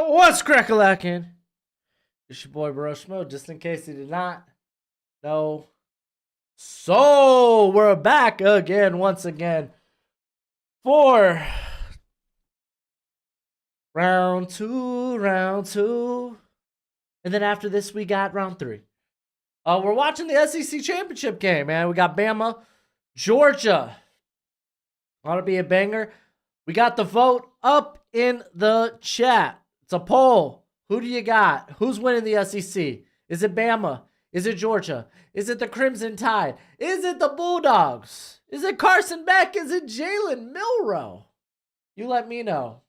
What's crack-a-lackin'? It's your boy Broshmo, just in case you did not know. So, we're back again, once again, for round two. And then after this, we got round three. We're watching the SEC championship game, man. We got Bama, Georgia. Ought to be a banger. We got the vote up in the chat. It's a poll. Who do you got? Who's winning the SEC? Is it Bama? Is it Georgia? Is it the Crimson Tide? Is it the Bulldogs? Is it Carson Beck? Is it Jalen Milroe? You let me know.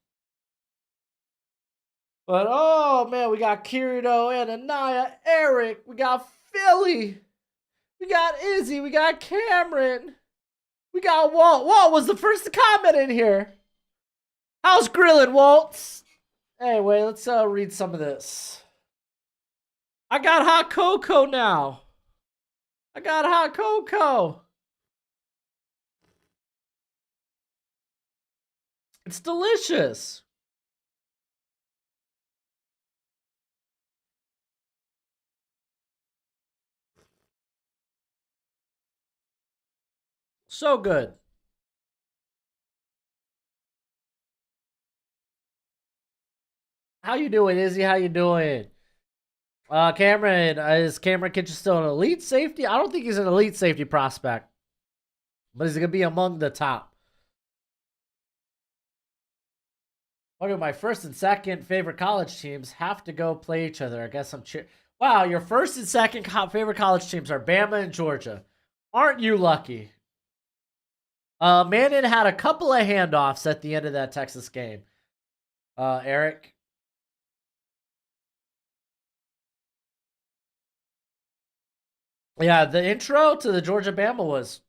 But, oh, man, we got Kirito, Ananiah, Eric. We got Philly. We got Izzy. We got Cameron. We got Walt. Walt was the first to comment in here. How's grilling, Walt? Anyway, let's read some of this. I got hot cocoa now. I got hot cocoa. It's delicious. So good. How you doing, Izzy? How you doing? Cameron, is Cameron Kitchen still an elite safety? I don't think he's an elite safety prospect, but he's going to be among the top. Okay, my first and second favorite college teams have to go play each other. I guess I'm Wow, your first and second favorite college teams are Bama and Georgia. Aren't you lucky? Manning had a couple of handoffs at the end of that Texas game. Eric? Yeah, the intro to the Georgia Bama was,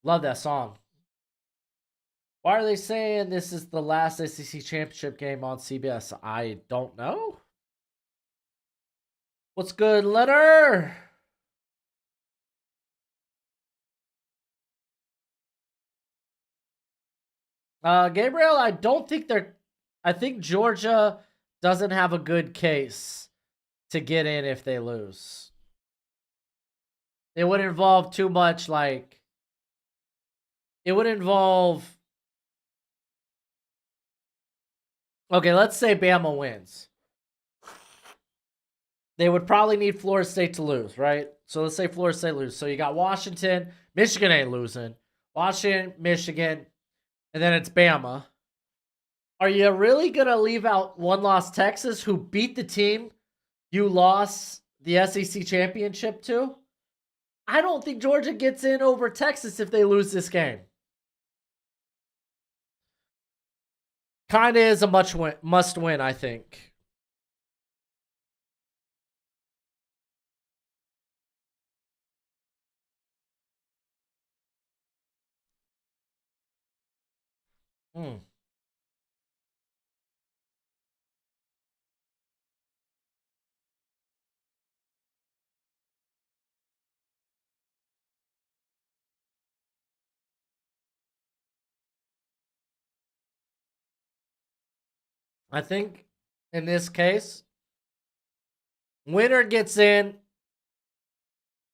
love that song. Why are they saying this is the last SEC championship game on CBS? I don't know. What's good, Leonard? Gabriel, I don't think I think Georgia doesn't have a good case to get in if they lose. It would involve too much, like, it would involve, okay, let's say Bama wins. They would probably need Florida State to lose, right? So let's say Florida State lose. So you got Washington. Michigan ain't losing. Washington, Michigan, and then it's Bama. Are you really going to leave out one-loss Texas, who beat the team you lost the SEC championship to? I don't think Georgia gets in over Texas if they lose this game. Kind of is a must win, I think. I think in this case, winner gets in,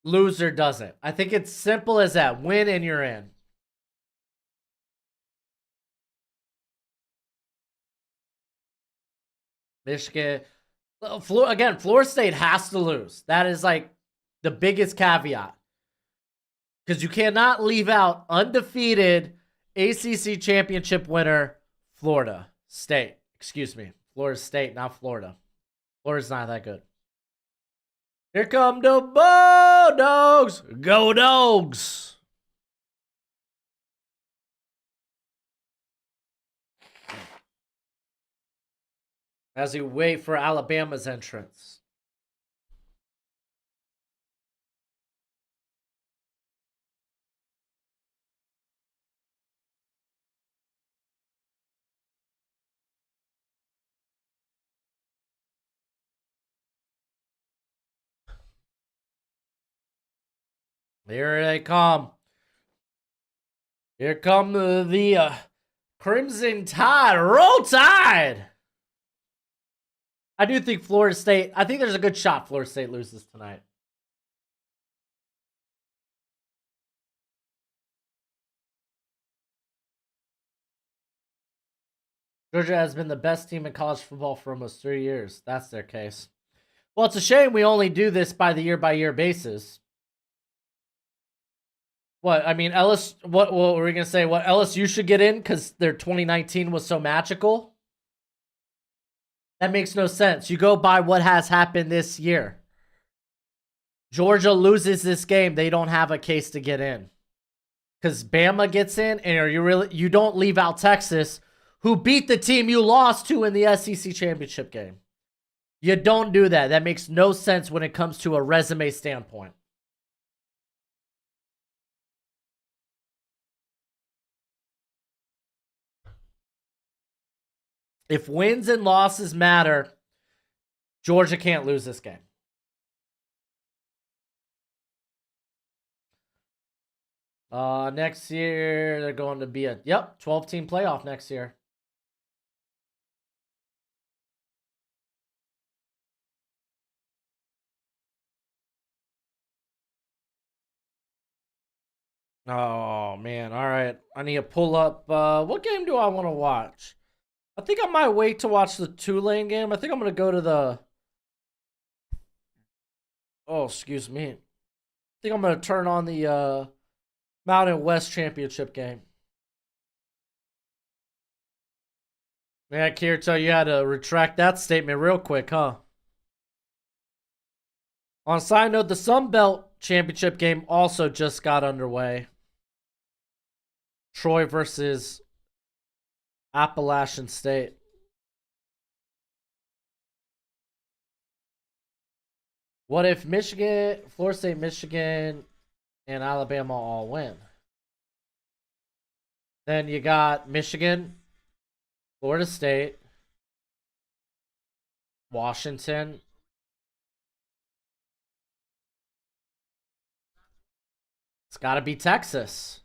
loser doesn't. I think it's simple as that. Win and you're in. Michigan. Again, Florida State has to lose. That is like the biggest caveat. Because you cannot leave out undefeated ACC championship winner Florida State. Excuse me. Florida State, not Florida. Florida's not that good. Here come the Bulldogs. Go Dogs. As we wait for Alabama's entrance. Here they come. Here come the Crimson Tide. Roll Tide. I do think Florida State, I think there's a good shot Florida State loses tonight. Georgia has been the best team in college football for almost 3 years. That's their case. Well, it's a shame we only do this by the year basis. What, I mean, what were we going to say? What, LSU should get in because their 2019 was so magical? That makes no sense. You go by what has happened this year. Georgia loses this game, they don't have a case to get in. Because Bama gets in, and you don't leave out Texas, who beat the team you lost to in the SEC championship game. You don't do that. That makes no sense when it comes to a resume standpoint. If wins and losses matter, Georgia can't lose this game. Next year, they're going to be a 12-team playoff next year. Oh, man. All right. I need to pull up. What game do I want to watch? I think I might wait to watch the Tulane game. I think I'm going to go to the... Oh, excuse me. I think I'm going to turn on the Mountain West Championship game. Yeah, Kirito, you had to retract that statement real quick, huh? On a side note, the Sun Belt Championship game also just got underway. Troy versus Appalachian State. What if Michigan, Florida State, Michigan, and Alabama all win? Then you got Michigan, Florida State, Washington. It's got to be Texas.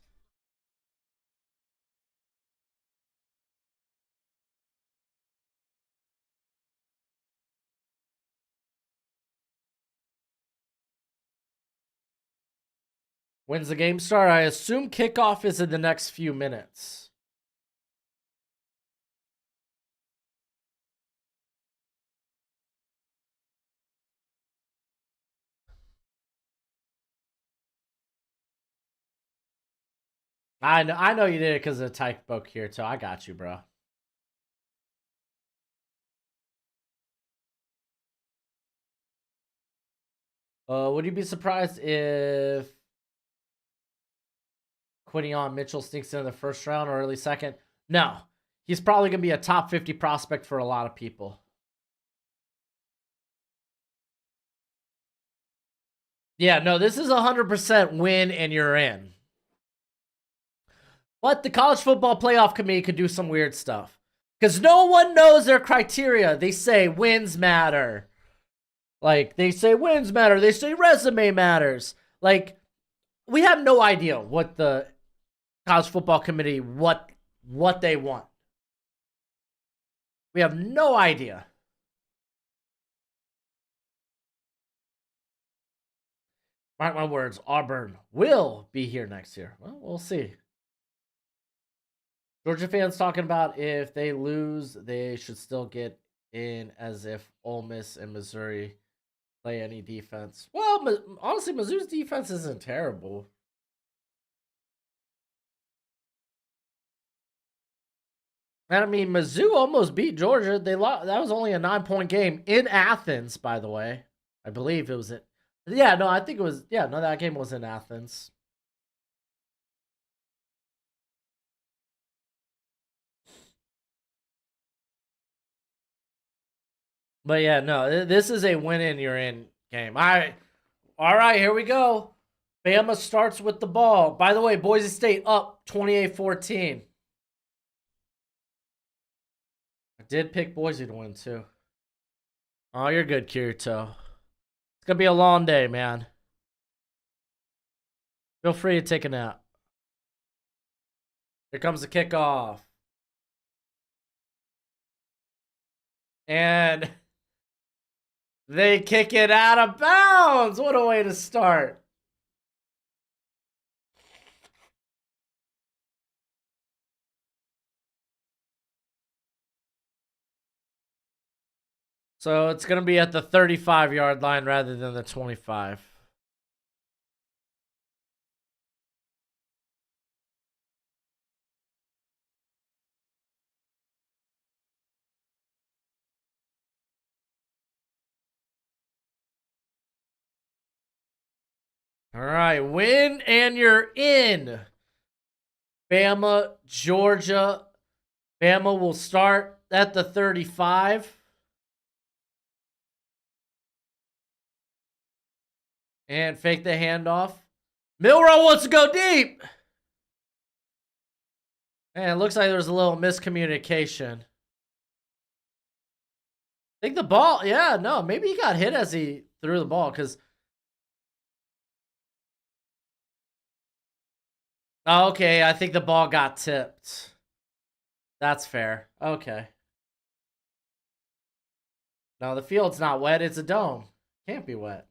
When's the game start? I assume kickoff is in the next few minutes. I know you did it because of the typo here, so I got you, bro. Would you be surprised if Quinnion Mitchell sneaks in the first round or early second? No. He's probably going to be a top 50 prospect for a lot of people. Yeah, no, this is 100% win and you're in. But the College Football Playoff Committee could do some weird stuff. Because no one knows their criteria. They say wins matter. Like, they say wins matter. They say resume matters. Like, we have no idea what the College Football Committee, what they want. We have no idea. Mark my words, Auburn will be here next year. Well, we'll see. Georgia fans talking about if they lose, they should still get in as if Ole Miss and Missouri play any defense. Well, honestly, Mizzou's defense isn't terrible. And I mean, Mizzou almost beat Georgia. They lost. That was only a 9-point game in Athens, by the way. I believe it was it. Yeah, no, I think it was. Yeah, no, that game was in Athens. But yeah, no, this is a win in, you're in game. All right, here we go. Bama starts with the ball. By the way, Boise State up 28-14. I did pick Boise to win, too. Oh, you're good, Kirito. It's going to be a long day, man. Feel free to take a nap. Here comes the kickoff. And they kick it out of bounds. What a way to start. So it's going to be at the 35-yard line rather than the 25. All right, win and you're in. Bama, Georgia. Bama will start at the 35. And fake the handoff. Milrow wants to go deep. Man, it looks like there was a little miscommunication. I think the ball, yeah, no, maybe he got hit as he threw the ball because. Okay, I think the ball got tipped. That's fair. Okay. No, the field's not wet. It's a dome. Can't be wet.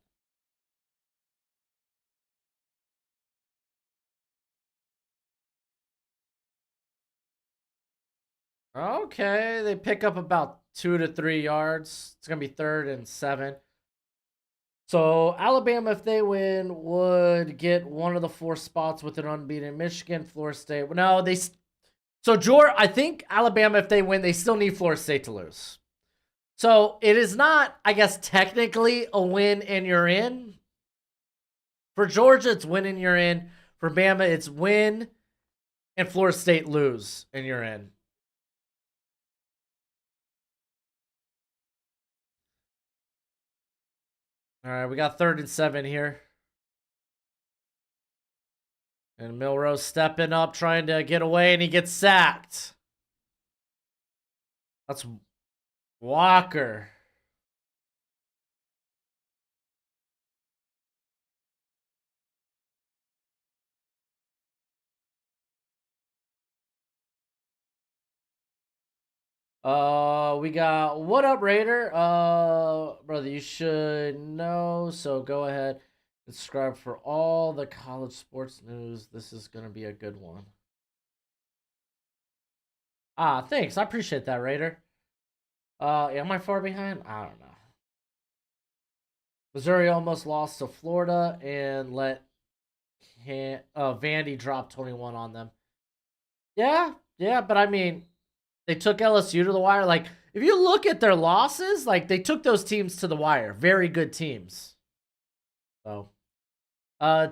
Okay, they pick up about 2 to 3 yards. It's going to be 3rd and 7. So Alabama, if they win, would get one of the 4 spots with an unbeaten. Michigan, Florida State. No, they. So Georgia, I think Alabama, if they win, they still need Florida State to lose. So it is not, I guess, technically a win and you're in. For Georgia, it's win and you're in. For Bama, it's win and Florida State lose and you're in. All right, we got 3rd and 7 here. And Milrow stepping up, trying to get away, and he gets sacked. That's Walker. We got what up, Raider? Brother, you should know. So go ahead and subscribe for all the college sports news. This is gonna be a good one. Ah, thanks. I appreciate that, Raider. Am I far behind? I don't know. Missouri almost lost to Florida and let Vandy drop 21 on them. Yeah, but I mean, they took LSU to the wire. Like, if you look at their losses, like, they took those teams to the wire. Very good teams. So,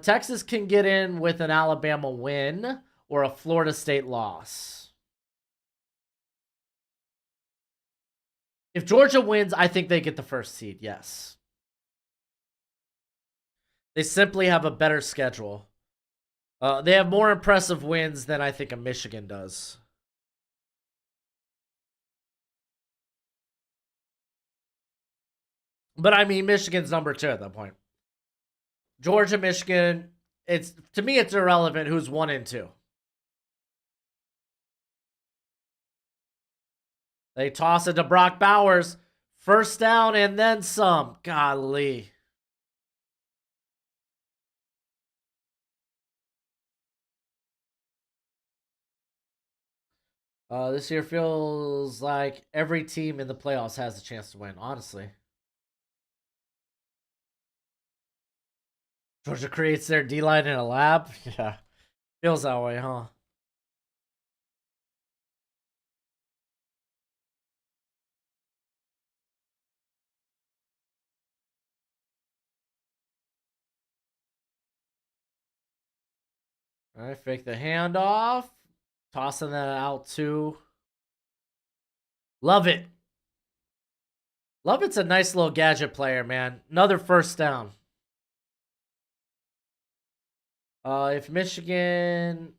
Texas can get in with an Alabama win or a Florida State loss. If Georgia wins, I think they get the 1st seed, yes. They simply have a better schedule. They have more impressive wins than I think a Michigan does. But I mean, Michigan's number 2 at that point. Georgia, Michigan, it's to me, it's irrelevant who's 1 and 2. They toss it to Brock Bowers. 1st down and then some. Golly. This year feels like every team in the playoffs has a chance to win, honestly. Georgia creates their D-line in a lab? Yeah. Feels that way, huh? All right, fake the handoff. Tossing that out too. Love it. Lovett's a nice little gadget player, man. Another 1st down. If Michigan...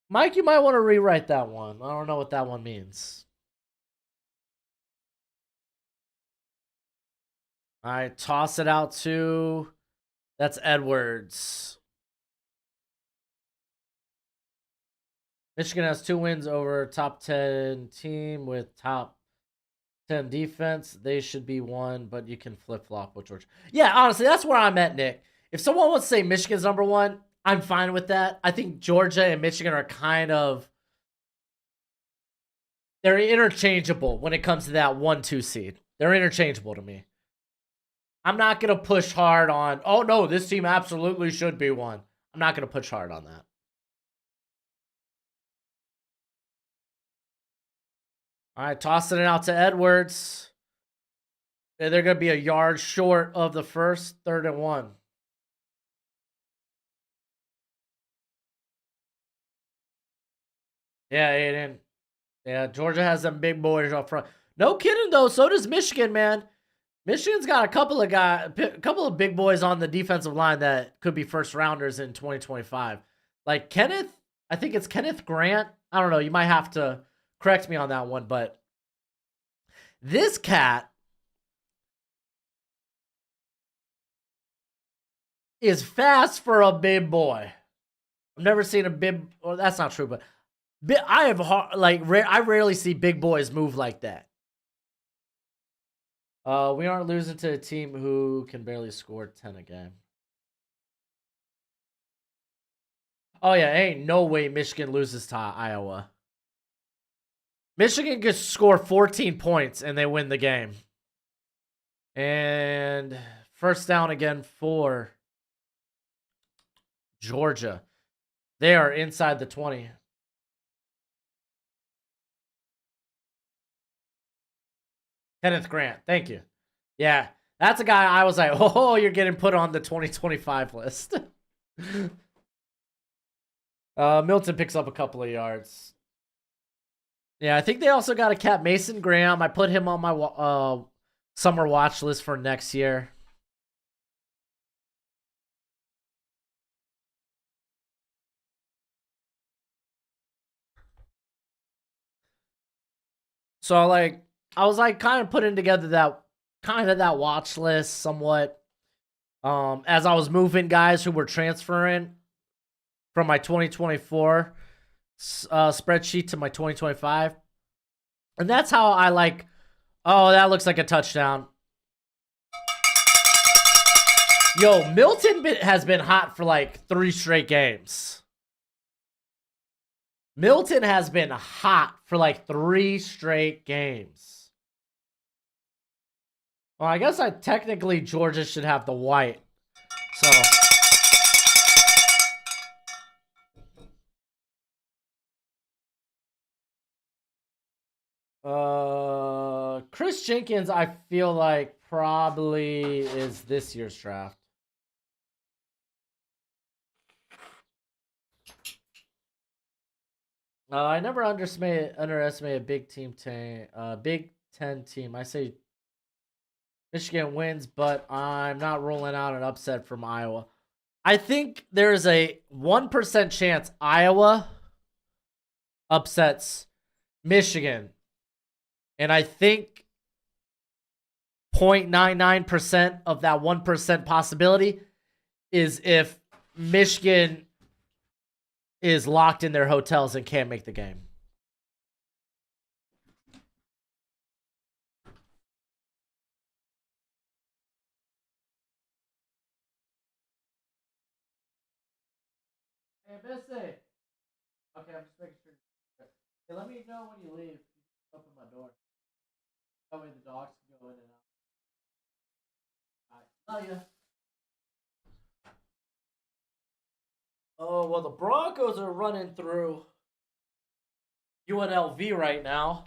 Mike, you might want to rewrite that one. I don't know what that one means. All right, toss it out to... That's Edwards. Michigan has 2 wins over top 10 team with top 10 defense. They should be 1, but you can flip-flop with Georgia. Yeah, honestly, that's where I'm at, Nick. If someone wants to say Michigan's number 1, I'm fine with that. I think Georgia and Michigan are kind of... They're interchangeable when it comes to that 1-2 seed. They're interchangeable to me. I'm not going to push hard on, oh, no, this team absolutely should be 1. I'm not going to push hard on that. All right, tossing it out to Edwards. They're going to be a yard short of the first, 3rd and 1. Yeah, Aiden. Yeah, Georgia has some big boys up front. No kidding, though. So does Michigan, man. Michigan's got a couple of big boys on the defensive line that could be first rounders in 2025. Like Kenneth, I think it's Kenneth Grant. I don't know. You might have to correct me on that one, but this cat is fast for a big boy. I've never seen a big. Well, that's not true, but I rarely see big boys move like that. We aren't losing to a team who can barely score 10 a game. Oh, yeah, ain't no way Michigan loses to Iowa. Michigan could score 14 points and they win the game. And first down again for Georgia. They are inside the 20. Kenneth Grant, thank you. Yeah, that's a guy I was like, oh, you're getting put on the 2025 list. Milton picks up a couple of yards. Yeah, I think they also got a cat, Mason Graham. I put him on my summer watch list for next year. So I was kind of putting together that watch list somewhat. As I was moving guys who were transferring from my 2024 spreadsheet to my 2025. And that's how I oh, that looks like a touchdown. Yo, Milton has been hot for 3 straight games. Milton has been hot for 3 straight games. Well, I guess technically Georgia should have the white. So Chris Jenkins, I feel like probably is this year's draft. I never underestimate a Big Ten team. I say Michigan wins, but I'm not ruling out an upset from Iowa. I think there's a 1% chance Iowa upsets Michigan. And I think 0.99% of that 1% possibility is if Michigan is locked in their hotels and can't make the game. Hey, Missy. Okay, I'm just making sure. Hey, let me know when you leave. Open my door. That way the dogs can go in and out. Alright, love ya. Oh, well, the Broncos are running through UNLV right now.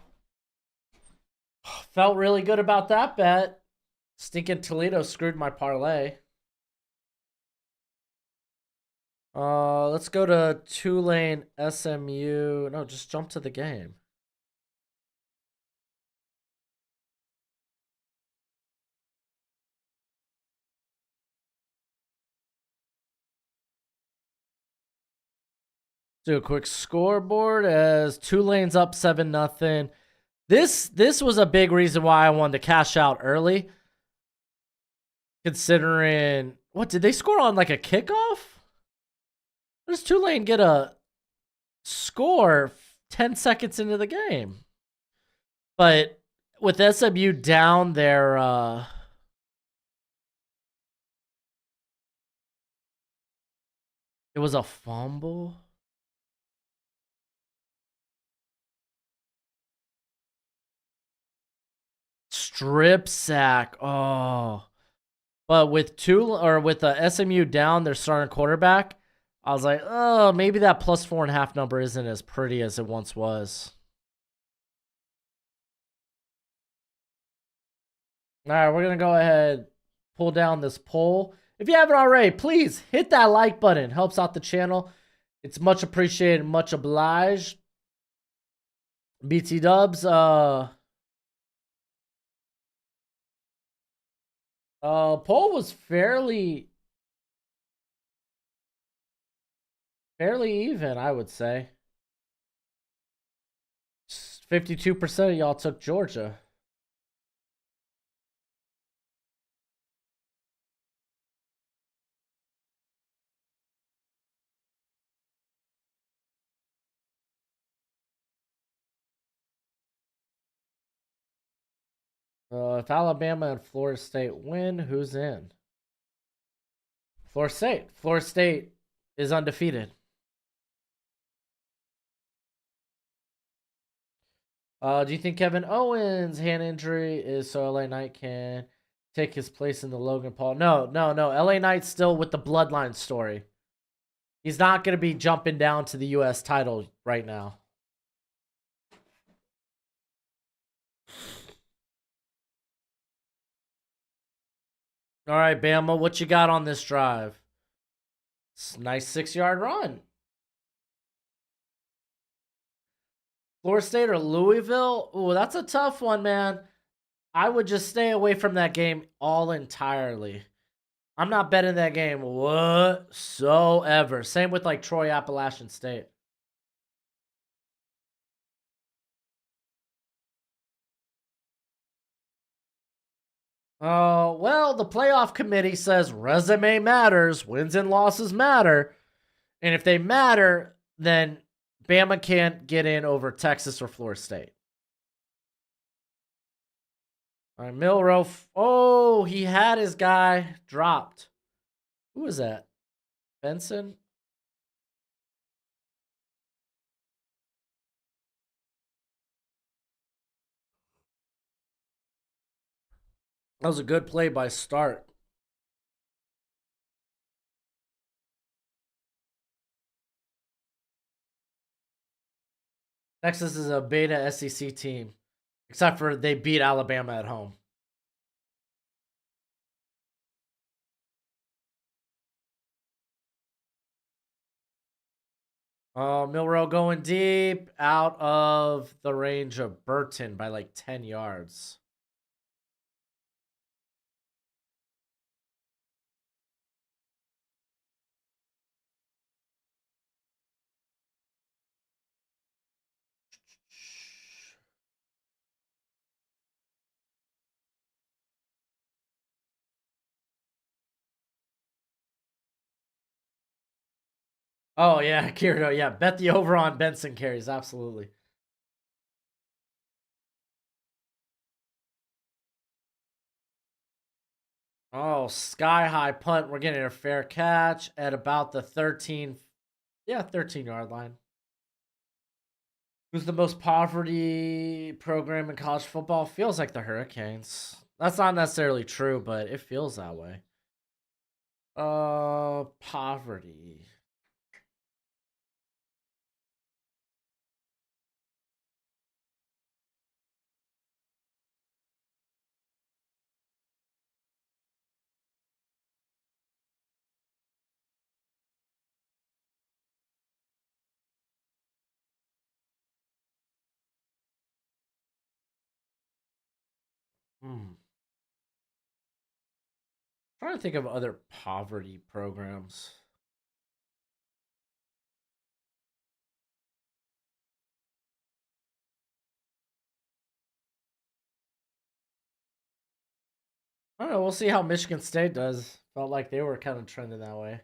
Felt really good about that bet. Stinking Toledo screwed my parlay. Let's go to Tulane, SMU. No, just jump to the game. Do a quick scoreboard as Tulane's up 7-0. This was a big reason why I wanted to cash out early. Considering, what, did they score on a kickoff? Or does Tulane get a score 10 seconds into the game. But with SMU down there, it was a fumble. Strip sack. Oh. But with the SMU down, their starting quarterback, I was like, oh, maybe that plus 4.5 number isn't as pretty as it once was. All right, we're going to go ahead, pull down this poll. If you haven't already, please hit that like button. Helps out the channel. It's much appreciated, much obliged. BT Dubs, poll was fairly even, I would say. 52% of y'all took Georgia. If Alabama and Florida State win, who's in? Florida State. Florida State is undefeated. Do you think Kevin Owens' hand injury is so LA Knight can take his place in the Logan Paul? No. LA Knight's still with the bloodline story. He's not going to be jumping down to the U.S. title right now. All right, Bama, what you got on this drive? It's a nice 6-yard run. Florida State or Louisville? Ooh, that's a tough one, man. I would just stay away from that game all entirely. I'm not betting that game whatsoever. Same with like Troy Appalachian State. Well, the playoff committee says resume matters, wins and losses matter. And if they matter, then Bama can't get in over Texas or Florida State. All right, Milrow. Oh, he had his guy dropped. Who was that? Benson? That was a good play by Start. Texas is a beta SEC team, except for they beat Alabama at home. Milrow going deep, out of the range of Burton by like 10 yards. Oh, yeah, Kirito. Yeah, bet the over on Benson carries. Absolutely. Oh, sky high punt. We're getting a fair catch at about the 13-yard line. Who's the most poverty program in college football? Feels like the Hurricanes. That's not necessarily true, but it feels that way. Poverty. Trying to think of other poverty programs. I don't know. We'll see how Michigan State does. Felt like they were kind of trending that way.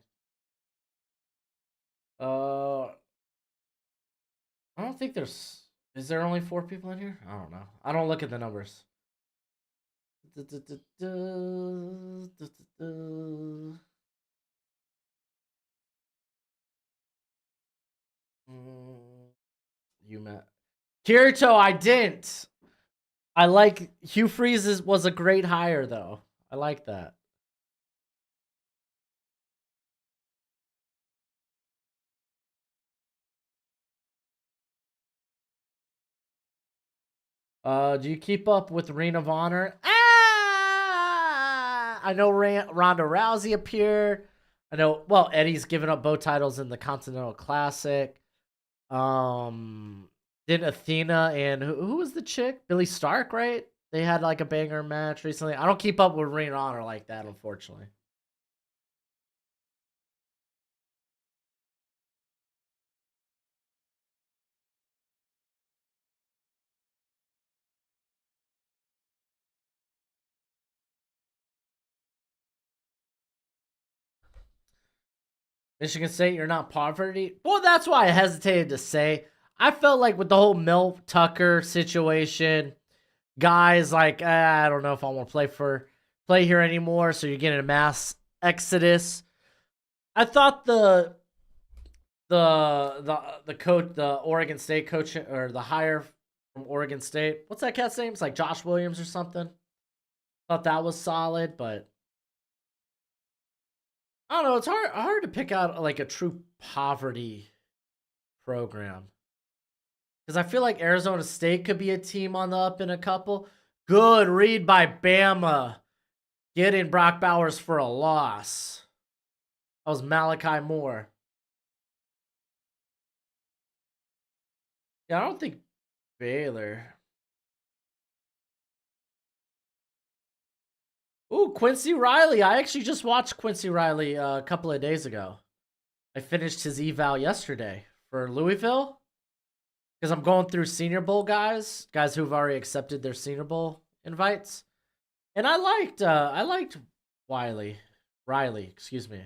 I don't think there's. Is there only 4 people in here? I don't know. I don't look at the numbers. You met Kirito. I didn't. I like Hugh Freeze was a great hire though. I like that. Do you keep up with Ring of Honor? I know Ronda Rousey appeared. I know. Well, Eddie's given up both titles in the Continental Classic. Did Athena and who was the chick? Billy Stark, right? They had like a banger match recently. I don't keep up with Ring of Honor like that, unfortunately. Michigan State, you're not poverty. Well, that's why I hesitated to say. I felt like with the whole Mel Tucker situation, guys like I don't know if I want to play here anymore. So you're getting a mass exodus. I thought the coach, the Oregon State coach, or the hire from Oregon State. What's that cat's name? It's like Josh Williams or something. Thought that was solid, but I don't know. It's hard to pick out like a true poverty program because I feel like Arizona State could be a team on the up in a couple. Good read by Bama, getting Brock Bowers for a loss. That was Malachi Moore. Yeah, I don't think Baylor. Ooh, Quincy Riley. I actually just watched Quincy Riley a couple of days ago. I finished his eval yesterday for Louisville because I'm going through Senior Bowl guys who've already accepted their Senior Bowl invites, and I liked Riley, excuse me.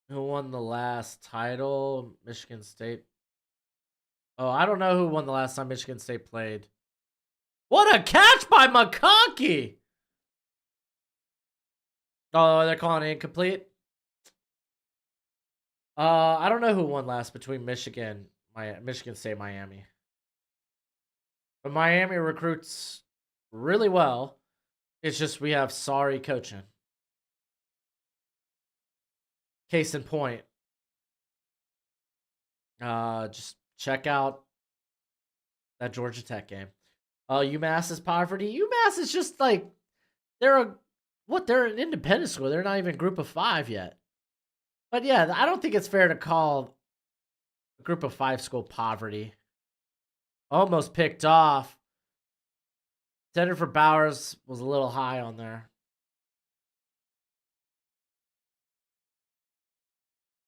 Who won the last title? Michigan State. Oh, I don't know who won the last time Michigan State played. What a catch by McConkey! Oh, they're calling it incomplete. I don't know who won last between Michigan State, Miami. But Miami recruits really well. It's just we have sorry coaching. Case in point. Just check out that Georgia Tech game. UMass is poverty. UMass is just like they're an independent school. They're not even group of 5 yet. But yeah, I don't think it's fair to call a group of 5 school poverty. Almost picked off. Intended for Bowers was a little high on there.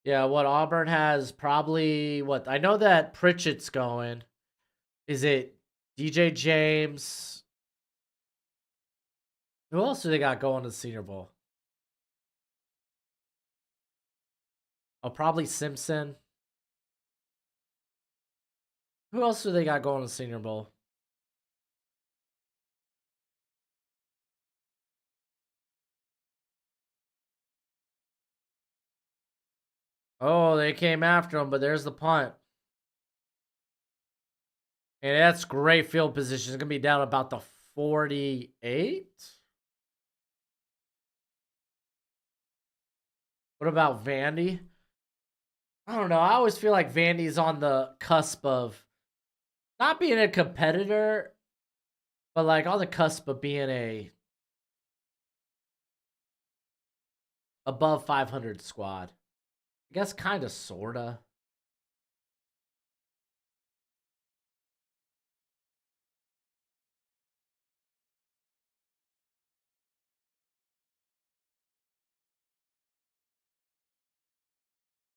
Yeah, what Auburn has probably what I know that Pritchett's going. Is it DJ James? Who else do they got going to the Senior Bowl? Oh, probably Simpson. Who else do they got going to the Senior Bowl? Oh, they came after him, but there's the punt. And that's great field position. It's going to be down about the 48. What about Vandy? I don't know. I always feel like Vandy's on the cusp of not being a competitor, but like on the cusp of being a above 500 squad. I guess kind of, sort of.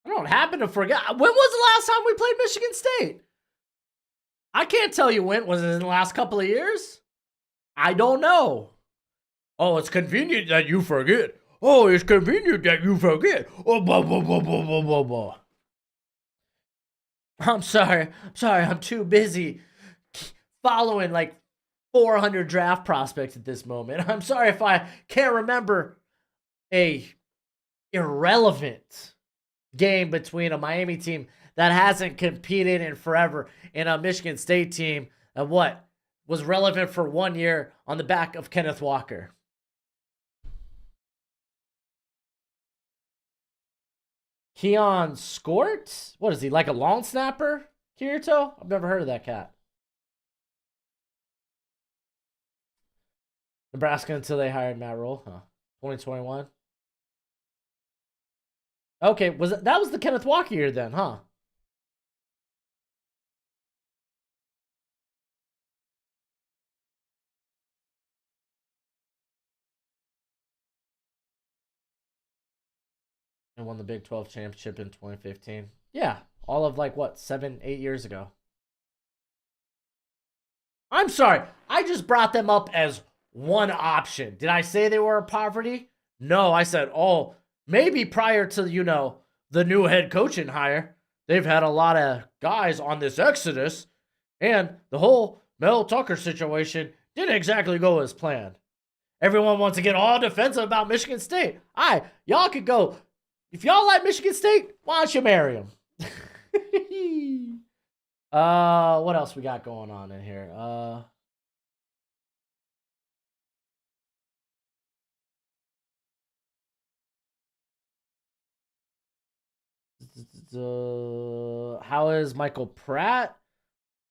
I don't happen to forget. When was the last time we played Michigan State? I can't tell you when. Was it in the last couple of years? I don't know. Oh, it's convenient that you forget. Oh, it's convenient that you forget. Oh, blah, blah, blah, blah, blah, blah, blah. I'm sorry. I'm too busy following like 400 draft prospects at this moment. I'm sorry if I can't remember a irrelevant game between a Miami team that hasn't competed in forever and a Michigan State team that was relevant for 1 year on the back of Kenneth Walker. Keon Skort? What is he, like a long snapper? Kirito? I've never heard of that cat. Nebraska until they hired Matt Rule, huh? 2021. Okay, that was the Kenneth Walker year then, huh? And won the Big 12 championship in 2015. Yeah, all of like what, 7, 8 years ago. I'm sorry, I just brought them up as one option. Did I say they were in poverty? No, I said, oh, maybe prior to, the new head coaching hire, they've had a lot of guys on this exodus, and the whole Mel Tucker situation didn't exactly go as planned. Everyone wants to get all defensive about Michigan State. Y'all could go. If y'all like Michigan State, why don't you marry them? What else we got going on in here? How is Michael Pratt?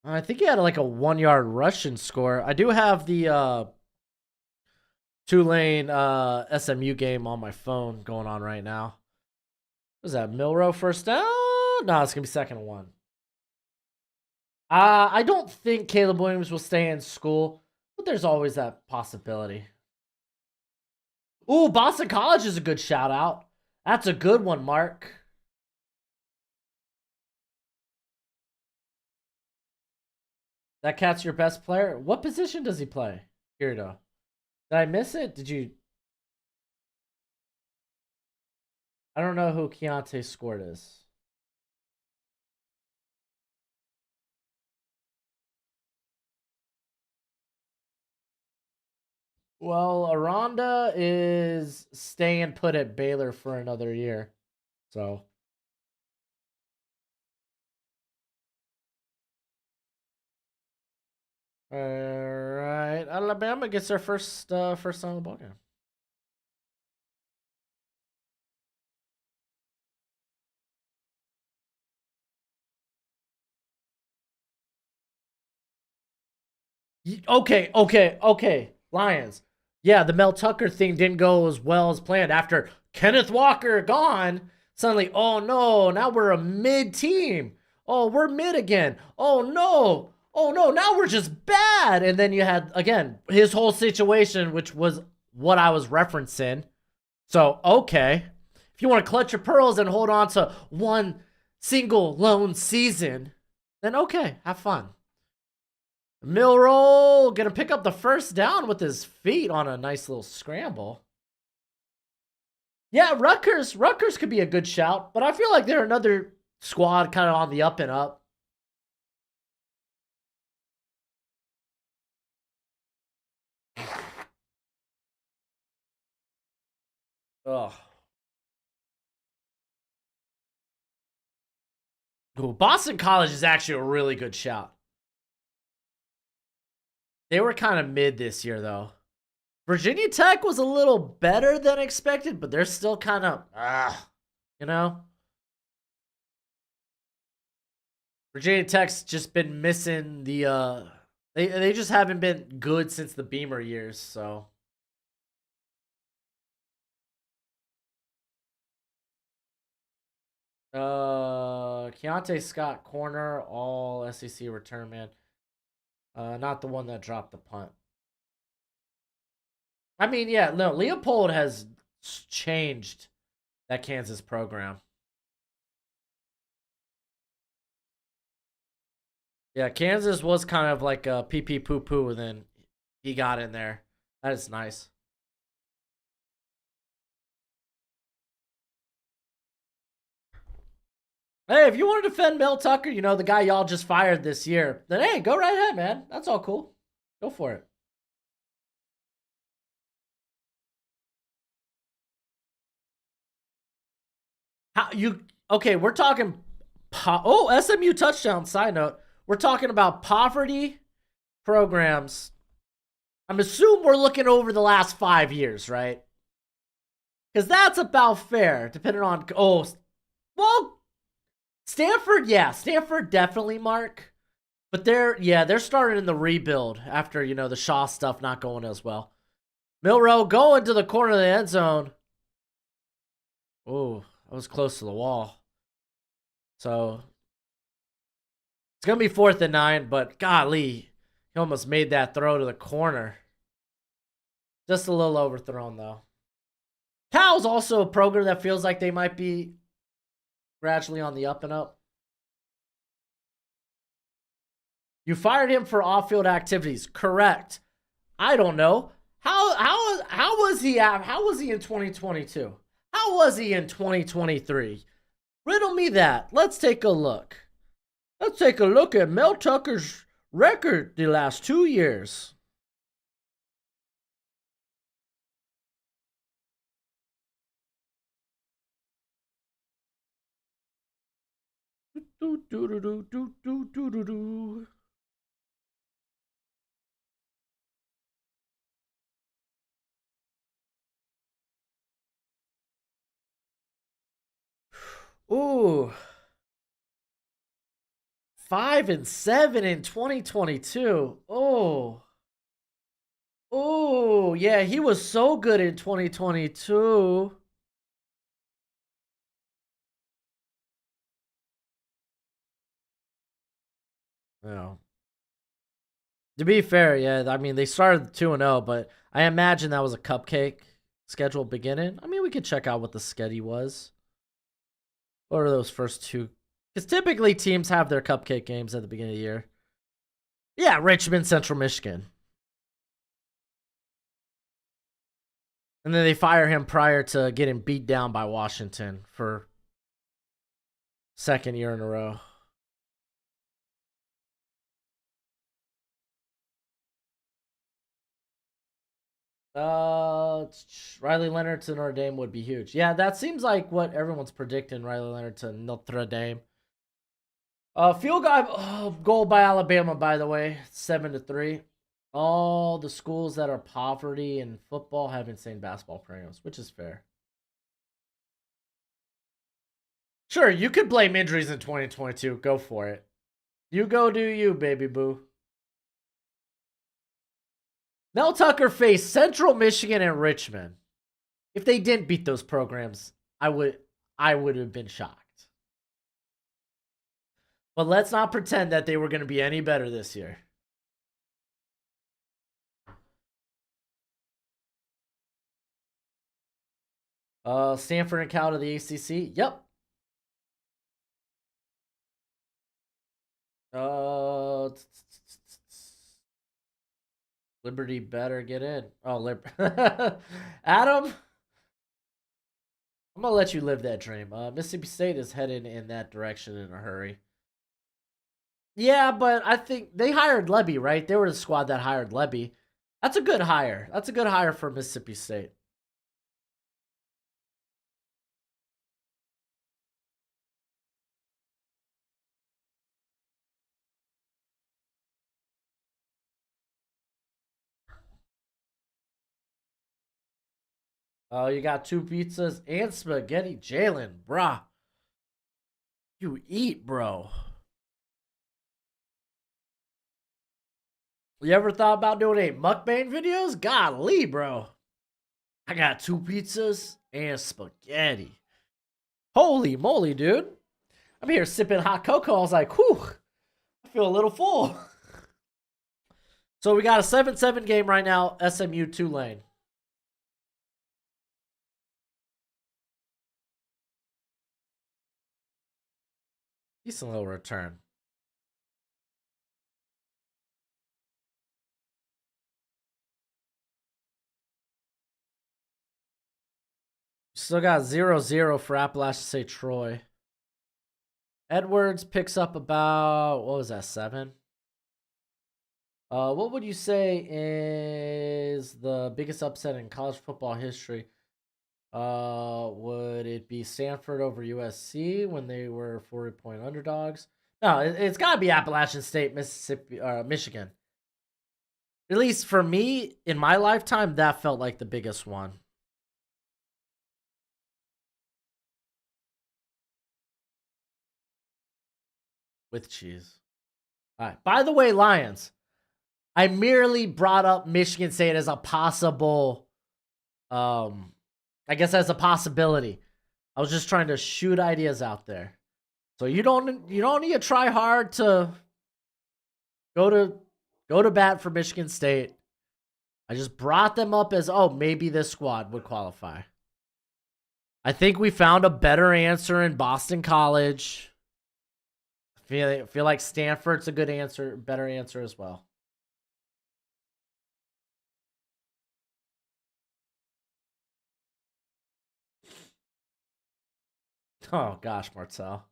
I think he had like a 1 yard rushing score. I do have the Tulane SMU game on my phone going on right now. What is that? Milrow first down? No, it's gonna be 2nd and 1. I don't think Caleb Williams will stay in school, but there's always that possibility. Ooh, Boston College is a good shout out. That's a good one, Mark. That cat's your best player? What position does he play? Here, though. Did I miss it? Did you? I don't know who Keontae Skort is. Well, Aranda is staying put at Baylor for another year. So. All right. Alabama gets their first on the ball game. Okay. Lions. Yeah, the Mel Tucker thing didn't go as well as planned. After Kenneth Walker gone, suddenly, oh no, now we're a mid team. Oh, we're mid again. Oh no, now we're just bad. And then you had, again, his whole situation, which was what I was referencing. So, okay. If you want to clutch your pearls and hold on to one single lone season, then okay, have fun. Milrow gonna pick up the first down with his feet on a nice little scramble. Yeah, Rutgers could be a good shout, but I feel like they're another squad kind of on the up and up. Ugh. Ooh, Boston College is actually a really good shout. They were kind of mid this year, though. Virginia Tech was a little better than expected, but they're still kind of, you know? Virginia Tech's just been missing the, they just haven't been good since the Beamer years, so. Keontae Scott, corner, all SEC return man. Not the one that dropped the punt. I mean, yeah, no, Leopold has changed that Kansas program. Yeah, Kansas was kind of like a pee pee poo poo, and then he got in there. That is nice. Hey, if you want to defend Mel Tucker, you know, the guy y'all just fired this year, then hey, go right ahead, man. That's all cool. Go for it. How you okay, we're talking SMU touchdown side note. We're talking about poverty programs. I'm assuming we're looking over the last 5 years, right? Because that's about fair, depending on well, Stanford, yeah, Stanford definitely, Mark. But they're starting in the rebuild after, you know, the Shaw stuff not going as well. Milrow going to the corner of the end zone. Oh, I was close to the wall. So it's gonna be 4th and 9, but golly, he almost made that throw to the corner. Just a little overthrown though. Cal's also a program that feels like they might be gradually on the up and up. You fired him for off-field activities. Correct. I don't know. How was he in 2022? How was he in 2023? Riddle me that. Let's take a look. Let's take a look at Mel Tucker's record the last 2 years. Do, do, do, do, do, do, do, do, do. Ooh. 5-7 in 2022. Oh. Oh, yeah, he was so good in 2022. Yeah. To be fair, yeah, I mean, they started 2-0, but I imagine that was a cupcake schedule beginning. I mean, we could check out what the schedule was. What are those first two? Because typically teams have their cupcake games at the beginning of the year. Yeah, Richmond, Central Michigan. And then they fire him prior to getting beat down by Washington for second year in a row. Riley Leonard to Notre Dame would be huge. Yeah, that seems like what everyone's predicting. Riley Leonard to Notre Dame. Field goal by Alabama, by the way, 7-3. All the schools that are poverty and football have insane basketball programs, which is fair. Sure, you could blame injuries in 2022. Go for it. You go do you, baby boo. Mel Tucker faced Central Michigan and Richmond. If they didn't beat those programs, I would have been shocked. But let's not pretend that they were going to be any better this year. Stanford and Cal to the ACC. Yep. Liberty better get in. Oh, Adam, I'm gonna let you live that dream. Mississippi State is headed in that direction in a hurry. Yeah, but I think they hired Lebby, right? They were the squad that hired Lebby. That's a good hire. That's a good hire for Mississippi State. Oh, you got 2 pizzas and spaghetti. Jalen, bruh. You eat, bro. You ever thought about doing a mukbang videos? Golly, bro. I got 2 pizzas and spaghetti. Holy moly, dude. I'm here sipping hot cocoa. I was like, whew, I feel a little full. So we got a 7-7 game right now, SMU Tulane. Decent little return. Still got 0-0 for Appalachian State Troy. Edwards picks up about, what was that, 7? What would you say is the biggest upset in college football history? Would it be Stanford over USC when they were 40-point underdogs? No, it's got to be Appalachian State, Mississippi, Michigan. At least for me, in my lifetime, that felt like the biggest one. With cheese. All right. By the way, Lions, I merely brought up Michigan State as a possible, I guess as a possibility. I was just trying to shoot ideas out there. So you don't need to try hard to go to bat for Michigan State. I just brought them up as, oh, maybe this squad would qualify. I think we found a better answer in Boston College. I feel like Stanford's a good answer, better answer as well. Oh, gosh, Marcel.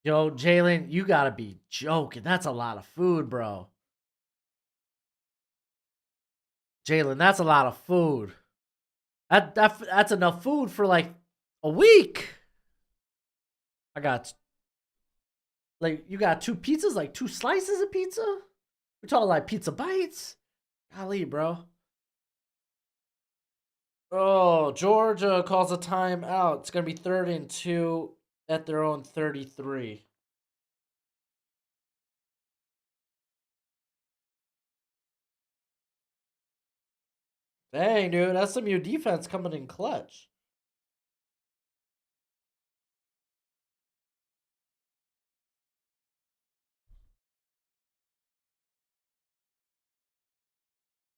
Yo, Jalen, you got to be joking. That's a lot of food, bro. Jalen, that's a lot of food. That's enough food for like a week. I got, like, you got 2 pizzas, like 2 slices of pizza? We're talking like pizza bites? Golly, bro. Oh, Georgia calls a timeout. It's going to be 3rd and 2 at their own 33. Dang, dude. SMU defense coming in clutch.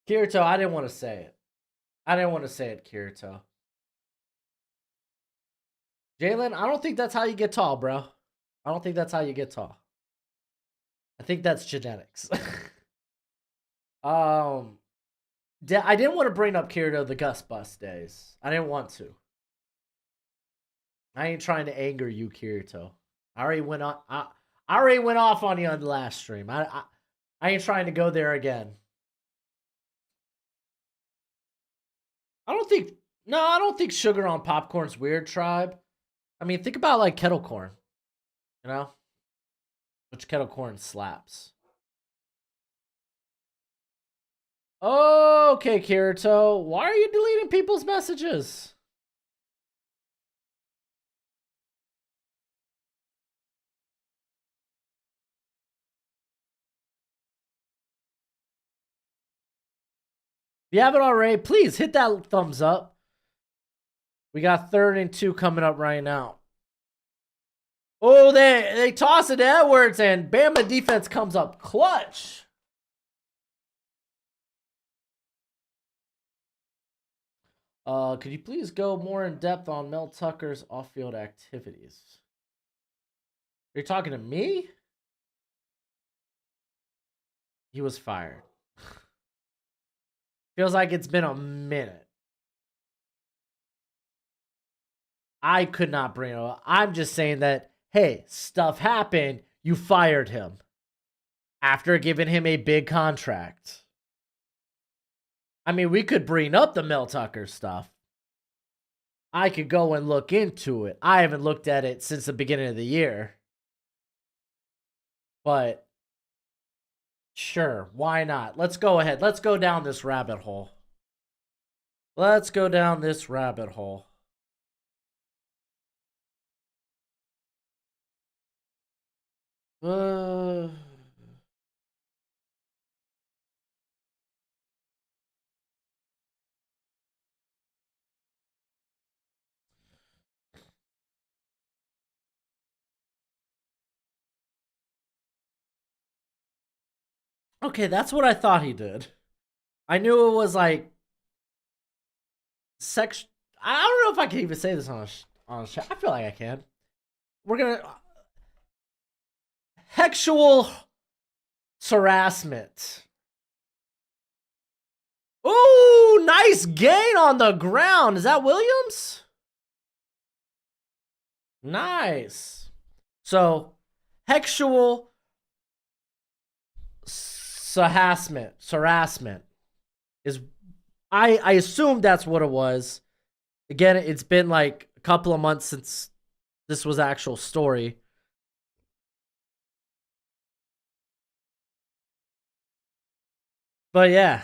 Kirito, I didn't want to say it. Kirito. Jalen, I don't think that's how you get tall, bro. I don't think that's how you get tall. I think that's genetics. I didn't want to bring up Kirito the Gus Bus days. I didn't want to. I ain't trying to anger you, Kirito. I already went off on you on the last stream. I ain't trying to go there again. I don't think sugar on popcorn's weird, Tribe. I mean, think about like kettle corn. You know? Which kettle corn slaps. Okay, Kirito. Why are you deleting people's messages? If you haven't already, please hit that thumbs up. We got 3rd and 2 coming up right now. Oh, they toss it to Edwards, and Bama defense comes up clutch. Could you please go more in depth on Mel Tucker's off-field activities? You're talking to me? He was fired. Feels like it's been a minute. I could not bring it up. I'm just saying that, hey, stuff happened. You fired him after giving him a big contract. I mean, we could bring up the Mel Tucker stuff. I could go and look into it. I haven't looked at it since the beginning of the year. But sure, why not? Let's go ahead. Let's go down this rabbit hole. Let's go down this rabbit hole. Okay, that's what I thought he did. I knew it was like sex. I don't know if I can even say this on a show. I feel like I can. We're gonna sexual harassment. Ooh, nice gain on the ground. Is that Williams? Nice. So, sexual harassment is, I assume that's what it was. Again, it's been like a couple of months since this was actual story. But yeah.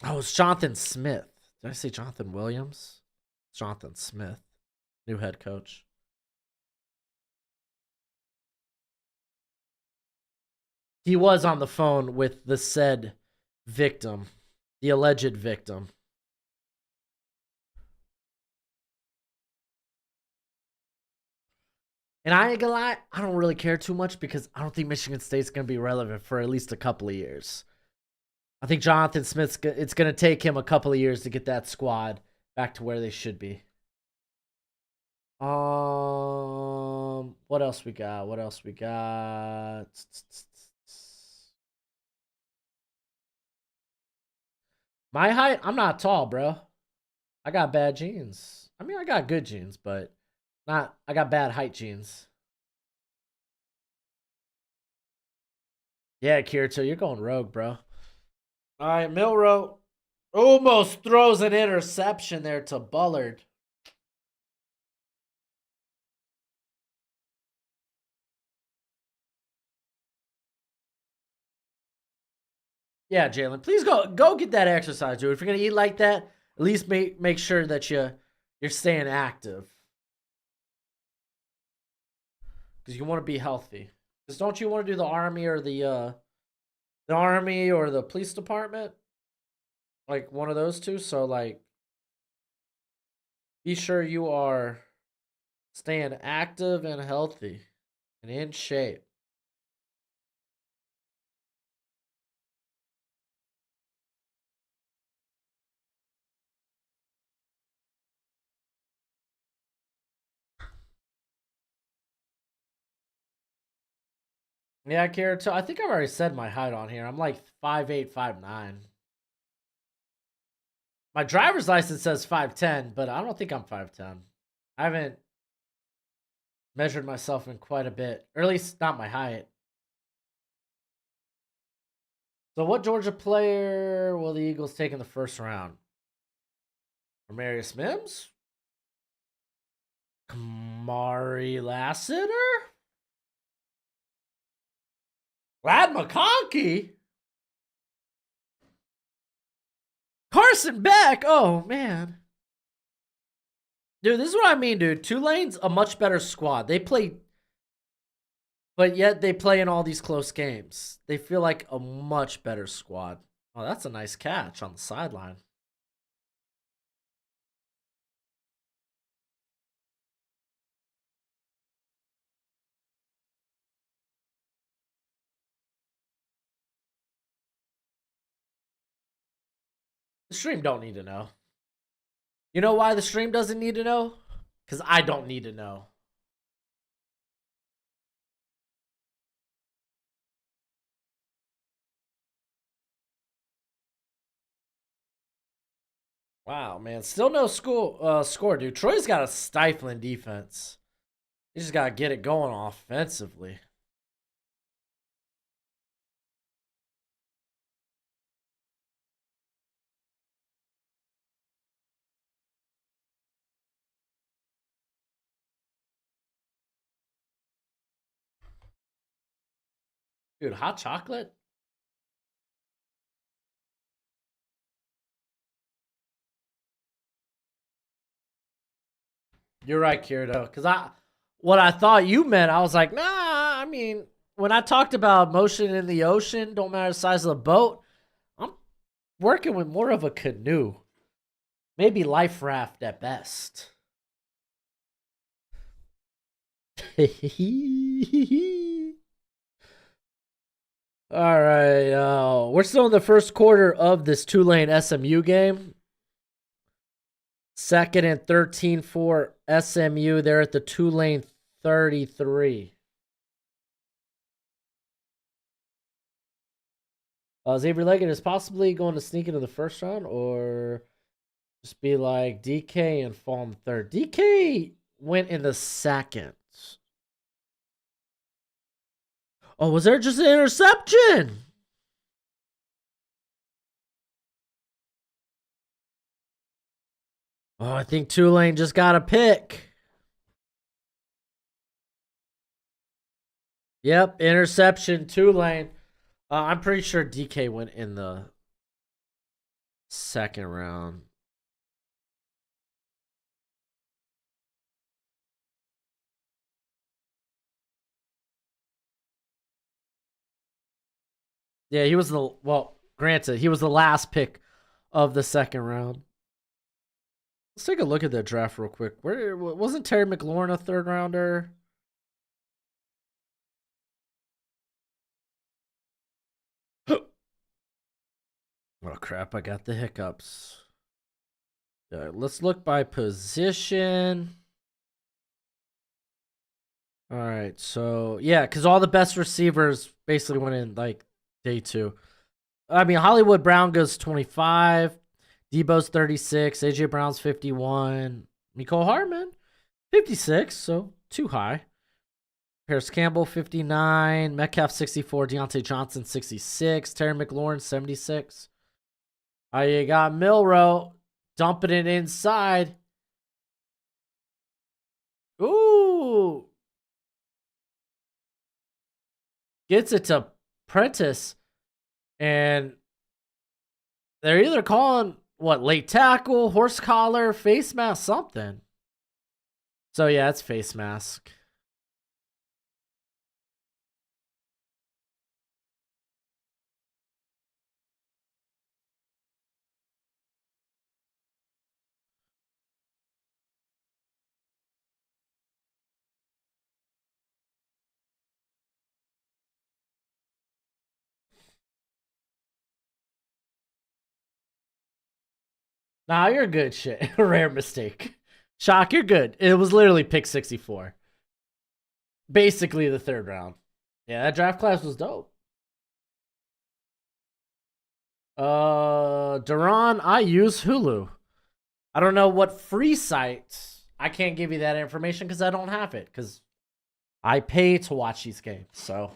Oh, it's Jonathan Smith. Did I say Jonathan Williams? Jonathan Smith, new head coach. He was on the phone with the said victim, the alleged victim. And I ain't gonna lie, I don't really care too much because I don't think Michigan State's gonna be relevant for at least a couple of years. I think Jonathan Smith's, it's gonna take him a couple of years to get that squad back to where they should be. What else we got? What else we got? My height, I'm not tall, bro. I got bad genes. I mean, I got good genes, but not. I got bad height genes. Yeah, Kirito, you're going rogue, bro. All right, Milrow almost throws an interception there to Bullard. Yeah, Jalen, please go get that exercise, dude. If you're gonna eat like that, at least make sure that you're staying active, because you want to be healthy. Because don't you want to do the army or the army or the police department, like one of those two? So like, be sure you are staying active and healthy and in shape. Yeah, Kirito, I think I've already said my height on here. I'm like 5'8", 5'9". My driver's license says 5'10", but I don't think I'm 5'10". I haven't measured myself in quite a bit, or at least not my height. So what Georgia player will the Eagles take in the first round? Marius Mims? Kamari Lassiter? Lad McConkey? Carson Beck? Oh, man. Dude, this is what I mean, dude. Tulane's a much better squad. They play, but yet they play in all these close games. They feel like a much better squad. Oh, that's a nice catch on the sideline. The stream don't need to know. You know why the stream doesn't need to know? Because I don't need to know. Wow, man. Still no score, dude. Troy's got a stifling defense. He just got to get it going offensively. Dude, hot chocolate? You're right, Kirito. Because what I thought you meant, I was like, nah, I mean, when I talked about motion in the ocean, don't matter the size of the boat, I'm working with more of a canoe. Maybe life raft at best. All right, we're still in the first quarter of this Tulane SMU game. Second and 13 for SMU. They're at the Tulane 33. Xavier Leggett is possibly going to sneak into the first round or just be like DK and fall in third. DK went in the second. Oh, was there just an interception? Oh, I think Tulane just got a pick. Yep, interception, Tulane. I'm pretty sure DK went in the second round. Yeah, he was granted, he was the last pick of the second round. Let's take a look at that draft real quick. Where wasn't Terry McLaurin a third rounder? Oh crap, I got the hiccups. Let's look by position. All right, so yeah, because all the best receivers basically went in like day 2. I mean, Hollywood Brown goes 25, Debo's 36, AJ Brown's 51, Mecole Hardman 56, so too high. Paris Campbell 59, Metcalf 64, Deontay Johnson 66, Terry McLaurin 76. You got Milrow dumping it inside. Ooh. Gets it to Prentice. And they're either calling, late tackle, horse collar, face mask, something. So, yeah, it's face mask. Nah, you're good shit. Rare mistake. Shock, you're good. It was literally pick 64. Basically the third round. Yeah, that draft class was dope. Duran, I use Hulu. I don't know what free site. I can't give you that information because I don't have it. Because I pay to watch these games. So,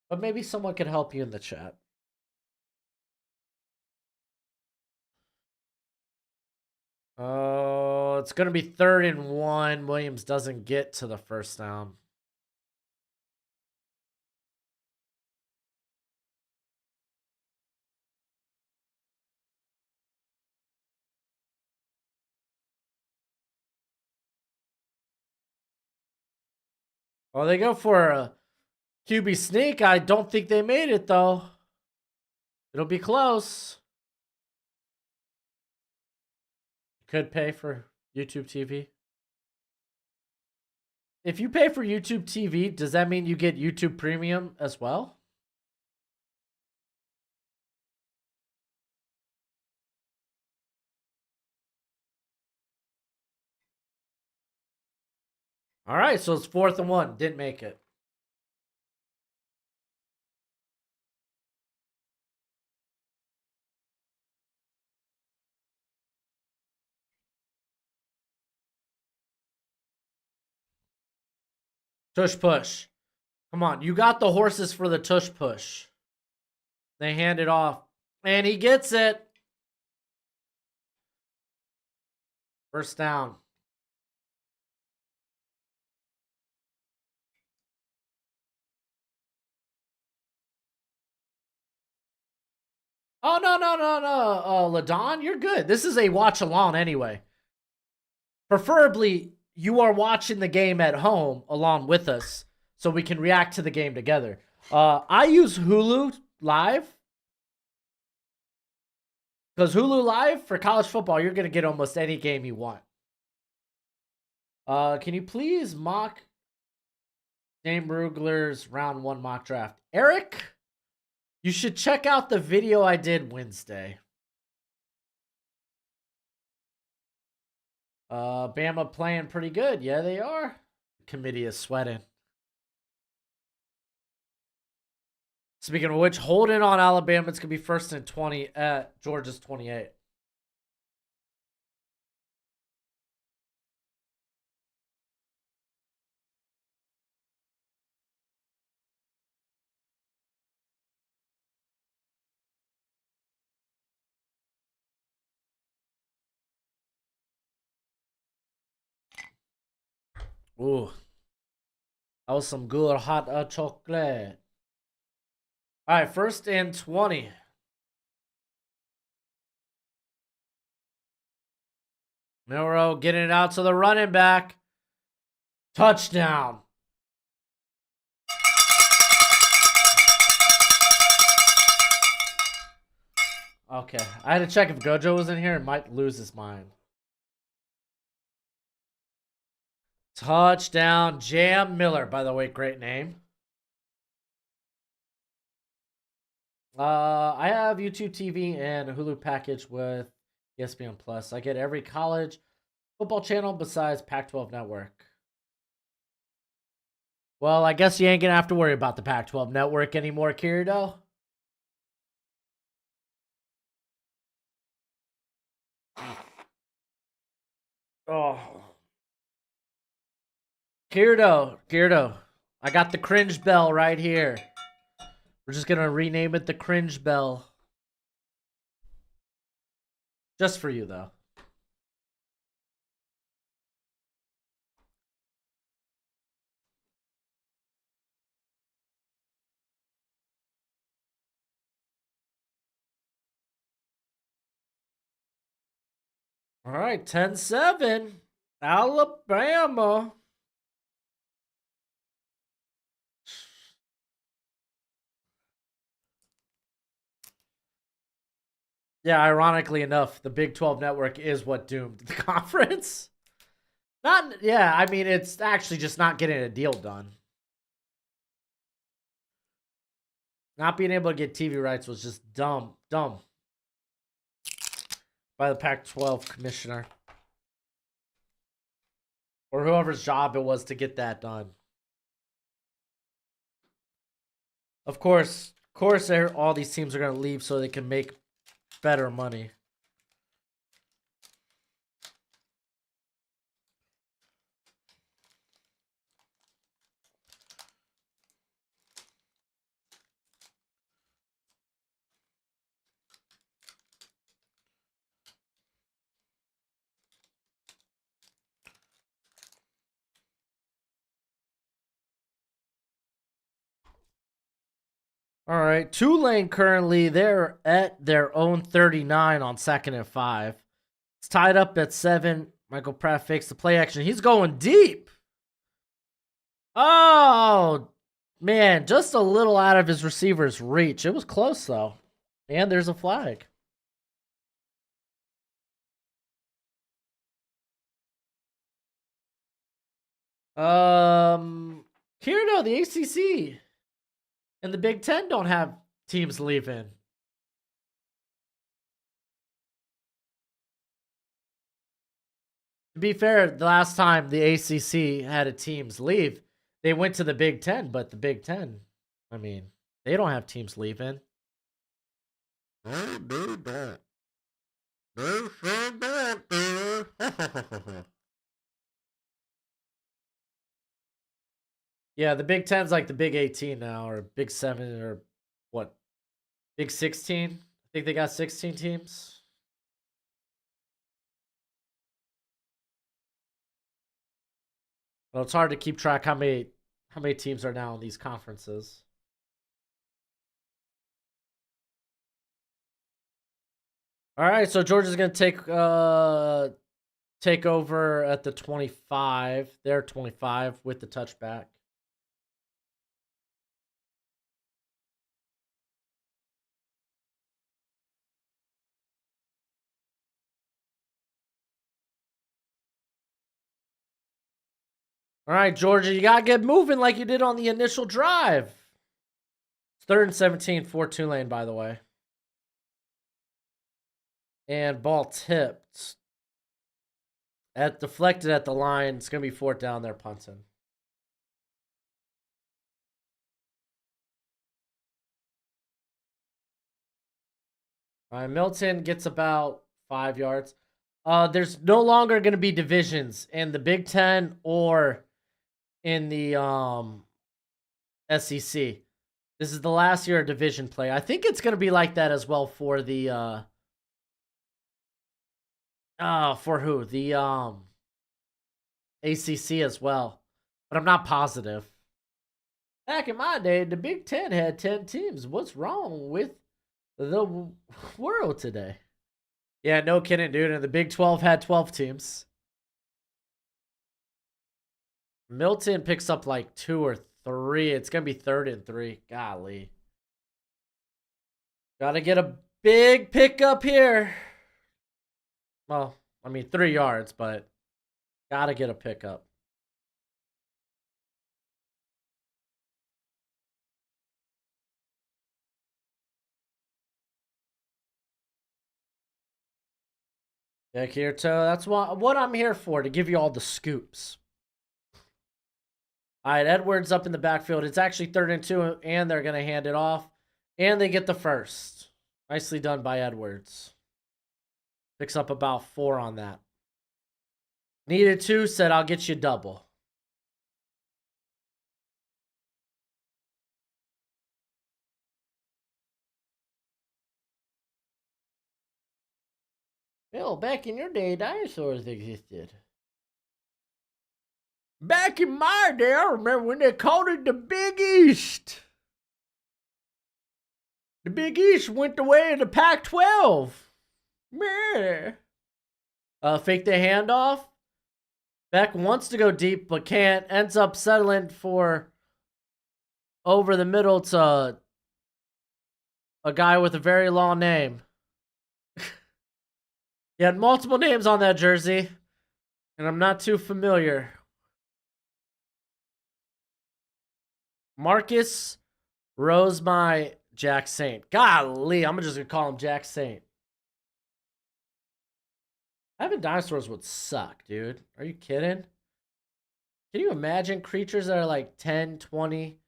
but maybe someone could help you in the chat. Oh, it's gonna be 3rd and 1. Williams doesn't get to the first down. Oh, they go for a QB sneak. I don't think they made it though. It'll be close. Could pay for YouTube TV. If you pay for YouTube TV, does that mean you get YouTube Premium as well? All right, so it's 4th and 1. Didn't make it. Tush push. Come on, you got the horses for the tush push. They hand it off, and he gets it. First down. Oh, no. LaDon, you're good. This is a watch along anyway. Preferably, you are watching the game at home along with us so we can react to the game together. I use Hulu Live because Hulu Live for college football, you're going to get almost any game you want. Can you please mock Dame Rugler's round 1 mock draft? Eric, you should check out the video I did Wednesday. Bama playing pretty good. Yeah, they are. Committee is sweating. Speaking of which, holding on Alabama. It's going to be 1st and 20 at Georgia's 28. Ooh. That was some good hot chocolate. All right, 1st and 20. Milrow getting it out to the running back. Touchdown. Okay, I had to check if Gojo was in here. It might lose his mind. Touchdown, Jam Miller. By the way, great name. I have YouTube TV and a Hulu package with ESPN Plus. I get every college football channel besides Pac-12 Network. Well, I guess you ain't gonna have to worry about the Pac-12 Network anymore, Kirito. Oh. Kirito. I got the cringe bell right here. We're just gonna rename it the cringe bell. Just for you, though. All right, 10-7. Alabama. Yeah, ironically enough, the Big 12 Network is what doomed the conference. I mean, it's actually just not getting a deal done. Not being able to get TV rights was just dumb by the Pac-12 commissioner. Or whoever's job it was to get that done. Of course, all these teams are going to leave so they can make better money. All right, Tulane currently they're at their own 39 on 2nd and 5. It's tied up at 7. Michael Pratt fakes the play action. He's going deep. Oh, man, just a little out of his receiver's reach. It was close, though. And there's a flag. Here, no, the ACC and the Big Ten don't have teams leaving. To be fair, the last time the ACC had a teams leave, they went to the Big Ten, but the Big Ten, I mean, they don't have teams leaving. Yeah, the Big Ten's like the Big 18 now, or Big 7, or what? Big 16? I think they got 16 teams. Well, it's hard to keep track how many teams are now in these conferences. All right, so Georgia's gonna take over at the 25. They're 25 with the touchback. All right, Georgia, you gotta get moving like you did on the initial drive. It's 3rd and 17 for Tulane, by the way. And ball tipped. Deflected at the line. It's gonna be 4th down. They're punting. All right, Milton gets about 5 yards. There's no longer going to be divisions in the Big Ten or in the SEC. This is the last year of division play. I think it's going to be like that as well for the for who? The ACC as well. But I'm not positive. Back in my day, the Big Ten had 10 teams. What's wrong with the world today? Yeah, no kidding, dude. And the Big 12 had 12 teams. Milton picks up like 2 or 3. It's going to be 3rd and 3. Golly. Gotta get a big pickup here. Well, I mean 3 yards, but gotta get a pickup. Yeah, Kirito, that's what I'm here for, to give you all the scoops. All right, Edwards up in the backfield. It's actually 3rd and 2, and they're going to hand it off. And they get the first. Nicely done by Edwards. Picks up about 4 on that. Needed 2, said I'll get you double. Bill, back in your day, dinosaurs existed. Back in my day, I remember when they called it the Big East. The Big East went the way of the Pac-12. Meh. Fake the handoff. Beck wants to go deep, but can't. Ends up settling for over the middle to a guy with a very long name. He had multiple names on that jersey, and I'm not too familiar. Marcus Rosemai Jack Saint. Golly, I'm just going to call him Jack Saint. Having dinosaurs would suck, dude. Are you kidding? Can you imagine creatures that are like 10, 20,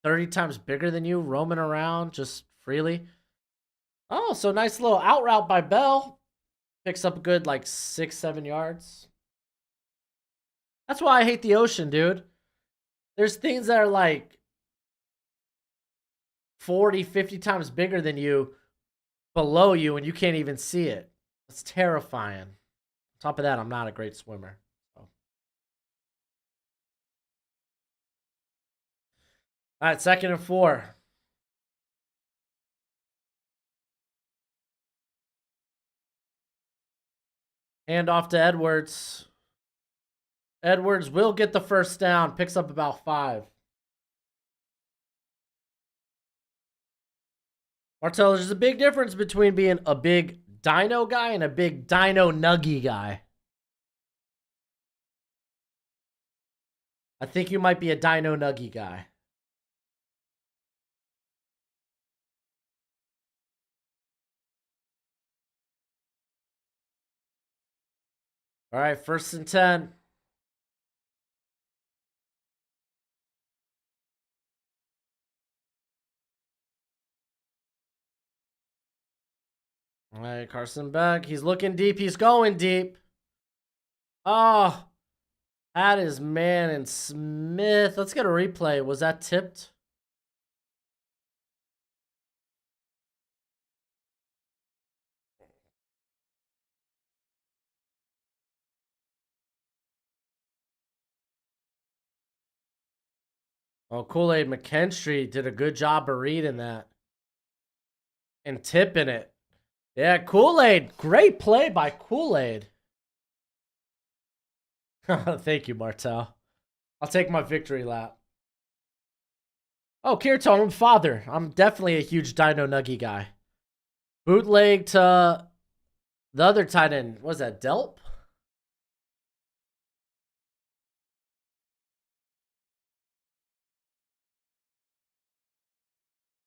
30 times bigger than you roaming around just freely? Oh, so nice little out route by Bell. Picks up a good like 6, 7 yards. That's why I hate the ocean, dude. There's things that are like 40, 50 times bigger than you below you, and you can't even see it. It's terrifying. On top of that, I'm not a great swimmer. So. All right, 2nd and 4. Hand off to Edwards. Edwards will get the first down. Picks up about 5. Martell, there's a big difference between being a big dino guy and a big dino nuggy guy. I think you might be a dino nuggy guy. All right, 1st and 10. All right, Carson Beck. He's looking deep. He's going deep. Oh, that is Man and Smith. Let's get a replay. Was that tipped? Oh, Kool-Aid McKinstry did a good job of reading that and tipping it. Yeah, Kool-Aid. Great play by Kool-Aid. Thank you, Martel. I'll take my victory lap. Oh, Kirito, I'm father. I'm definitely a huge Dino Nuggy guy. Bootleg to the other tight end. What was that, Delp?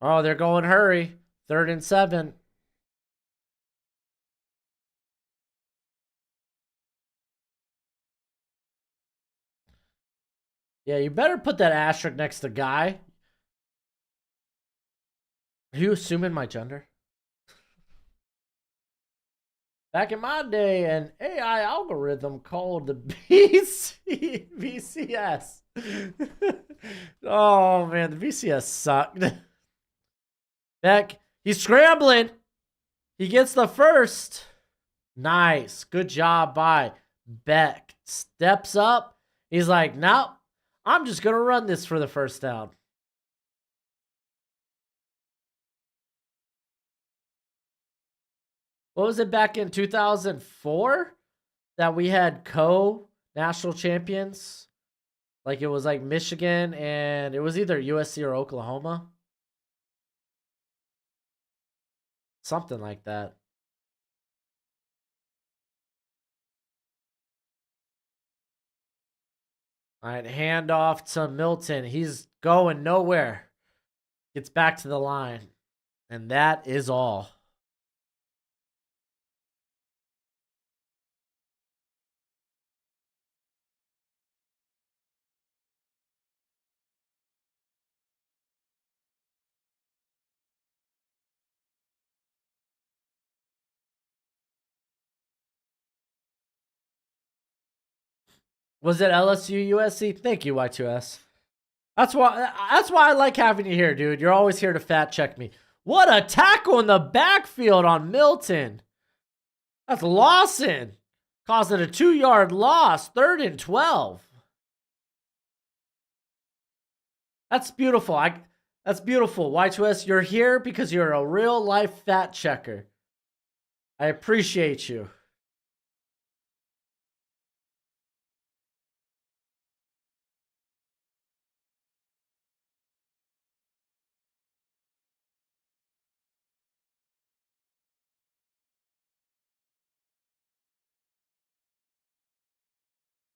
Oh, they're going hurry. 3rd and 7. Yeah, you better put that asterisk next to guy. Are you assuming my gender? Back in my day, an AI algorithm called the VCS. Oh man, the VCS sucked. Beck, he's scrambling. He gets the first. Nice. Good job by Beck. Steps up. He's like, nope, I'm just going to run this for the first down. What was it back in 2004 that we had co-national champions? Like it was like Michigan and it was either USC or Oklahoma. Something like that. All right, hand off to Milton. He's going nowhere. Gets back to the line. And that is all. Was it LSU USC? Thank you, Y2S. That's why I like having you here, dude. You're always here to fact check me. What a tackle in the backfield on Milton. That's Lawson. Causing a 2-yard loss. 3rd and 12. That's beautiful. That's beautiful. Y2S, you're here because you're a real life fact checker. I appreciate you.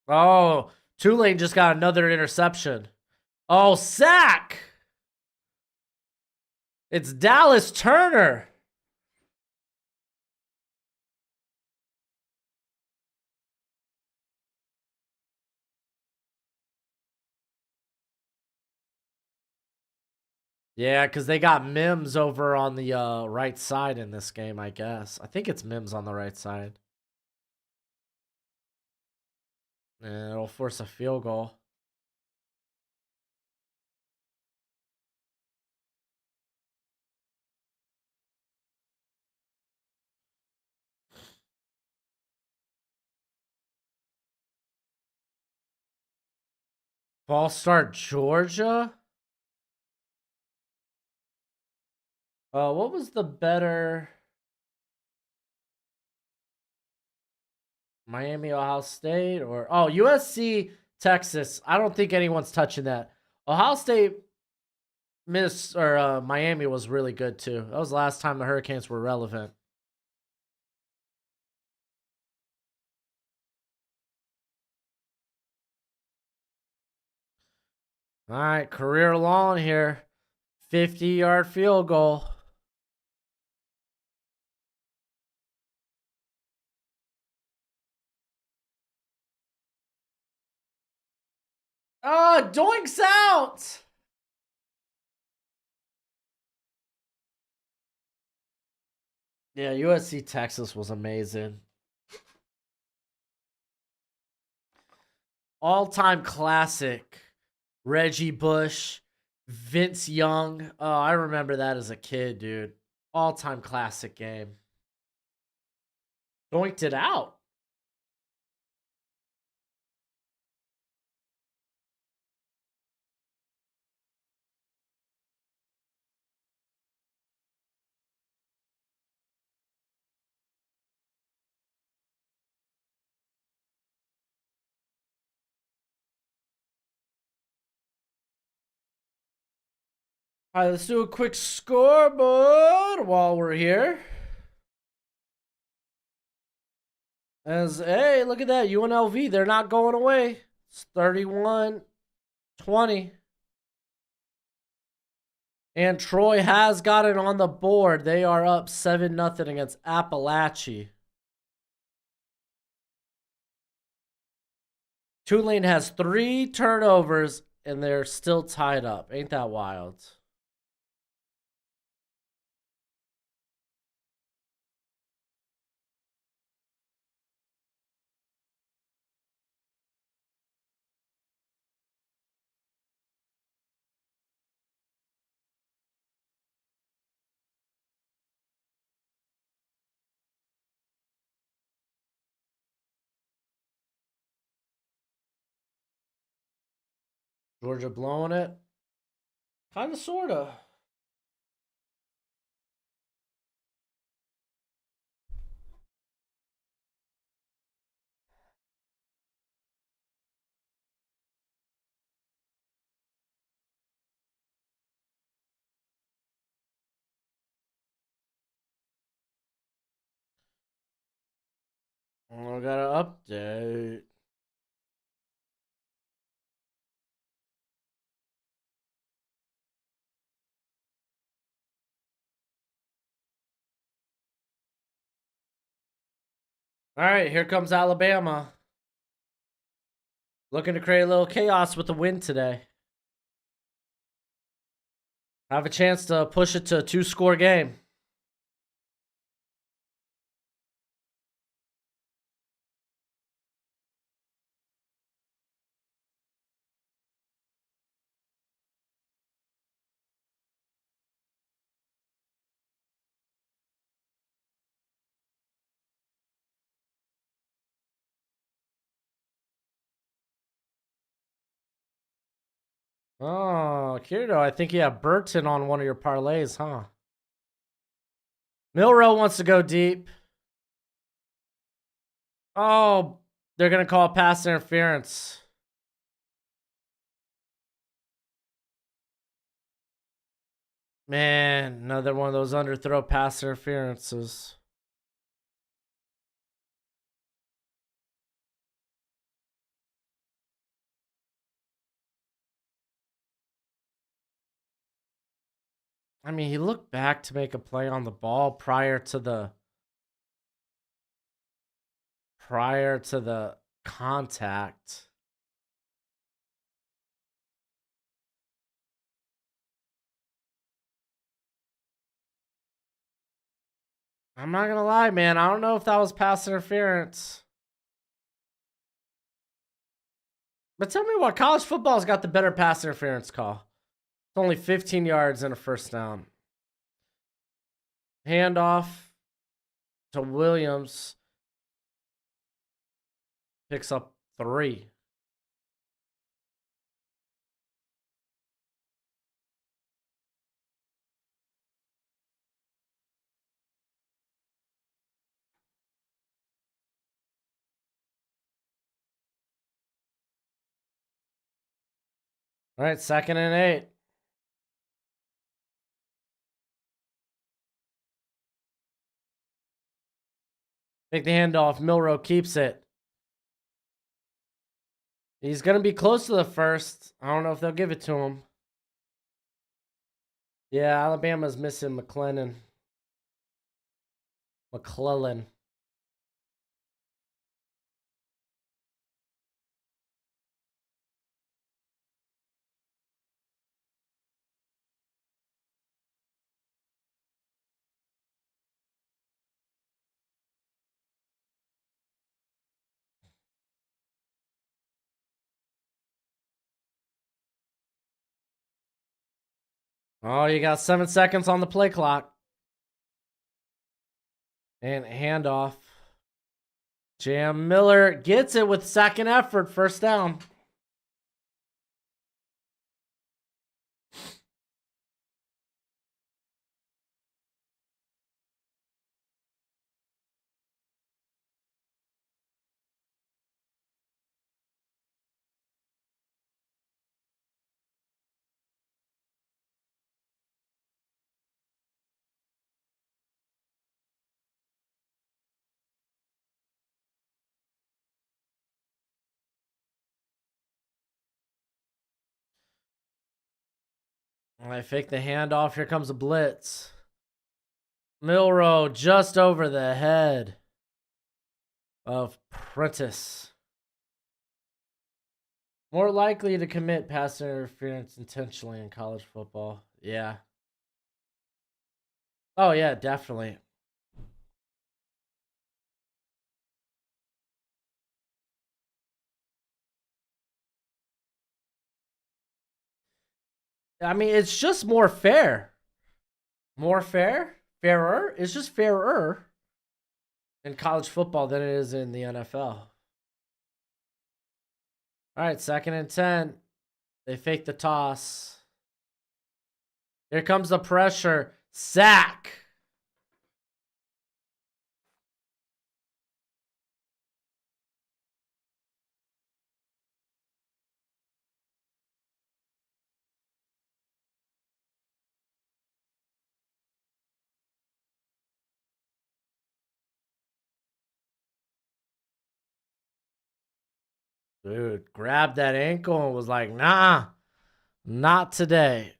Oh, Tulane just got another interception. Oh, sack! It's Dallas Turner. Yeah, because they got Mims over on the right side in this game, I guess. I think it's Mims on the right side. And it'll force a field goal. False start Georgia? What was the better... Miami, Ohio State, or... Oh, USC, Texas. I don't think anyone's touching that. Ohio State, Miami was really good, too. That was the last time the Hurricanes were relevant. All right, career long here. 50-yard field goal. Oh, doinks out! Yeah, USC Texas was amazing. All-time classic. Reggie Bush, Vince Young. Oh, I remember that as a kid, dude. All-time classic game. Doinked it out. All right, let's do a quick scoreboard while we're here. Hey, look at that. UNLV, they're not going away. It's 31-20. And Troy has got it on the board. They are up 7-0 against Appalachia. Tulane has 3 turnovers, and they're still tied up. Ain't that wild? Georgia blowing it. Kind of, sort of. I got an update. All right, here comes Alabama. Looking to create a little chaos with the win today. Have a chance to push it to a 2-score game. Oh, Kirito, I think you have Burton on one of your parlays, huh? Milrow wants to go deep. Oh, they're going to call pass interference. Man, another one of those underthrow pass interferences. I mean, he looked back to make a play on the ball prior to the contact. I'm not going to lie, man. I don't know if that was pass interference. But tell me what, college football's got the better pass interference call. It's only 15 yards and a first down. Handoff to Williams. Picks up 3. All right, 2nd and 8. Take the handoff. Milrow keeps it. He's going to be close to the first. I don't know if they'll give it to him. Yeah, Alabama's missing McClellan. Oh, you got 7 seconds on the play clock. And handoff. Jam Miller gets it with second effort. First down. I fake the handoff. Here comes a blitz. Milrow just over the head of Prentice. More likely to commit pass interference intentionally in college football. Yeah. Oh, yeah, definitely. I mean, it's just more fair. More fair? Fairer? It's just fairer in college football than it is in the NFL. All right, 2nd and 10. They fake the toss. Here comes the pressure. Sack. Dude, grabbed that ankle and was like, nah, not today.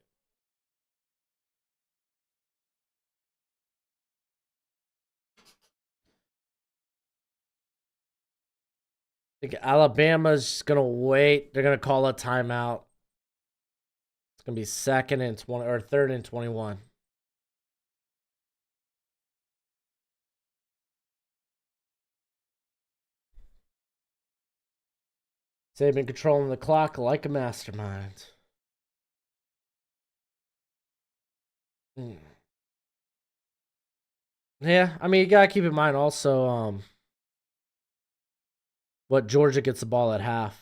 I think Alabama's going to wait. They're going to call a timeout. It's going to be 2nd and 20 or 3rd and 21. Saban controlling the clock like a mastermind. Yeah, I mean, you got to keep in mind also what Georgia gets the ball at half.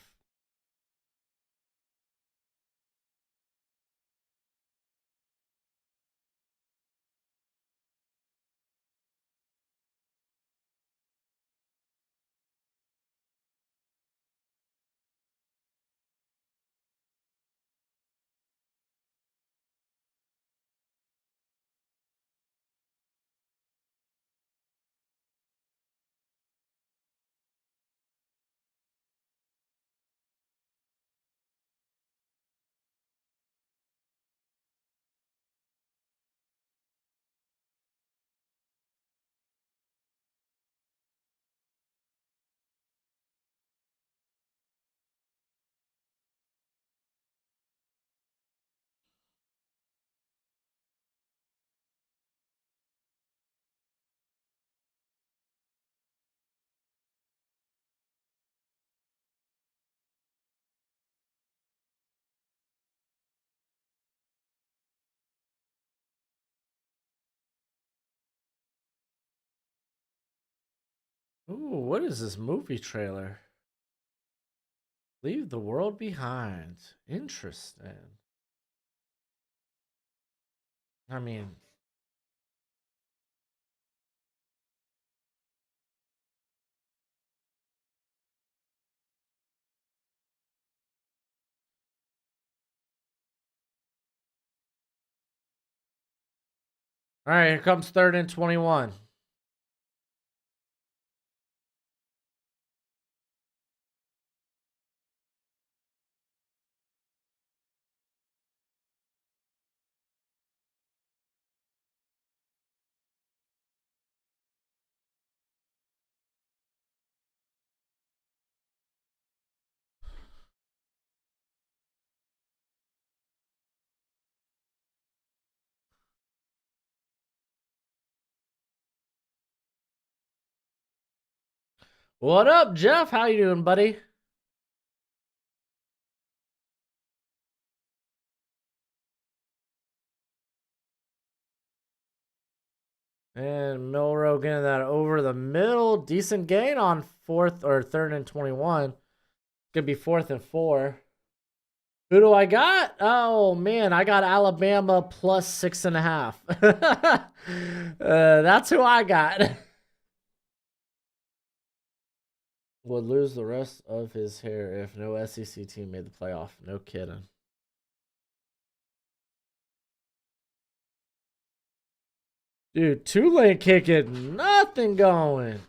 Ooh, what is this movie trailer? Leave the world behind. Interesting. I mean, all right, here comes 3rd and 21. What up, Jeff? How you doing, buddy? And Milrow getting that over the middle. Decent gain on 4th or 3rd and 21. Could be 4th and 4. Who do I got? Oh man, I got Alabama plus 6.5. That's who I got. Would lose the rest of his hair if no SEC team made the playoff. No kidding. Dude, Tulane kicking nothing going.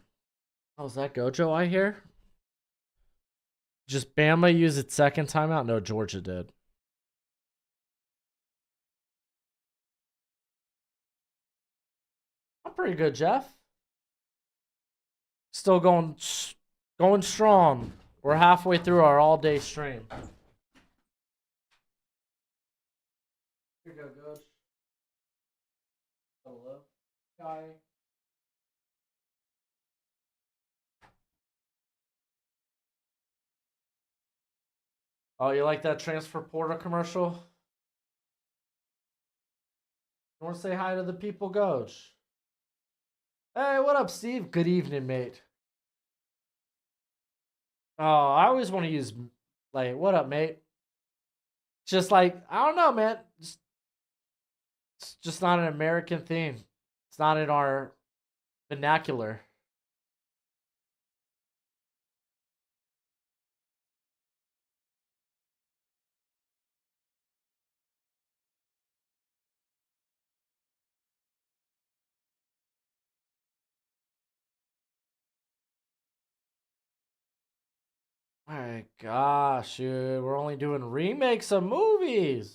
How's that Gojo I hear? Just Bama use its 2nd timeout? No, Georgia did. I'm pretty good, Jeff. Still going strong. We're halfway through our all-day stream. Here you go, Coach. Hello. Hi. Oh, you like that transfer portal commercial? You want to say hi to the people, Coach? Hey, what up, Steve? Good evening, mate. Oh, I always want to use, like, what up, mate? Just like, I don't know, man. It's just not an American theme. It's not in our vernacular. My gosh, dude. We're only doing remakes of movies.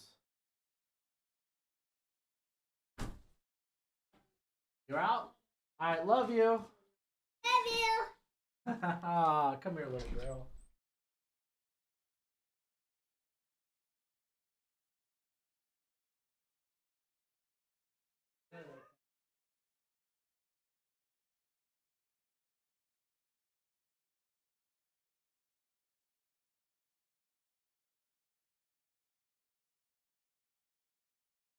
You're out? I love you. Love you. Come here, little girl.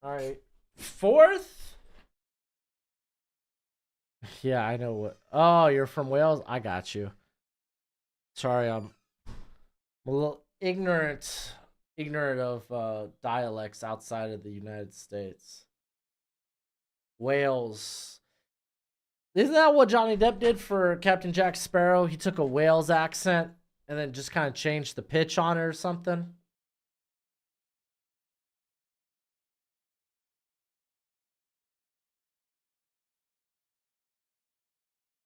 All right. Fourth? Yeah, I know what. Oh, you're from Wales? I got you. Sorry, I'm a little ignorant of dialects outside of the United States. Wales. Isn't that what Johnny Depp did for Captain Jack Sparrow? He took a Wales accent and then just kind of changed the pitch on it or something.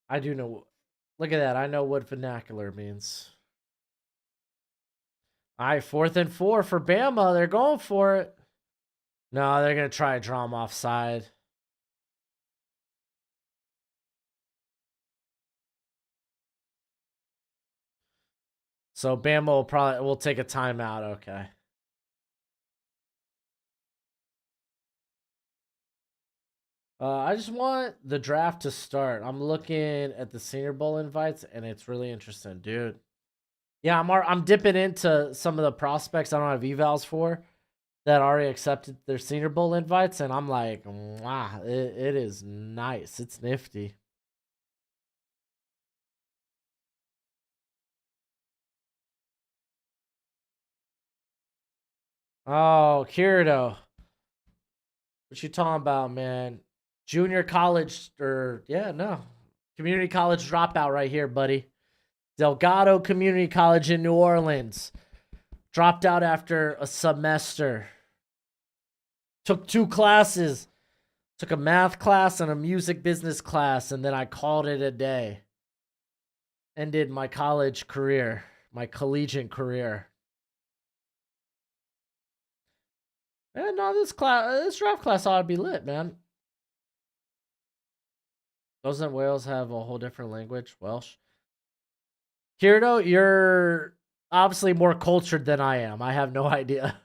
I do know. Look at that. I know what vernacular means. All right, 4th and 4 for Bama. They're going for it. No, they're going to try a draw 'em offside. So Bama will take a timeout. Okay. I just want the draft to start. I'm looking at the Senior Bowl invites, and it's really interesting, dude. Yeah, I'm dipping into some of the prospects I don't have evals for that already accepted their Senior Bowl invites, and I'm like, wow, it is nice. It's nifty. Oh, Kirito. What you talking about, man? Junior college, or yeah, no. Community college dropout right here, buddy. Delgado Community College in New Orleans. Dropped out after a semester. Took 2 classes. Took a math class and a music business class, and then I called it a day. Ended my college career, my collegiate career. And no, this draft class ought to be lit, man. Doesn't Wales have a whole different language? Welsh? Kirito, you're obviously more cultured than I am. I have no idea.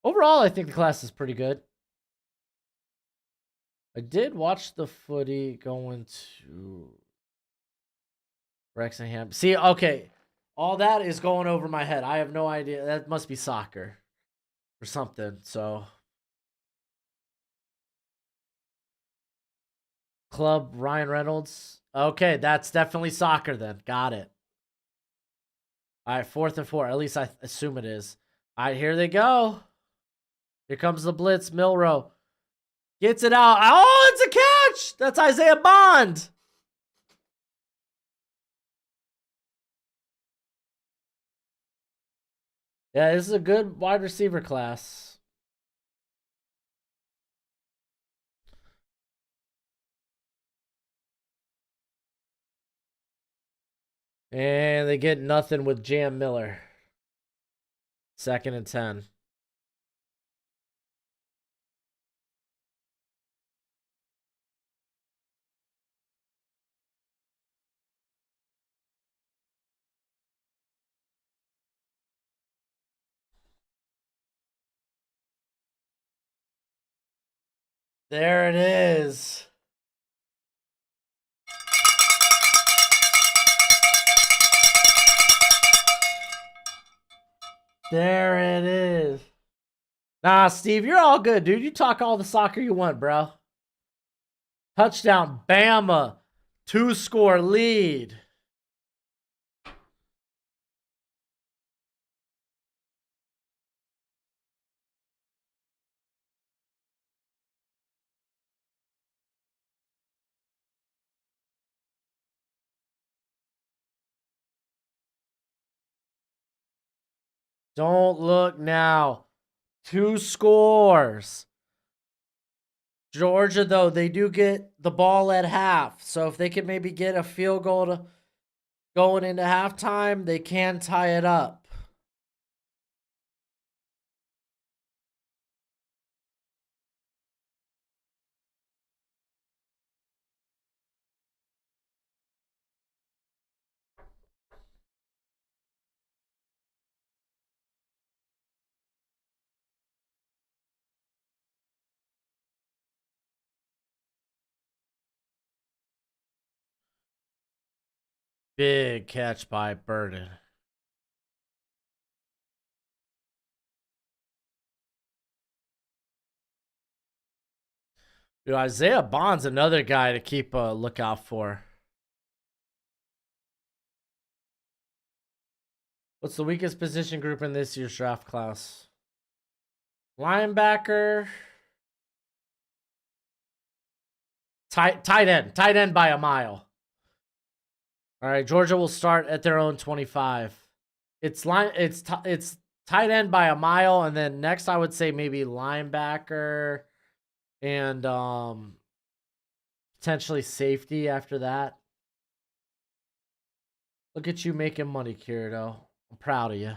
Overall, I think the class is pretty good. I did watch the footy going to Wrexham. See, okay. All that is going over my head. I have no idea. That must be soccer or something. So, Club Ryan Reynolds. Okay, that's definitely soccer then. Got it. All right, 4th and 4. At least I assume it is. All right, here they go. Here comes the blitz. Milrow gets it out. Oh, it's a catch. That's Isaiah Bond. Yeah, this is a good wide receiver class. And they get nothing with Jam Miller. 2nd and 10. There it is. There it is. Nah, Steve, you're all good, dude. You talk all the soccer you want, bro. Touchdown, Bama. 2-score lead. Don't look now. 2 scores. Georgia, though, they do get the ball at half. So if they can maybe get a field goal going into halftime, they can tie it up. Big catch by Burden. Dude, Isaiah Bond's another guy to keep a lookout for. What's the weakest position group in this year's draft class? Linebacker. Tight end by a mile. All right, Georgia will start at their own 25. It's tight end by a mile, and then next I would say maybe linebacker and potentially safety after that. Look at you making money, Kirito. I'm proud of you.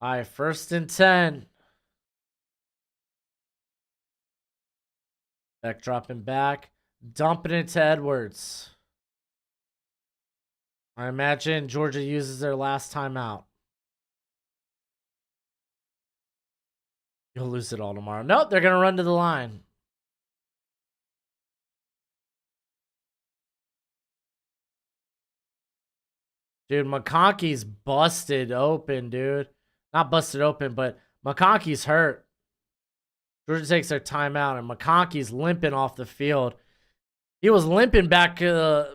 All right, 1st and 10. Beck dropping back. Dumping it to Edwards. I imagine Georgia uses their last timeout. You'll lose it all tomorrow. Nope, they're going to run to the line. Dude, McConkey's busted open, dude. Not busted open, but McConkey's hurt. Georgia takes their timeout, and McConkey's limping off the field. He was limping back to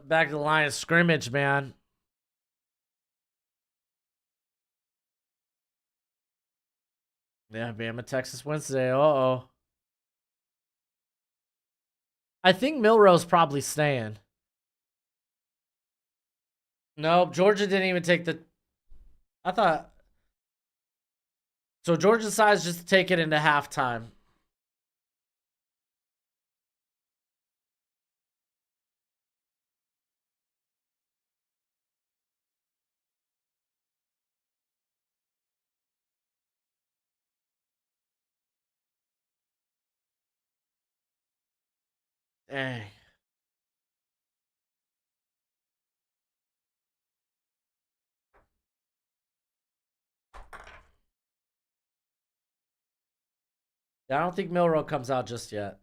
the line of scrimmage, man. Yeah, Bama, Texas Wednesday. Uh-oh. I think Milrose probably staying. Nope, Georgia didn't even take the... I thought... So Georgia decides just to take it into halftime. Dang. Yeah, I don't think Milroe comes out just yet.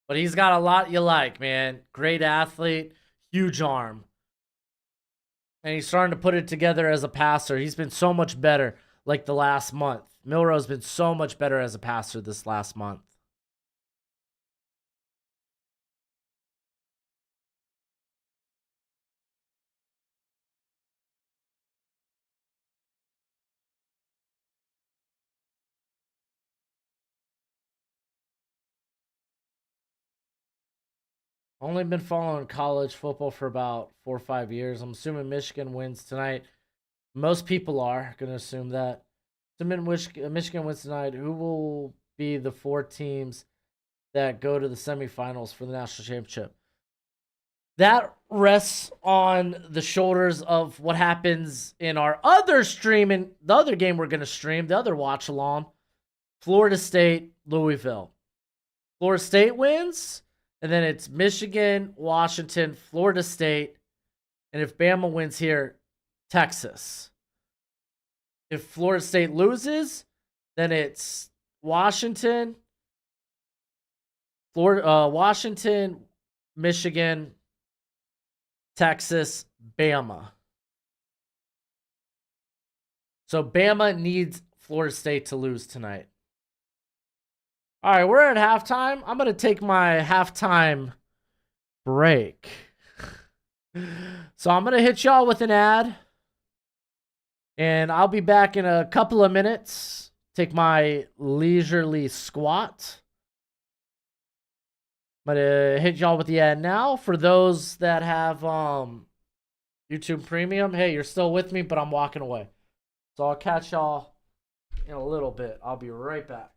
But he's got a lot you like, man. Great athlete, huge arm. And he's starting to put it together as a passer. He's been so much better like the last month. Milroe's been so much better as a passer this last month. Only been following college football for about 4 or 5 years. I'm assuming Michigan wins tonight. Most people are going to assume that. Assuming Michigan wins tonight, who will be the 4 teams that go to the semifinals for the national championship? That rests on the shoulders of what happens in our other stream, and the other game we're going to stream, the other watch along, Florida State, Louisville. Florida State wins, and then it's Michigan, Washington, Florida State, and if Bama wins here, Texas. If Florida State loses, then it's Washington, Washington, Michigan, Texas, Bama. So Bama needs Florida State to lose tonight. All right, we're at halftime. I'm going to take my halftime break. So I'm going to hit y'all with an ad. And I'll be back in a couple of minutes. Take my leisurely squat. I'm going to hit y'all with the ad now. For those that have YouTube Premium, hey, you're still with me, but I'm walking away. So I'll catch y'all in a little bit. I'll be right back.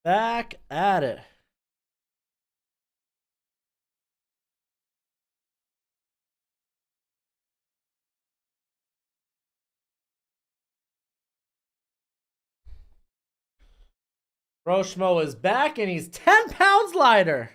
Back at it. Broshmo is back and he's 10 pounds lighter.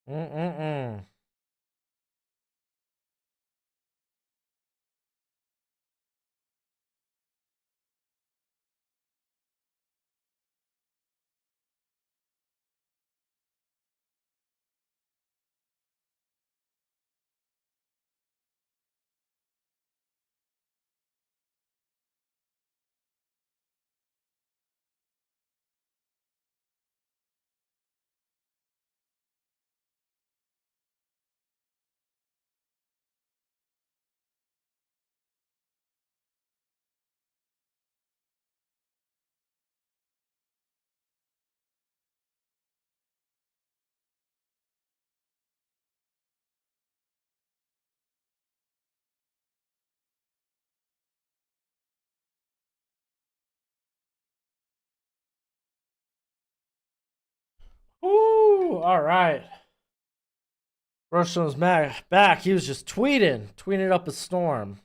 Mm-mm-mm. Ooh, all right. Broshmo's back. He was just tweeting up a storm.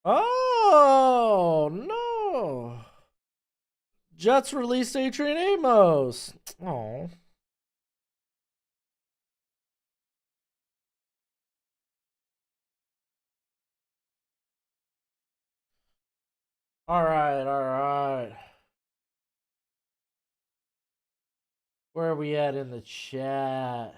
Oh, no. Jets released Adrian Amos. Oh. All right, all right. Where are we at in the chat?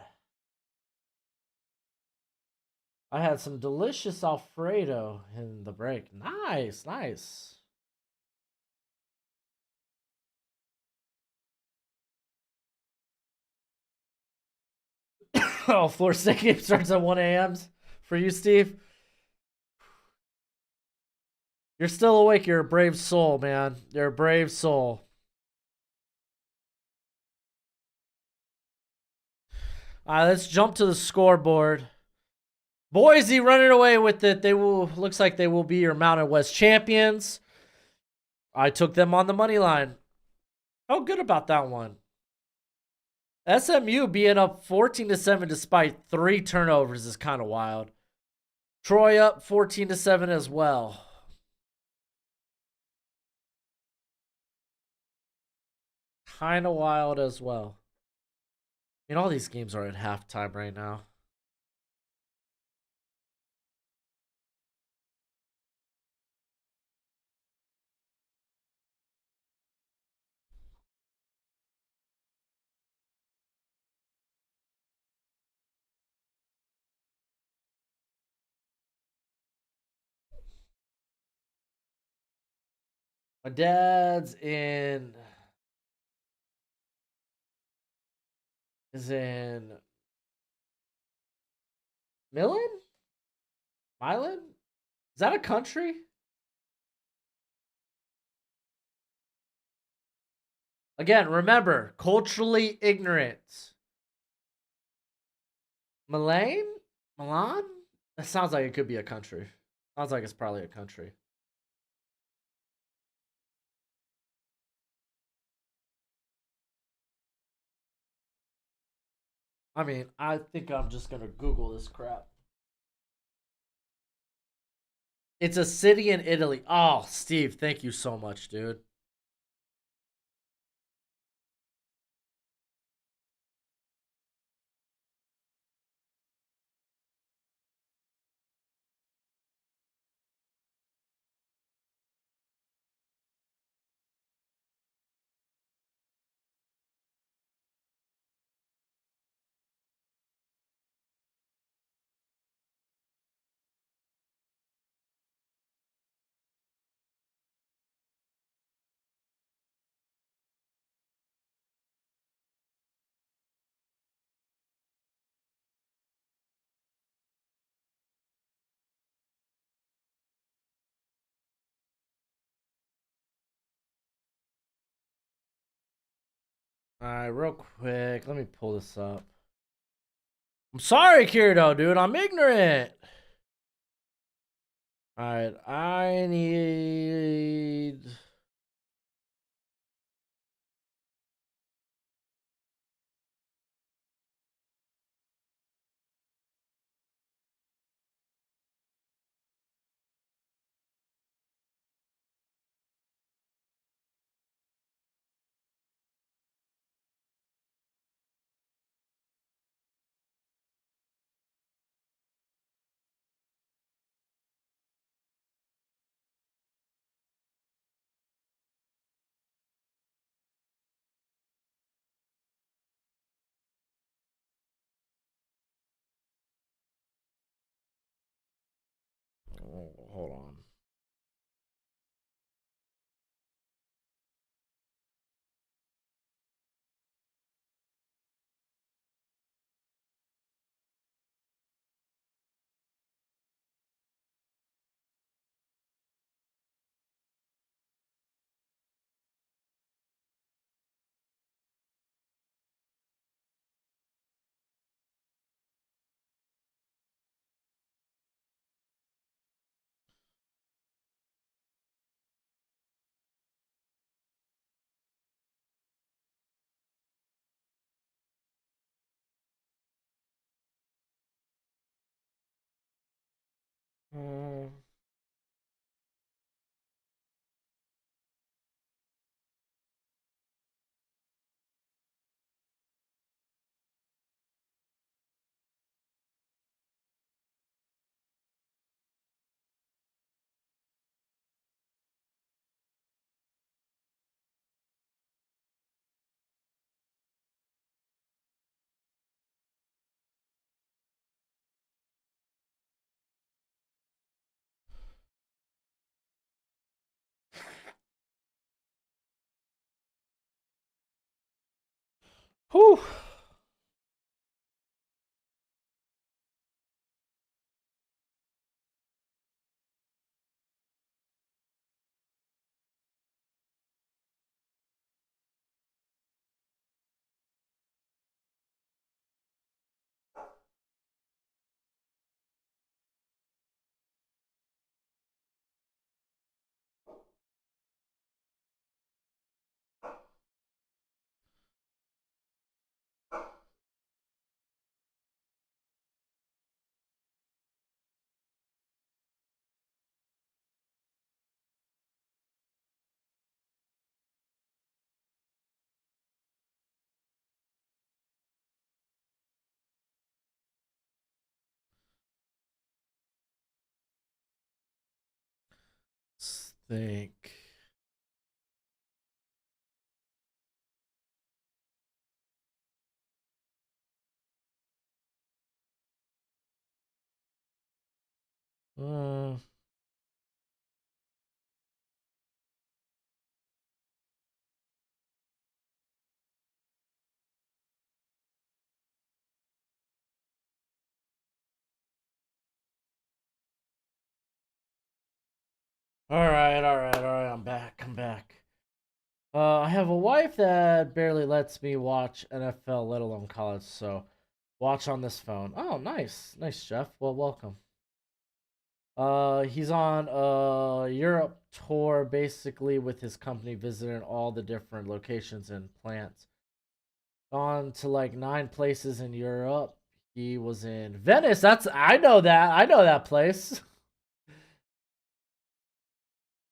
I had some delicious Alfredo in the break. Nice, nice. Oh, Florida State game starts at 1 a.m. for you, Steve. You're still awake. You're a brave soul, man. You're a brave soul. All right, let's jump to the scoreboard. Boise running away with it. Looks like they will be your Mountain West champions. I took them on the money line. Felt good about that one. SMU being up 14-7 despite 3 turnovers is kind of wild. Troy up 14-7 as well. Kind of wild as well. I mean, all these games are at halftime right now. My dad's is in Milan? Milan? Is that a country? Again, remember, culturally ignorant. Milan? Milan? That sounds like it could be a country. Sounds like it's probably a country. I mean, I think I'm just gonna Google this crap. It's a city in Italy. Oh, Steve, thank you so much, dude. All right, real quick, let me pull this up. I'm sorry, Kirito, dude. I'm ignorant. All right, I need. Oh, hold on. Hmm. Whew. Let's think. Uh, all right, all right, all right. I'm back. I'm back. I have a wife that barely lets me watch NFL, let alone college. So, watch on this phone. Oh, nice, nice, Jeff. Well, welcome. He's on a Europe tour, basically with his company, visiting all the different locations and plants. Gone to like 9 places in Europe. He was in Venice. I know that. I know that place.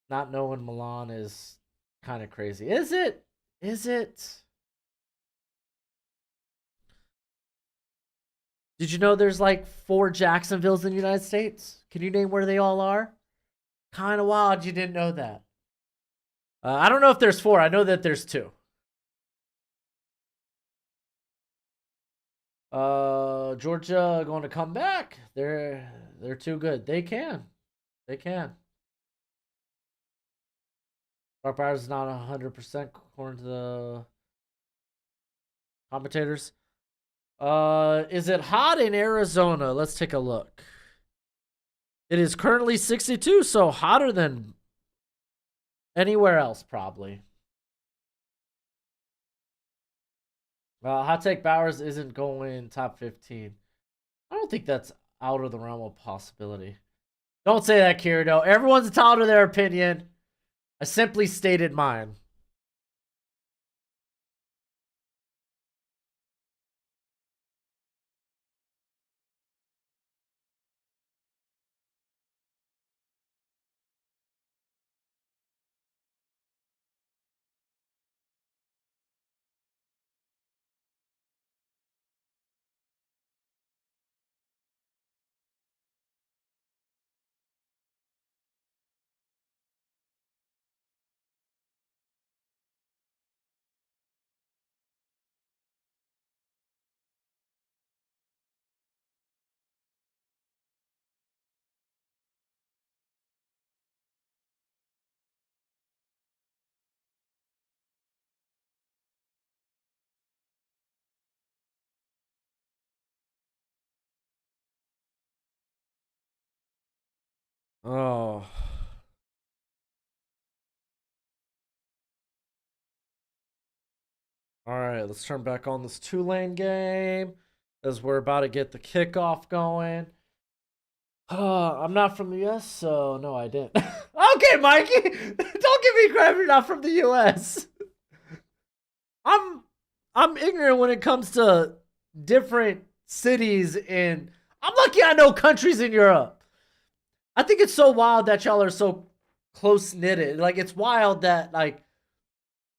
Not knowing Milan is kind of crazy. Is it? Is it? Did you know there's like 4 Jacksonvilles in the United States? Can you name where they all are? Kind of wild you didn't know that. I don't know if there's 4. I know that there's 2. Georgia going to come back. They're too good. They can. They can. Brock Bowers is not 100% according to the commentators. Is it hot in Arizona? Let's take a look. It is currently 62, so hotter than anywhere else, probably. Hot take Bowers isn't going top 15. I don't think that's out of the realm of possibility. Don't say that, Kirito. Everyone's entitled to their opinion. I simply stated mine. Oh. All right, let's turn back on this 2-lane game as we're about to get the kickoff going. I'm not from the US, so no, I didn't. Okay, Mikey, don't give me credit for not from the US. I'm ignorant when it comes to different cities in. I'm lucky I know countries in Europe. I think it's so wild that y'all are so close knitted. Like it's wild that like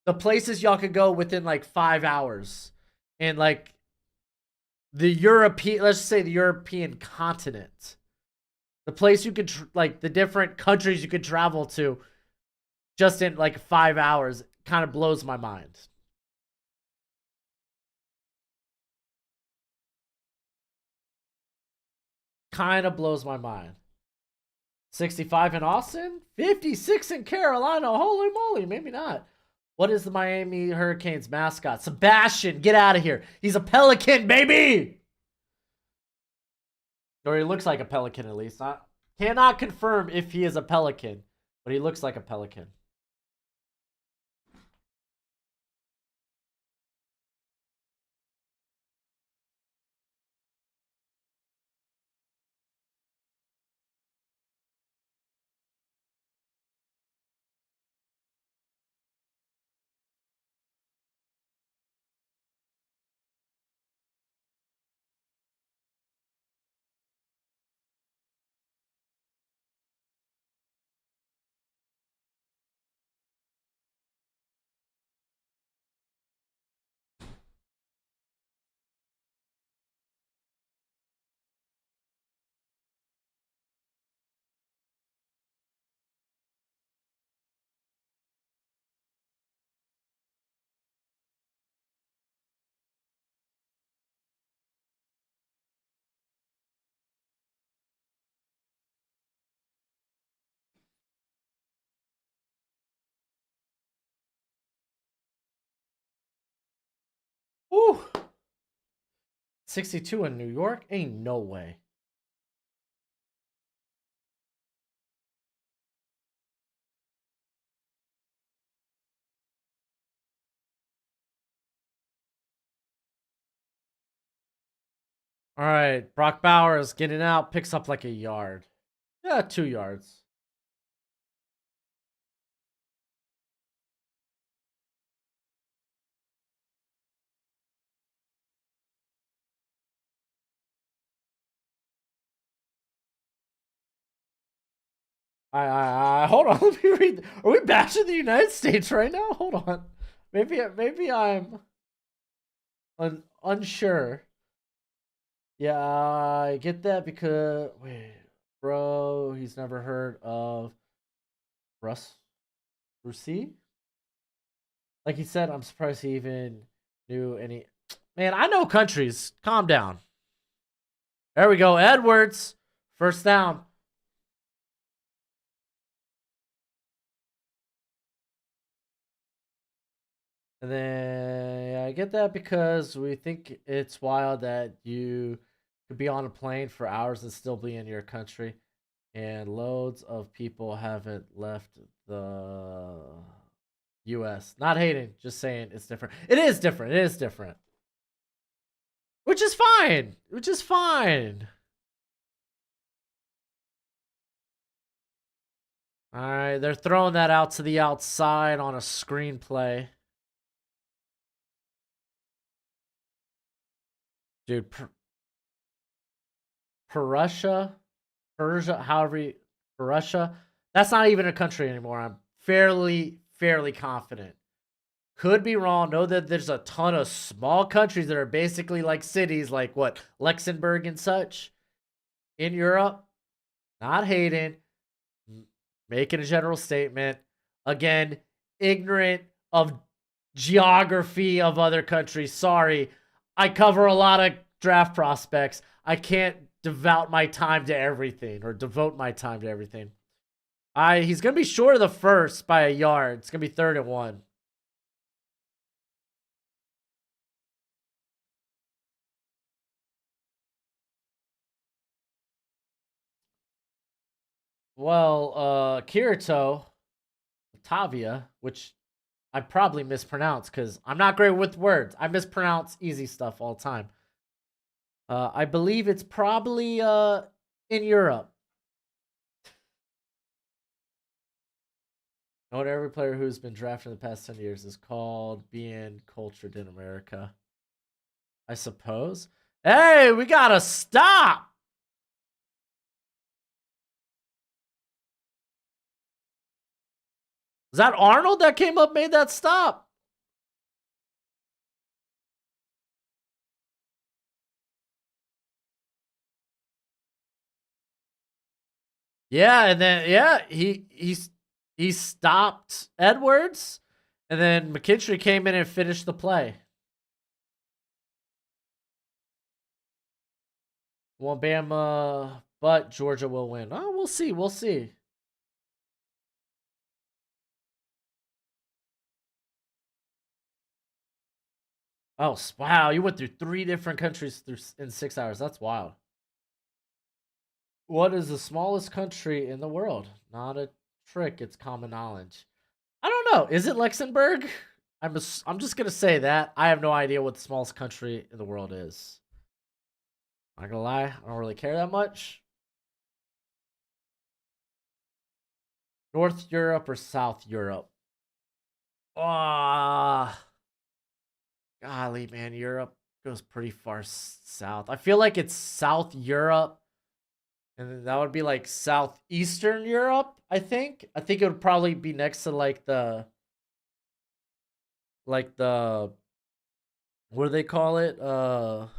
the places y'all could go within like 5 hours, and like the European, let's just say the European continent, the place you could like the different countries you could travel to, just in like 5 hours, kind of blows my mind. Kind of blows my mind. 65 in Austin, 56 in Carolina. Holy moly, maybe not. What is the Miami Hurricanes mascot? Sebastian, get out of here. He's a pelican, baby. Or he looks like a pelican at least. I cannot confirm if he is a pelican, but he looks like a pelican. Woo! 62 in New York? Ain't no way. All right, Brock Bowers getting out, picks up like a yard. Yeah, 2 yards. Hold on. Let me read. Are we bashing the United States right now? Hold on. Maybe I'm unsure. Yeah, I get that because wait, bro, he's never heard of Russ Russi. Like he said, I'm surprised he even knew any. Man, I know countries. Calm down. There we go. Edwards, first down. And then yeah, I get that because we think it's wild that you could be on a plane for hours and still be in your country, and loads of people haven't left the U.S. Not hating, just saying it's different. It is different. It is different. Which is fine. Which is fine. All right, they're throwing that out to the outside on a screenplay. Dude, Persia, however, Persia. That's not even a country anymore. I'm fairly confident. Could be wrong. Know that there's a ton of small countries that are basically like cities, like what, Luxembourg and such in Europe. Not hating, making a general statement. Again, ignorant of geography of other countries. Sorry. I cover a lot of draft prospects. I can't devote my time to everything. He's gonna be short of the first by a yard. It's gonna be 3rd and 1. Well, Kirito, Tavia, which I probably mispronounced because I'm not great with words. I mispronounce easy stuff all the time. I believe it's probably in Europe. Not every player who's been drafted in the past 10 years is called being cultured in America, I suppose. Hey, we gotta stop. Was that Arnold that came up, made that stop? Yeah, and then yeah, he stopped Edwards, and then McKinstry came in and finished the play. Well, Bama, but Georgia will win. Oh, we'll see. We'll see. Oh, wow. You went through 3 different countries in 6 hours. That's wild. What is the smallest country in the world? Not a trick. It's common knowledge. I don't know. Is it Luxembourg? I'm just going to say that. I have no idea what the smallest country in the world is. Not going to lie. I don't really care that much. North Europe or South Europe? Ah. Golly, man, Europe goes pretty far south. I feel like it's South Europe, and then that would be like Southeastern Europe. I think it would probably be next to like the what do they call it? I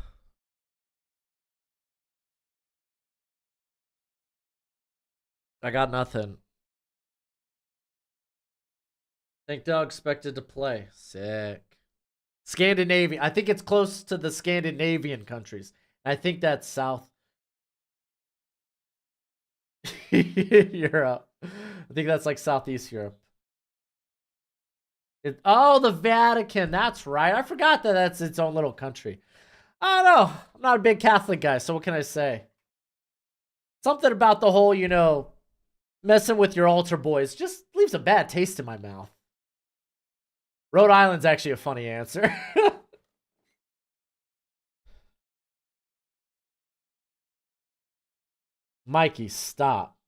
got nothing. Think Doug expected to play. Sick. Scandinavian. I think it's close to the Scandinavian countries. I think that's South Europe. I think that's like Southeast Europe. Oh, the Vatican. That's right. I forgot that that's its own little country. I don't know. I'm not a big Catholic guy, so what can I say? Something about the whole, messing with your altar boys just leaves a bad taste in my mouth. Rhode Island's actually a funny answer. Mikey, stop.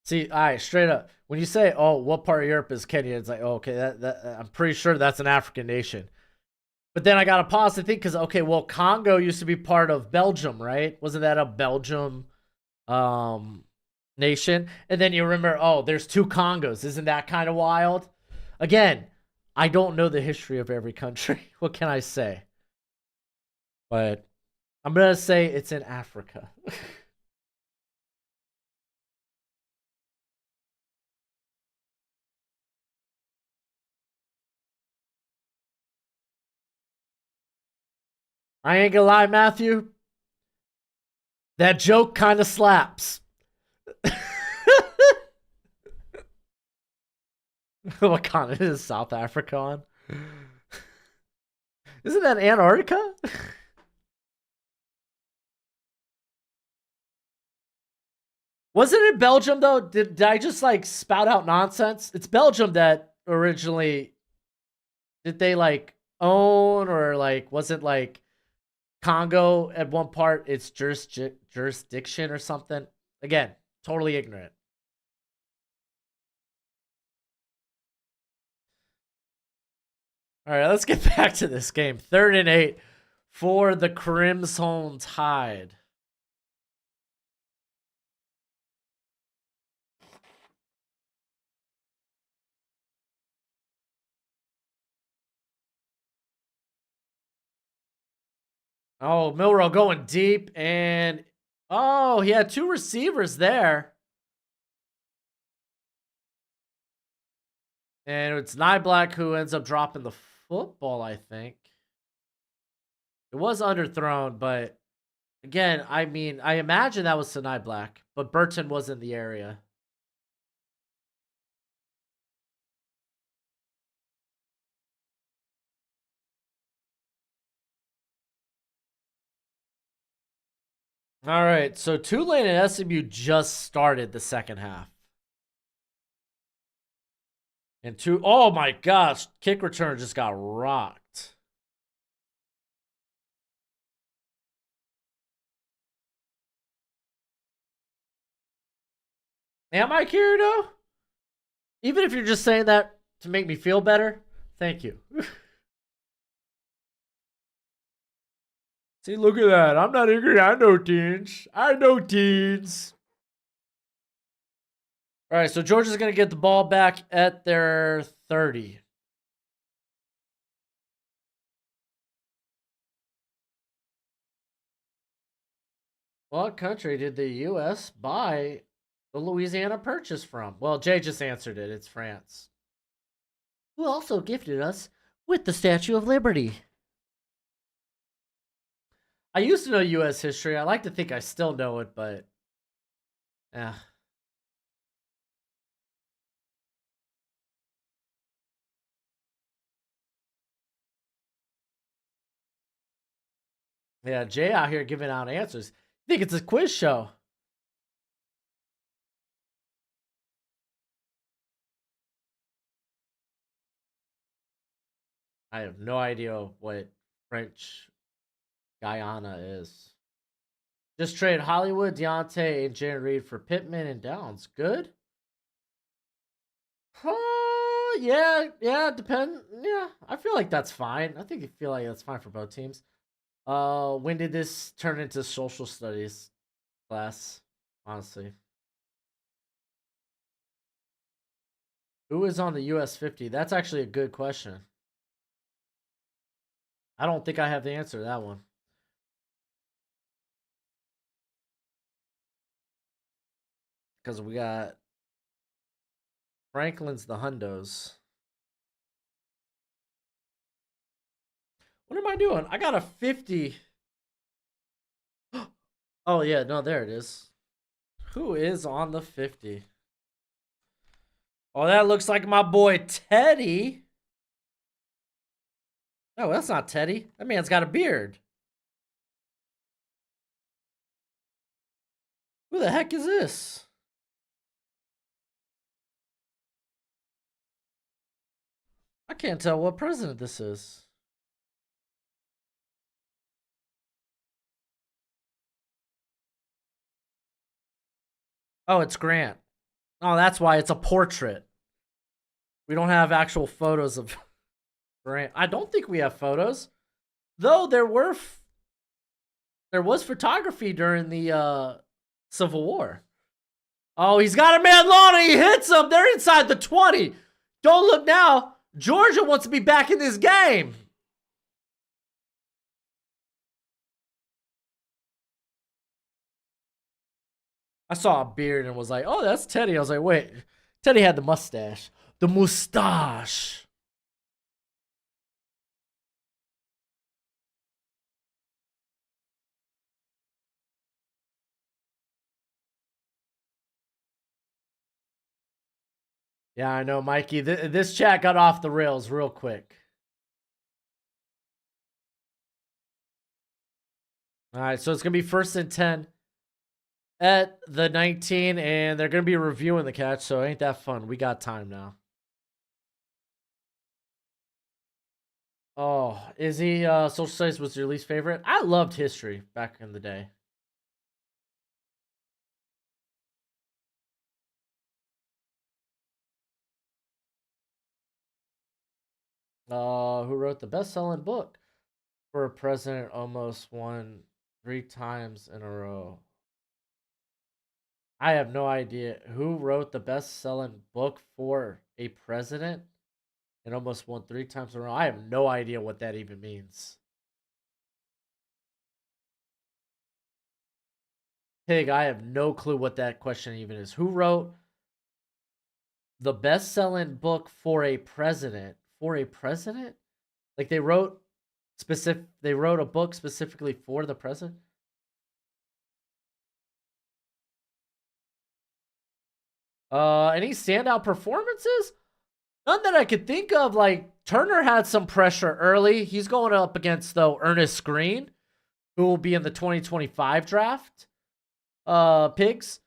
See, all right, straight up. When you say, "Oh, what part of Europe is Kenya?" It's like, oh, okay, that I'm pretty sure that's an African nation. But then I got to pause to think because okay, well, Congo used to be part of Belgium, right? Wasn't that a Belgium um nation? And then you remember, oh, there's two Congos. Isn't that kind of wild? Again, I don't know the history of every country. What can I say? But I'm gonna say it's in Africa. I ain't gonna lie, Matthew. That joke kind of slaps. What continent is South Africa on? Isn't that Antarctica? Wasn't it Belgium though? Did I just like spout out nonsense? It's Belgium that originally did they like own or like was it like Congo at one part its jurisdiction or something? Again, totally ignorant. All right, let's get back to this game. 3rd and 8 for the Crimson Tide. Oh, Milrow going deep and oh, he had 2 receivers there. And it's Nyblack who ends up dropping the football, I think. It was underthrown, but again, I mean, I imagine that was Sinai Black, but Burton was in the area. All right, so Tulane and SMU just started the second half. And oh my gosh, kick return just got rocked. Am I Kirito? Even if you're just saying that to make me feel better, thank you. See, look at that. I'm not angry. I know teens. I know teens. All right, so Georgia's going to get the ball back at their 30. What country did the U.S. buy the Louisiana Purchase from? Well, Jay just answered it. It's France. Who also gifted us with the Statue of Liberty. I used to know U.S. history. I like to think I still know it, but yeah. Yeah, Jay out here giving out answers. I think it's a quiz show. I have no idea what French Guyana is. Just trade Hollywood, Deontay, and Jared Reed for Pittman and Downs. Good? Yeah, depend. Yeah, I feel like that's fine. I think I feel like that's fine for both teams. When did this turn into social studies class? Honestly, who is on the US 50? That's actually a good question. I don't think I have the answer to that one. Because we got Franklin's the Hundos. What am I doing? I got a 50. Oh, yeah, no, there it is. Who is on the 50? Oh, that looks like my boy Teddy. No, that's not Teddy. That man's got a beard. Who the heck is this? I can't tell what president this is. Oh, it's Grant. Oh, that's why it's a portrait. We don't have actual photos of Grant. I don't think we have photos, though. There was photography during the Civil War. Oh, he's got a man long and he hits him. They're inside the 20. Don't look now. Georgia wants to be back in this game. I saw a beard and was like, oh, that's Teddy. I was like, wait. Teddy had the mustache. The mustache. Yeah, I know, Mikey. This chat got off the rails real quick. All right, so it's going to be 1st and 10 at the 19, and they're going to be reviewing the catch, so ain't that fun. We got time now. Oh, is he social studies was your least favorite? I loved history back in the day. Who wrote the best-selling book for a president almost won 3 times in a row? I have no idea who wrote the best-selling book for a president and almost won 3 times in a row. I have no idea what that even means. Pig, I have no clue what that question even is. Who wrote the best-selling book for a president? For a president? Like they wrote a book specifically for the president? Any standout performances? None that I could think of. Like Turner had some pressure early. He's going up against though Ernest Green, who will be in the 2025 draft. Pigs.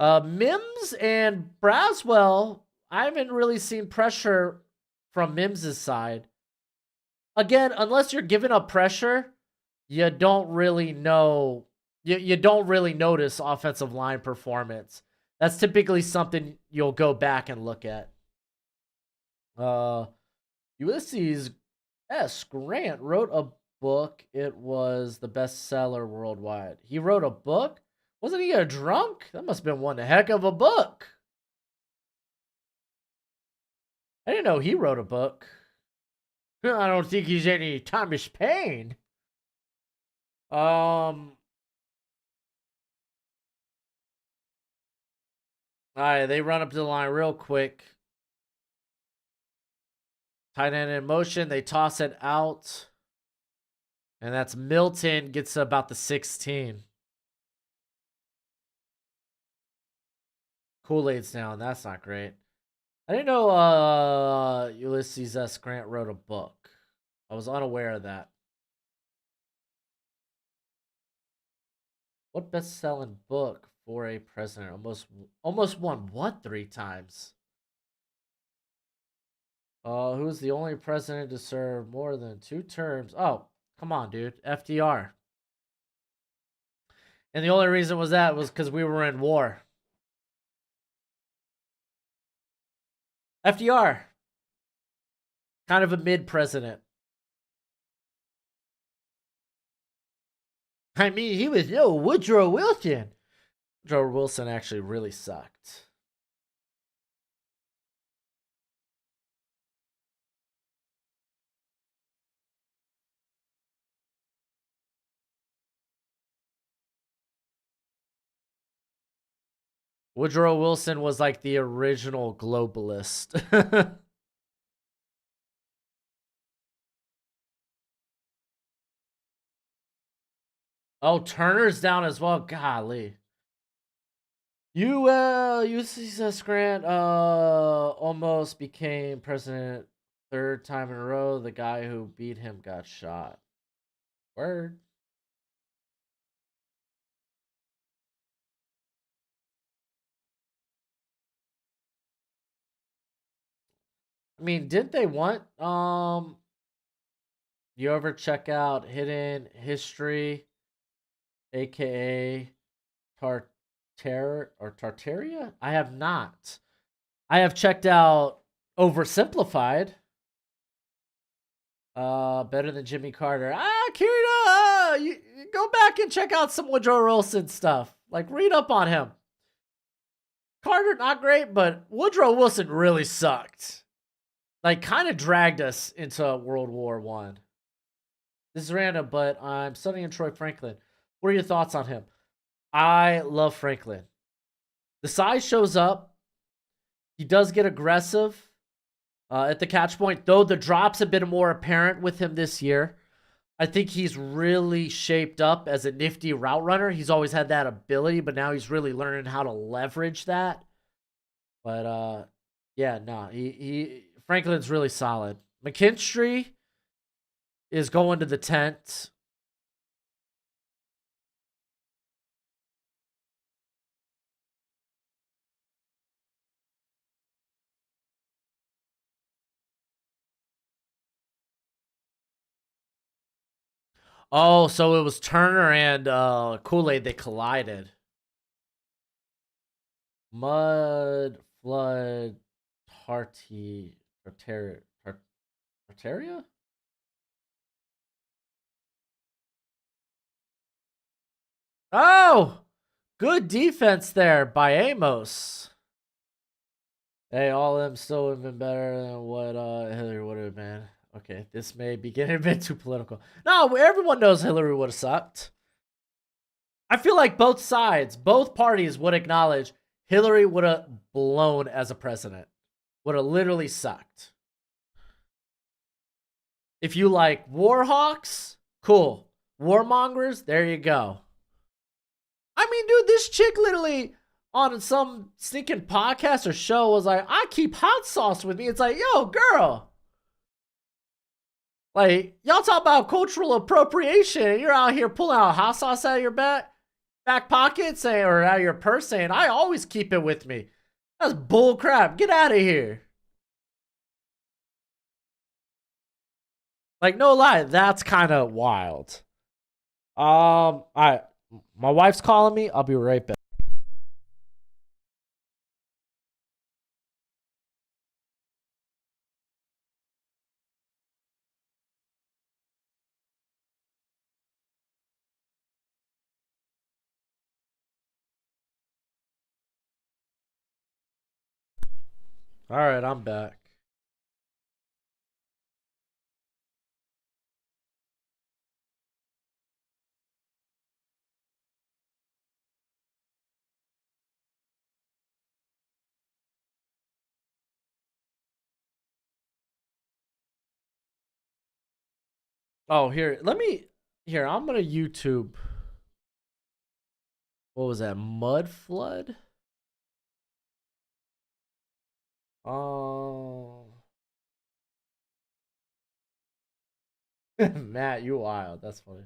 Mims and Braswell, I haven't really seen pressure from Mims's side. Again, unless you're giving up pressure, you don't really know. You don't really notice offensive line performance. That's typically something you'll go back and look at. Ulysses S. Grant wrote a book. It was the bestseller worldwide. He wrote a book? Wasn't he a drunk? That must have been one heck of a book. I didn't know he wrote a book. I don't think he's any Thomas Paine. All right, they run up to the line real quick. Tight end in motion. They toss it out. And that's Milton. Gets about the 16. Kool-Aid's down. That's not great. I didn't know Ulysses S. Grant wrote a book. I was unaware of that. What best-selling book for a president? Almost won what 3 times? Who's the only president to serve more than 2 terms? Oh, come on, dude. FDR. And the only reason was because we were in war. FDR. Kind of a mid-president. I mean, he was no Woodrow Wilson. Woodrow Wilson actually really sucked. Woodrow Wilson was like the original globalist. Oh, Turner's down as well. Golly. Ulysses Grant almost became president 3rd time in a row. The guy who beat him got shot. Word. I mean, didn't they want you ever check out Hidden History, aka Tartaria? I have not. I have checked out Oversimplified. Better than Jimmy Carter. Kirito, you go back and check out some Woodrow Wilson stuff. Like, read up on him. Carter, not great, but Woodrow Wilson really sucked. Like, kind of dragged us into World War One. This is random, but I'm studying Troy Franklin. What are your thoughts on him? I love Franklin. The size shows up. He does get aggressive at the catch point, though the drops have been more apparent with him this year. I think he's really shaped up as a nifty route runner. He's always had that ability, but now he's really learning how to leverage that. But yeah, no, he Franklin's really solid. McKinstry is going to the tent. Oh, so it was Turner and Kool-Aid that collided. Mud, flood, Tartaria? Oh! Good defense there by Amos. Hey, all of them still would have been better than what Hillary would have been. Okay, this may be getting a bit too political. No, everyone knows Hillary would have sucked. I feel like both sides, both parties would acknowledge Hillary would have blown as a president. Would have literally sucked. If you like warhawks, cool. Warmongers, there you go. I mean, dude, this chick literally on some stinking podcast or show was like, I keep hot sauce with me. It's like, yo, girl. Like, y'all talk about cultural appropriation, and you're out here pulling out hot sauce out of your back pocket, saying, or out of your purse, saying, I always keep it with me. That's bull crap. Get out of here. Like, no lie, that's kind of wild. My wife's calling me. I'll be right back. All right, I'm back. Oh, here, I'm gonna YouTube. What was that? Mud flood? Oh. Matt, you wild. That's funny.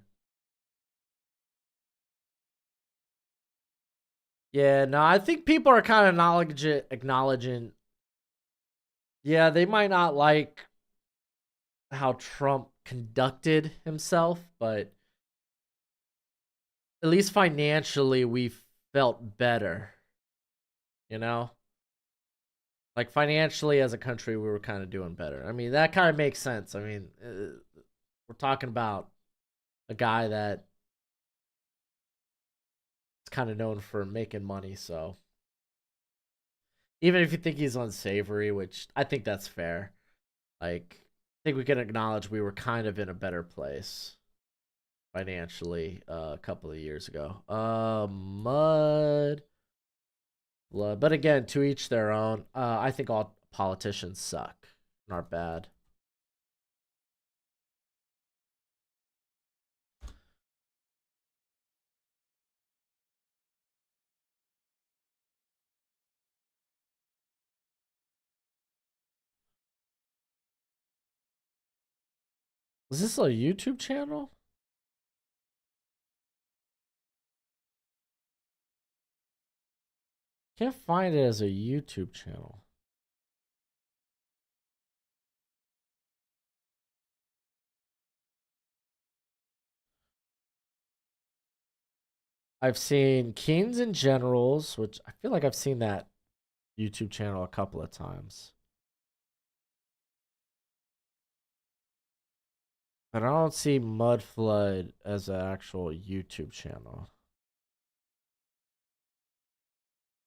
Yeah, no, I think people are kind of acknowledging. Yeah, they might not like how Trump conducted himself, but at least financially, we felt better. You know? Like, financially, as a country, we were kind of doing better. I mean, that kind of makes sense. I mean, we're talking about a guy that is kind of known for making money, so even if you think he's unsavory, which I think that's fair, like, I think we can acknowledge we were kind of in a better place financially a couple of years ago. Mud, blood, but again, to each their own. I think all politicians suck and are bad. Is this a YouTube channel? Can't find it as a YouTube channel. I've seen Kings and Generals, which I feel like I've seen that YouTube channel a couple of times. But I don't see Mud Flood as an actual YouTube channel.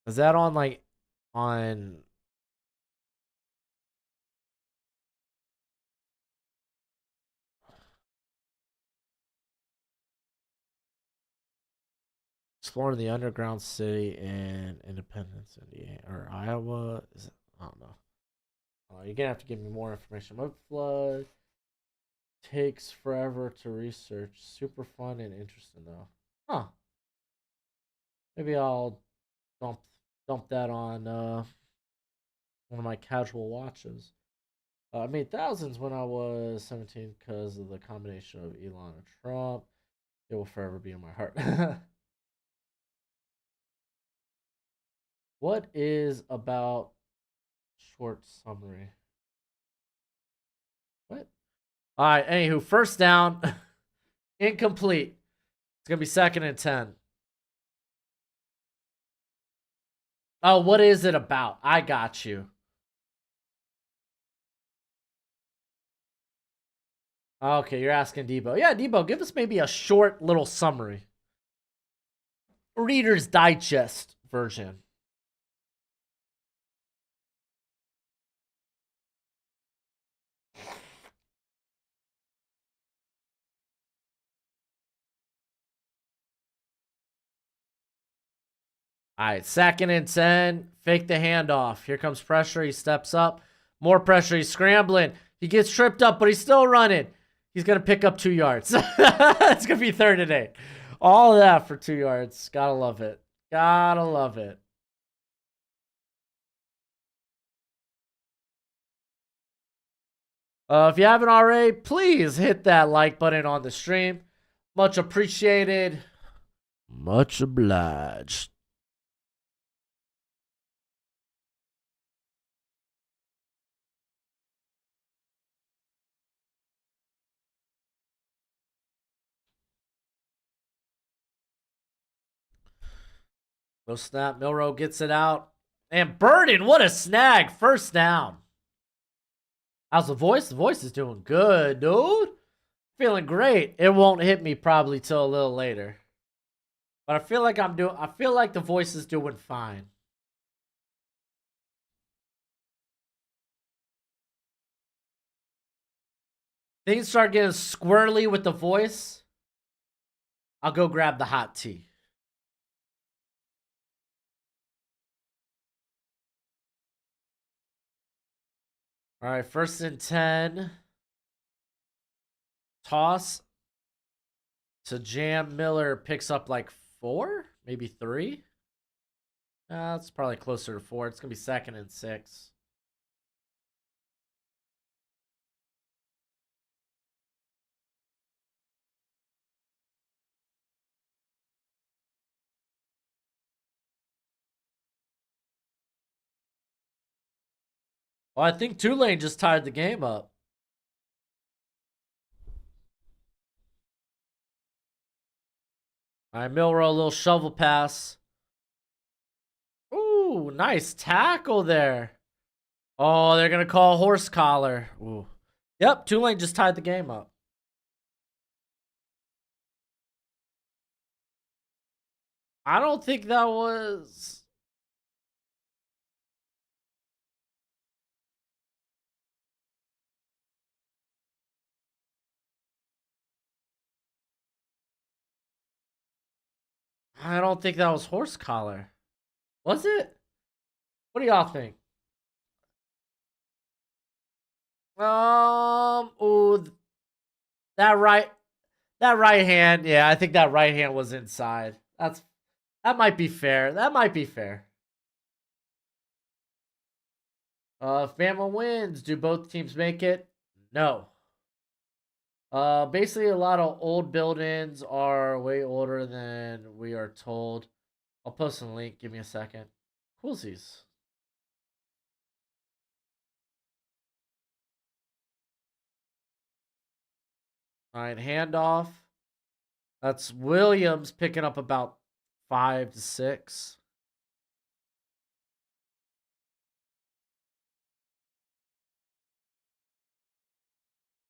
Is that on like on exploring the underground city in Independence, Indiana or Iowa? Is it? I don't know. You're gonna have to give me more information. Mud Flood takes forever to research. Super fun and interesting though. Huh. Maybe I'll dump that on one of my casual watches. I made thousands when I was 17 because of the combination of Elon and Trump. It will forever be in my heart. What is about short summary? What? All right. Anywho, first down, incomplete. It's gonna be 2nd and 10. Oh, what is it about? I got you. Okay, you're asking Debo. Yeah, Debo, give us maybe a short little summary. Reader's Digest version. All right, 2nd and 10. Fake the handoff. Here comes pressure. He steps up. More pressure. He's scrambling. He gets tripped up, but he's still running. He's going to pick up 2 yards. It's going to be 3rd and 8. All of that for 2 yards. Gotta love it. Gotta love it. If you haven't already, please hit that like button on the stream. Much appreciated. Much obliged. No snap. Milrow gets it out. And Burden, what a snag. 1st down. How's the voice? The voice is doing good, dude. Feeling great. It won't hit me probably till a little later. But I feel like the voice is doing fine. Things start getting squirrely with the voice. I'll go grab the hot tea. All right, 1st and 10. Toss to Jam. Miller picks up like 4, maybe 3. It's probably closer to 4. It's going to be 2nd and 6. Well, I think Tulane just tied the game up. All right, Milrow, a little shovel pass. Ooh, nice tackle there. Oh, they're going to call horse collar. Ooh. Yep, Tulane just tied the game up. I don't think that was... I don't think that was horse collar. Was it? What do y'all think? Ooh, that right hand. Yeah, I think that right hand was inside. That might be fair. That might be fair. If Bama wins, do both teams make it? No. Basically, a lot of old buildings are way older than we are told. I'll post a link. Give me a second. Coolsies. All right, handoff. That's Williams picking up about 5-6.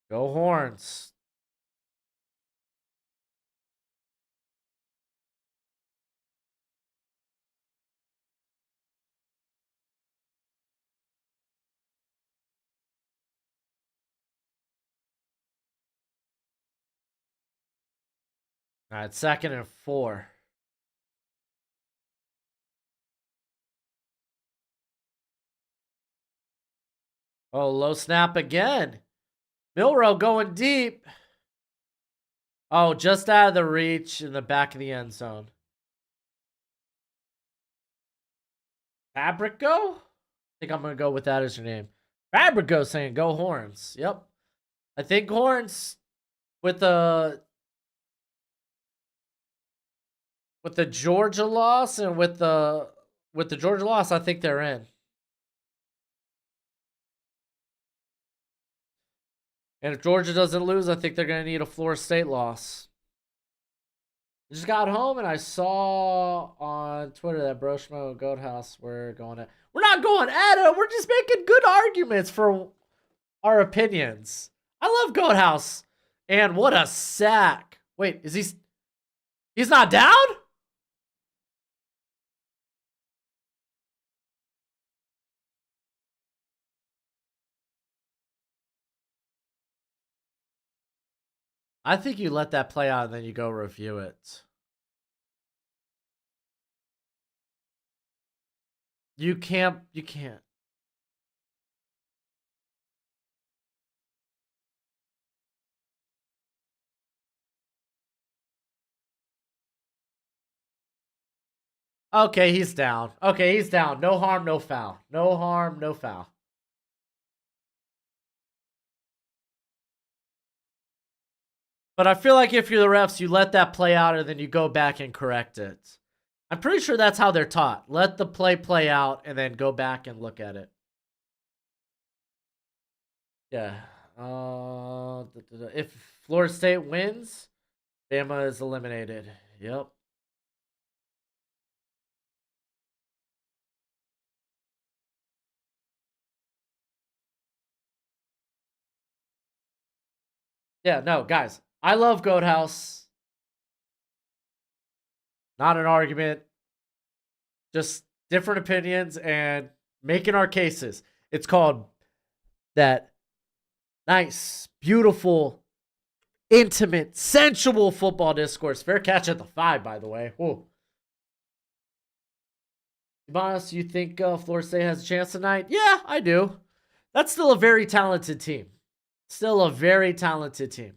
Go Horns. All right, 2nd and 4. Oh, low snap again. Milrow going deep. Oh, just out of the reach in the back of the end zone. Fabrico? I think I'm going to go with that as your name. Fabrico saying go Horns. Yep. I think Horns with the Georgia loss and with the Georgia loss, I think they're in. And if Georgia doesn't lose, I think they're going to need a Florida State loss. I just got home and I saw on Twitter that Broshmo and Goathouse were going at. We're not going at it. We're just making good arguments for our opinions. I love Goathouse. And what a sack. Wait, is he's not down? I think you let that play out and then you go review it. You can't. Okay, he's down. Okay, he's down. No harm, no foul. No harm, no foul. But I feel like if you're the refs, you let that play out and then you go back and correct it. I'm pretty sure that's how they're taught. Let the play out and then go back and look at it. Yeah. If Florida State wins, Bama is eliminated. Yep. Yeah, no, guys. I love Goathouse. Not an argument. Just different opinions and making our cases. It's called that nice, beautiful, intimate, sensual football discourse. Fair catch at the 5, by the way. Whoa. Boss, you think Florida State has a chance tonight? Yeah, I do. That's still a very talented team. Still a very talented team.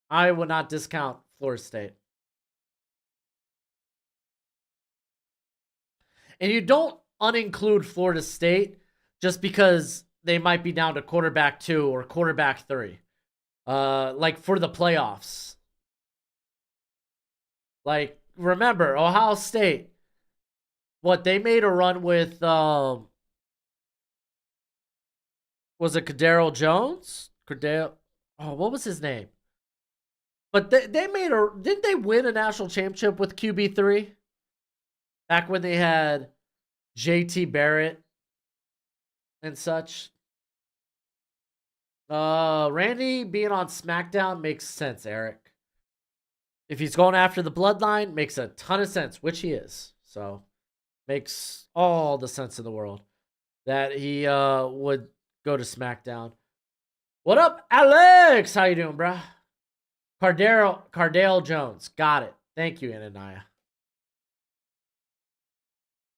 I would not discount Florida State. And you don't uninclude Florida State just because they might be down to quarterback 2 or quarterback 3. Like for the playoffs. Like, remember, Ohio State, what, they made a run with, was it Cordero Jones? What was his name? But they made didn't they win a national championship with QB3? Back when they had JT Barrett and such. Randy being on SmackDown makes sense, Eric. If he's going after the bloodline, makes a ton of sense, which he is. So, makes all the sense in the world that he would go to SmackDown. What up, Alex? How you doing, bro? Cardale Jones. Got it. Thank you, Ananiah.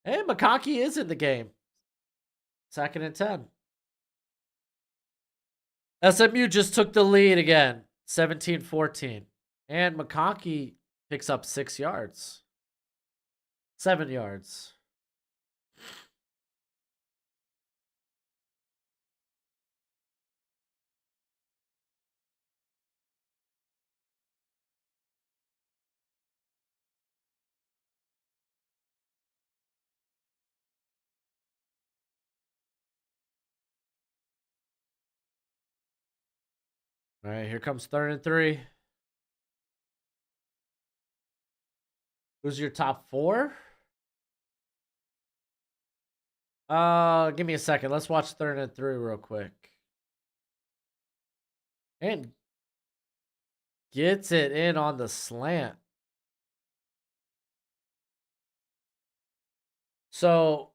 Hey, McConkey is in the game. 2nd and 10. SMU just took the lead again. 17-14. And McConkey picks up 6 yards. 7 yards. All right, here comes 3rd and 3. Who's your top 4? Give me a second. Let's watch third and 3 real quick. And gets it in on the slant. So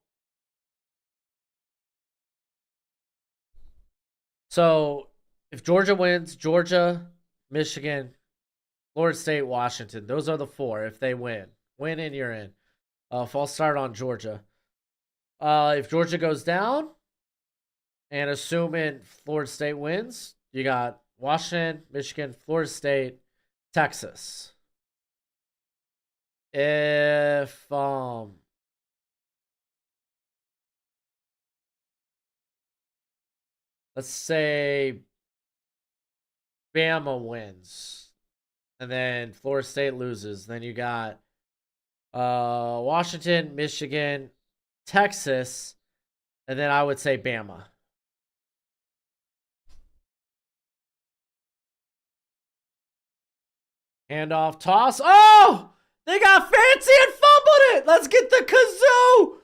if Georgia wins, Georgia, Michigan, Florida State, Washington. Those are the 4 if they win. Win and you're in. False start on Georgia. If Georgia goes down, and assuming Florida State wins, you got Washington, Michigan, Florida State, Texas. If let's say Bama wins and then Florida State loses, then you got Washington, Michigan, Texas, and then I would say Bama. Handoff, toss. Oh! They got fancy and fumbled it! Let's get the kazoo!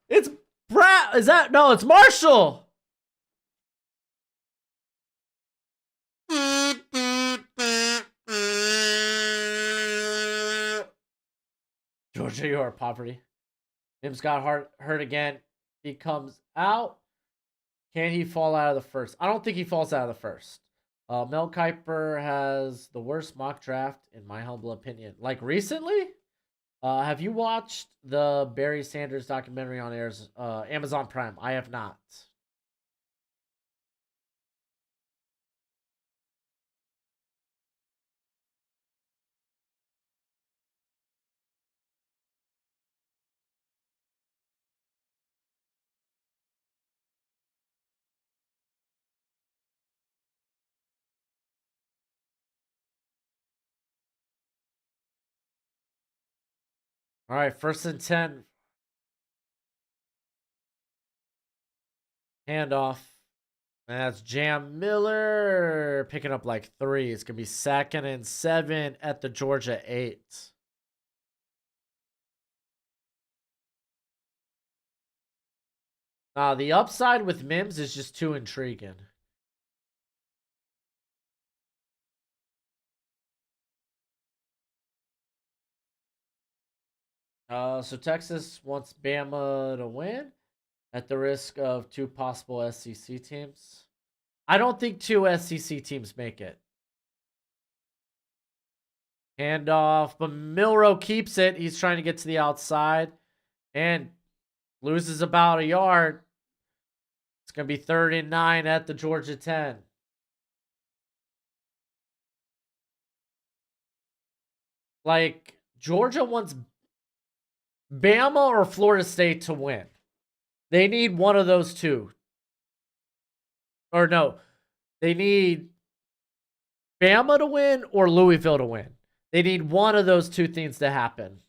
It's Brad. Is that? No, it's Marshall. Georgia, you are poverty. Mims got hurt again. He comes out. Can he fall out of the first? I don't think he falls out of the first. Mel Kiper has the worst mock draft, in my humble opinion. Like recently? Have you watched the Barry Sanders documentary on Amazon Prime? I have not. All right, 1st and 10. Handoff. That's Jam Miller picking up like 3. It's going to be 2nd and 7 at the Georgia 8. The upside with Mims is just too intriguing. So Texas wants Bama to win at the risk of 2 possible SEC teams. I don't think 2 SEC teams make it. Handoff, but Milrow keeps it. He's trying to get to the outside and loses about a yard. It's going to be 3rd and 9 at the Georgia 10. Like, Georgia wants Bama or Florida State to win. They need one of those 2. Or no, they need Bama to win or Louisville to win. They need one of those 2 things to happen.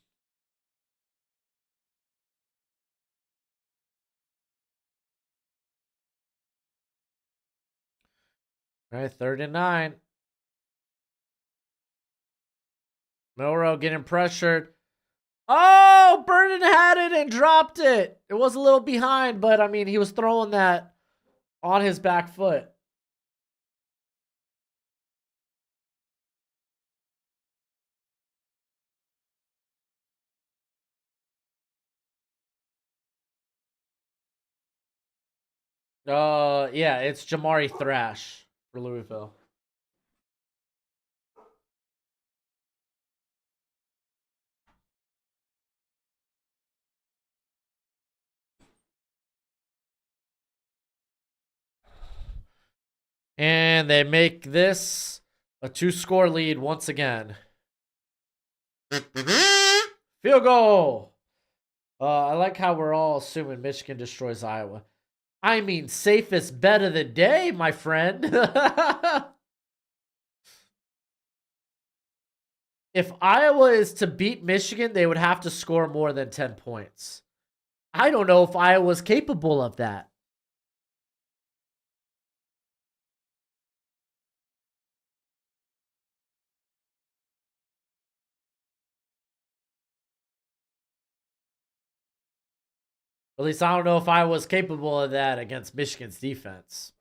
All right, 3rd and 9. Milrow getting pressured. Oh, Burden had it and dropped it. It was a little behind, but I mean, he was throwing that on his back foot. Yeah, it's Jamari Thrash for Louisville. And they make this a 2-score lead once again. Field goal. I like how we're all assuming Michigan destroys Iowa. I mean, safest bet of the day, my friend. If Iowa is to beat Michigan, they would have to score more than 10 points. I don't know if Iowa's capable of that. At least I don't know if I was capable of that against Michigan's defense.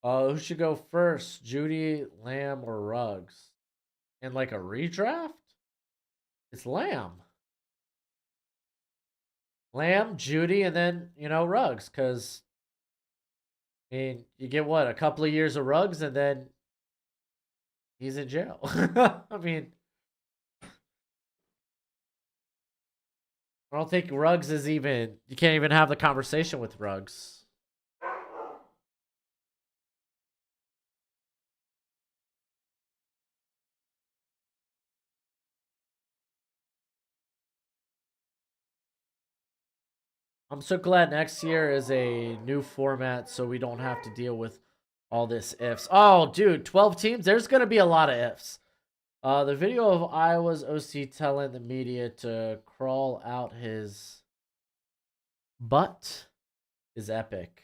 Who should go first? Judy, Lamb, or Ruggs? In like a redraft? It's Lamb. Lamb, Judy, and then, Ruggs. Because, I mean, you get what? A couple of years of Ruggs, and then he's in jail. I mean, I don't think Ruggs is even. You can't even have the conversation with Ruggs. I'm so glad next year is a new format so we don't have to deal with all this ifs. Oh, dude, 12 teams? There's going to be a lot of ifs. The video of Iowa's OC telling the media to crawl out his butt is epic.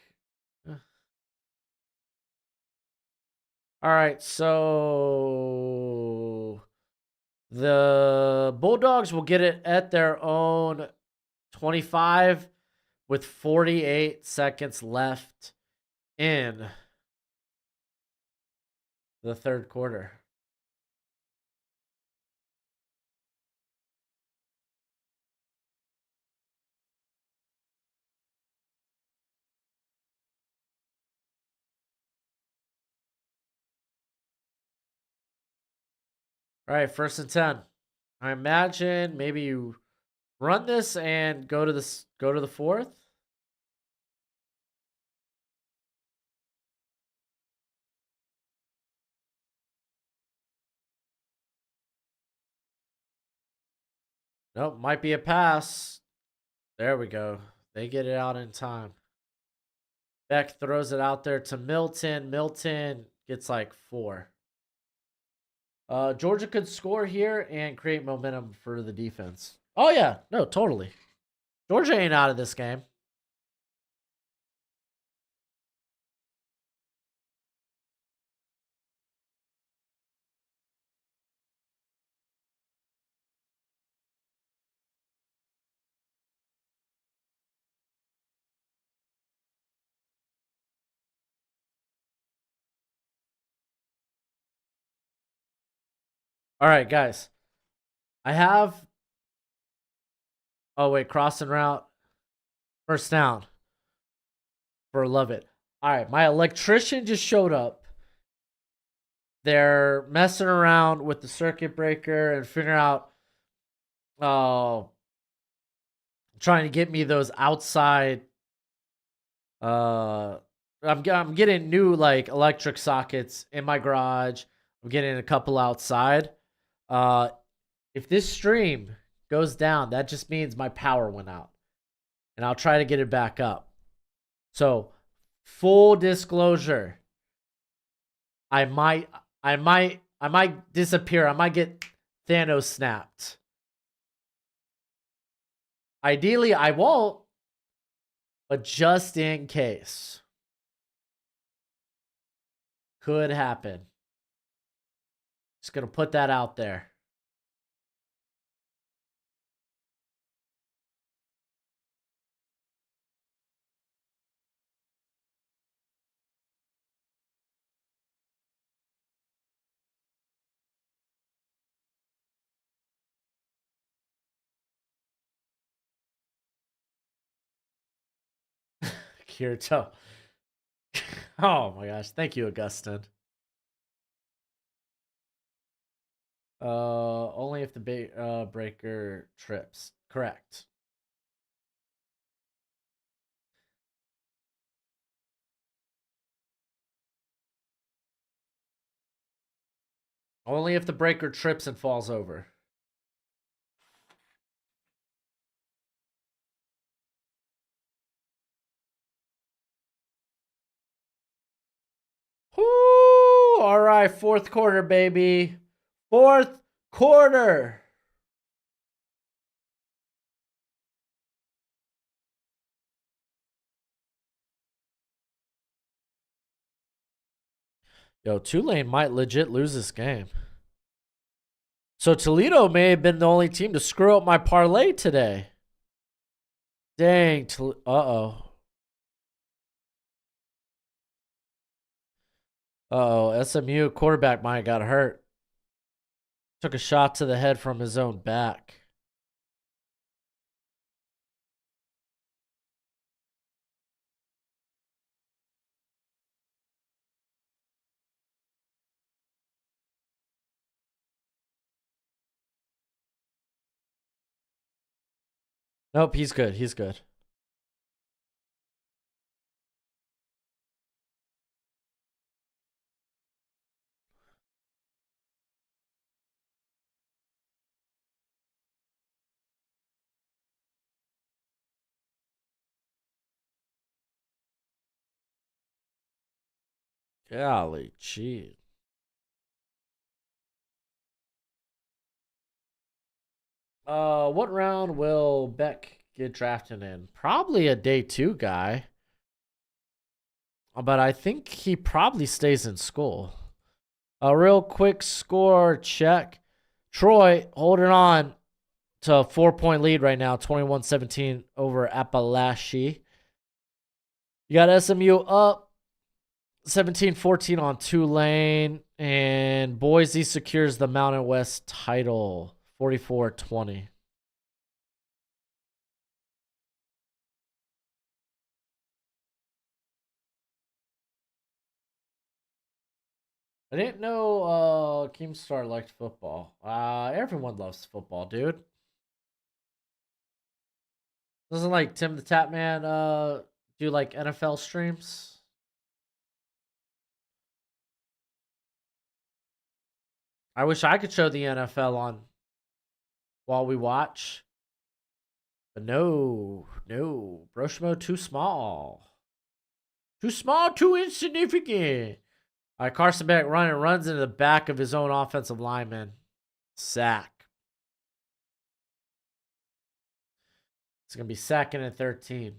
All right, so the Bulldogs will get it at their own 25 with 48 seconds left in the third quarter. All right, 1st and 10. I imagine maybe you run this and go to the fourth. Nope, might be a pass. There we go. They get it out in time. Beck throws it out there to Milton. Milton gets like 4. Georgia could score here and create momentum for the defense. Oh yeah, no, totally. Georgia ain't out of this game. All right, guys. I have. Oh wait, crossing route. 1st down. For love it. All right, my electrician just showed up. They're messing around with the circuit breaker and figuring out, trying to get me those outside. I'm getting new like electric sockets in my garage. I'm getting a couple outside. If this stream goes down, that just means my power went out, and I'll try to get it back up. So, full disclosure, I might disappear. I might get Thanos snapped. Ideally, I won't, but just in case. Could happen. Just going to put that out there. Kirito. Oh my gosh. Thank you, Augustine. Only if the breaker trips. Correct. Only if the breaker trips and falls over. Whoo! All right, 4th quarter, baby. 4th quarter. Yo, Tulane might legit lose this game. So Toledo may have been the only team to screw up my parlay today. Dang. Uh-oh. Uh-oh. SMU quarterback might have got hurt. Took a shot to the head from his own back. Nope, he's good. He's good. Golly, gee. What round will Beck get drafted in? Probably a day 2 guy. But I think he probably stays in school. A real quick score check. Troy holding on to a 4-point lead right now, 21-17 over Appalachia. You got SMU up 17-14 on Tulane, and Boise secures the Mountain West title 44-20. I didn't know Keemstar liked football. Everyone loves football, dude. Doesn't like Tim the Tap Man do like NFL streams? I wish I could show the NFL on while we watch. But no. Broshmo too small. Too small, too insignificant. All right, Carson Beck runs into the back of his own offensive lineman. Sack. It's going to be 2nd and 13.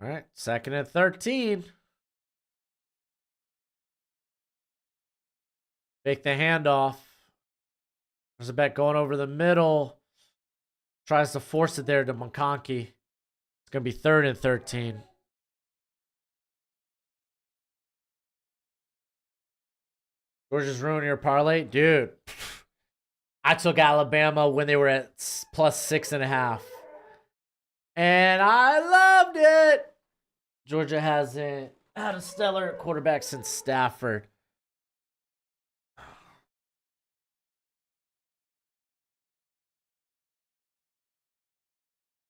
All right, 2nd and 13. Fake the handoff. There's a bet going over the middle. Tries to force it there to McConkey. It's going to be 3rd and 13. Georgia's ruining your parlay? Dude. I took Alabama when they were at plus 6.5. And I loved it. Georgia hasn't had a stellar quarterback since Stafford.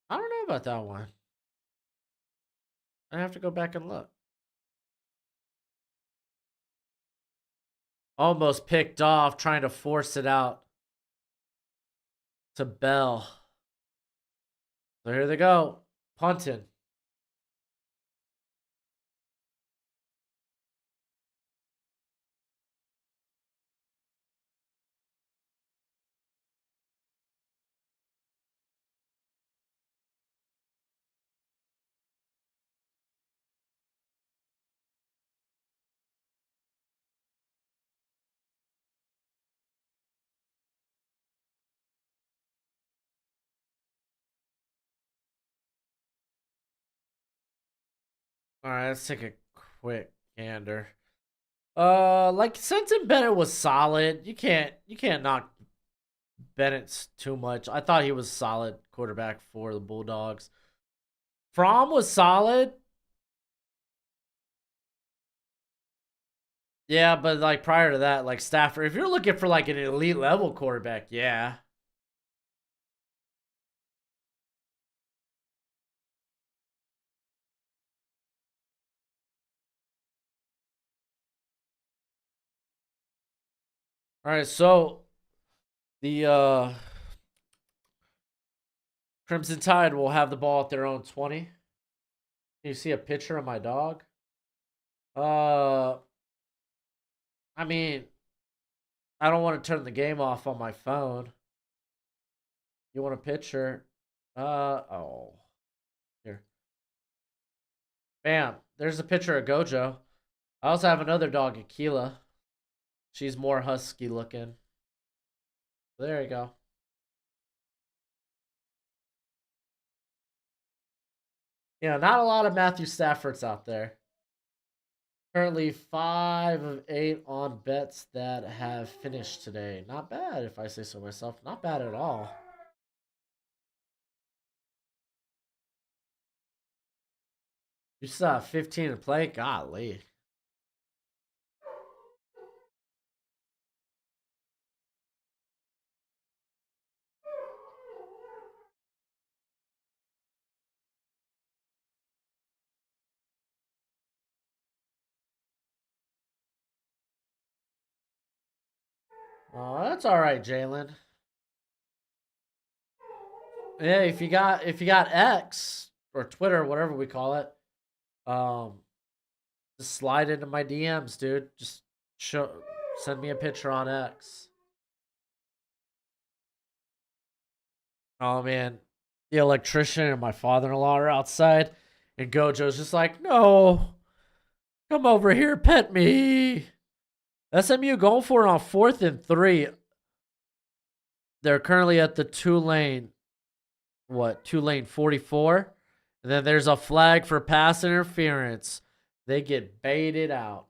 I don't know about that one. I have to go back and look. Almost picked off, trying to force it out to Bell. So here they go. Punting. All right, let's take a quick gander. Like Senton Bennett was solid. You can't knock Bennett too much. I thought he was solid quarterback for the Bulldogs. Fromm was solid. Yeah, but like prior to that, like Stafford, if you're looking for like an elite level quarterback, yeah. All right, so the Crimson Tide will have the ball at their own 20. You see a picture of my dog? Uh, I mean, I don't want to turn the game off on my phone. You want a picture? Oh. Here. Bam. There's a picture of Gojo. I also have another dog, Aquila. She's more husky looking. There you go. Yeah, not a lot of Matthew Staffords out there. Currently 5 of 8 on bets that have finished today. Not bad, if I say so myself. Not bad at all. You still have 15 to play? Golly. Oh, that's all right, Jalen. Yeah, if you got X or Twitter, whatever we call it, just slide into my DMs, dude. Just send me a picture on X. Oh man, the electrician and my father-in-law are outside, and Gojo's just like, "No, come over here, pet me." SMU going for it on 4th and 3. They're currently at the 2-lane. What, 2-lane 44? And then there's a flag for pass interference. They get baited out.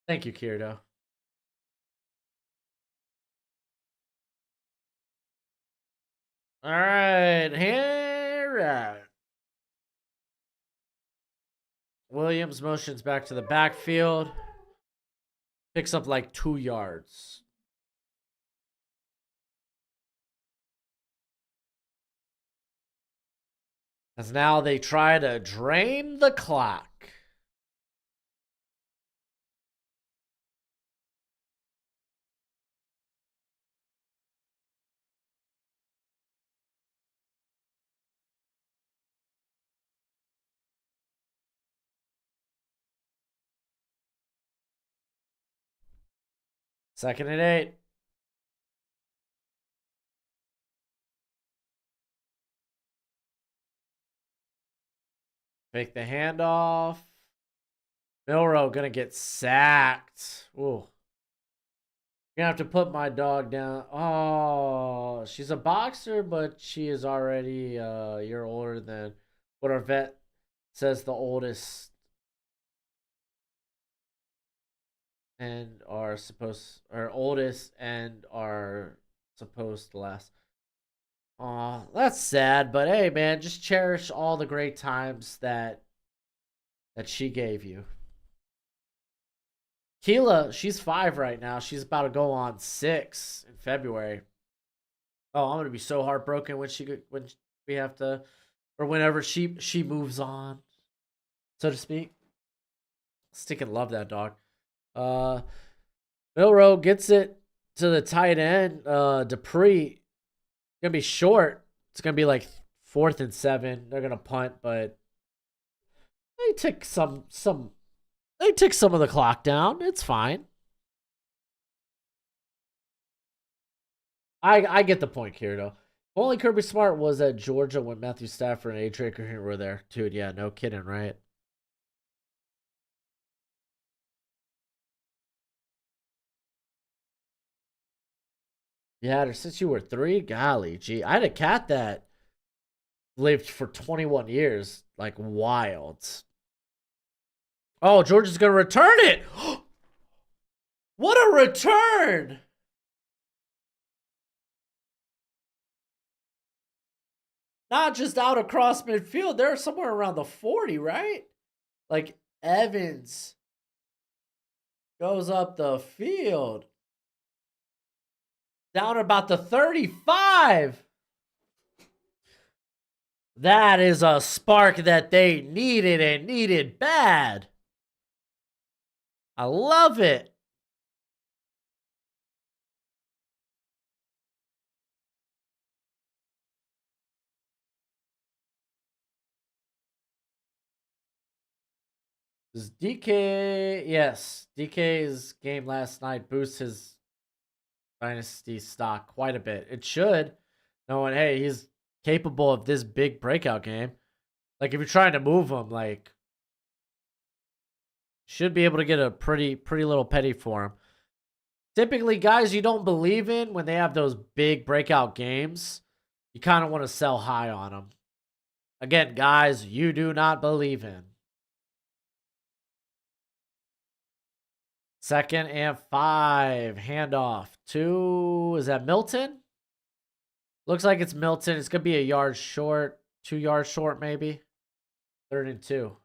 Thank you, Kirito. All right, here. Williams motions back to the backfield. Picks up like 2 yards. As now they try to drain the clock. Second and 8. Fake the handoff. Milrow gonna get sacked. Ooh. Gonna have to put my dog down. Oh, she's a boxer, but she is already a year older than what our vet says the oldest and are supposed, or oldest and are supposed to last. Oh, that's sad, but hey, man, just cherish all the great times that she gave you. Keela, she's 5 right now. She's about to go on 6 in February. Oh, I'm gonna be so heartbroken when we have to, or whenever she moves on, so to speak. Stinking love that dog. Milrow gets it to the tight end. Dupree gonna be short. It's gonna be like 4th and 7. They're gonna punt, but they took some of the clock down. It's fine. I get the point, Kirito. Only Kirby Smart was at Georgia when Matthew Stafford and A. Traker were there. Dude, yeah, no kidding, right? You had her since you were 3? Golly, gee. I had a cat that lived for 21 years. Like, wild. Oh, Georgia's going to return it. What a return. Not just out across midfield. They're somewhere around the 40, right? Like, Evans goes up the field. Down about the 35. That is a spark that they needed and needed bad. I love it. Does DK, yes, DK's game last night boosts his dynasty stock quite a bit. It should, knowing, hey, he's capable of this big breakout game. Like, if you're trying to move him, like, should be able to get a pretty little petty for him. Typically, guys you don't believe in, when they have those big breakout games, you kind of want to sell high on them. Again, guys you do not believe in. 2nd and 5. Handoff to, is that Milton? Looks like it's Milton. It's going to be a yard short. 2 yards short, maybe. 3rd and 2.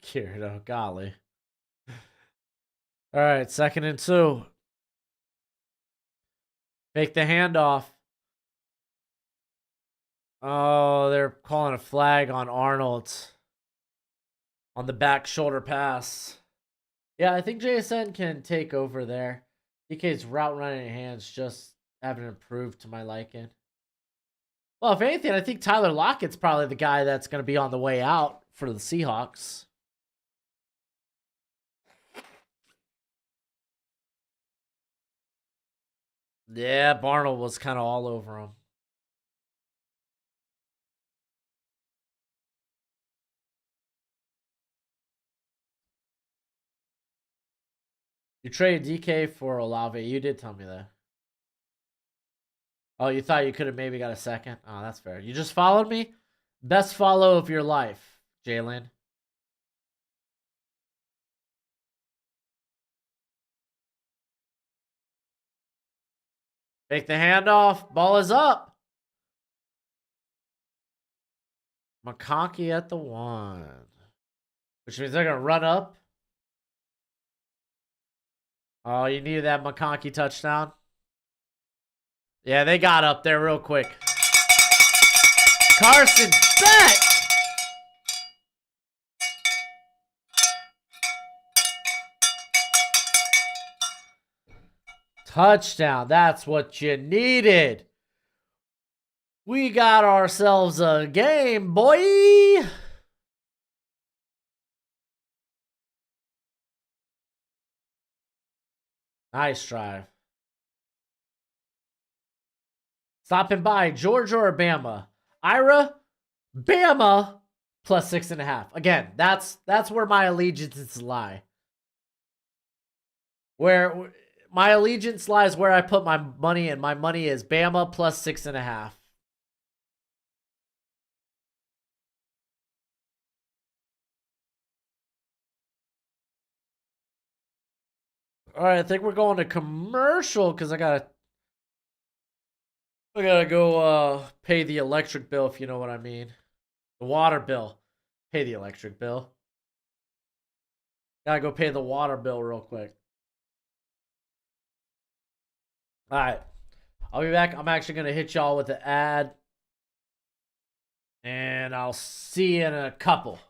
Kirito, golly. All right, 2nd and 2. Make the handoff. Oh, they're calling a flag on Arnold on the back shoulder pass. Yeah, I think JSN can take over there. DK's route running hands just haven't improved to my liking. Well, if anything, I think Tyler Lockett's probably the guy that's going to be on the way out for the Seahawks. Yeah, Barnold was kind of all over him. You traded DK for Olave. You did tell me that. Oh, you thought you could have maybe got a second? Oh, that's fair. You just followed me? Best follow of your life, Jalen. Take the handoff. Ball is up. McConkey at the 1. Which means they're going to run up. Oh, you needed that McConkey touchdown? Yeah, they got up there real quick. Carson back. Touchdown. That's what you needed. We got ourselves a game, boy. Nice drive. Stopping by Georgia or Bama. Ira, Bama plus 6.5. Again, that's where my allegiances lie. Where my allegiance lies, where I put my money, and my money is Bama plus 6.5. All right, I think we're going to commercial because I gotta go pay the electric bill, if you know what I mean. The water bill. Pay the electric bill. Gotta go pay the water bill real quick. All right, I'll be back. I'm actually gonna hit y'all with the ad, and I'll see you in a couple.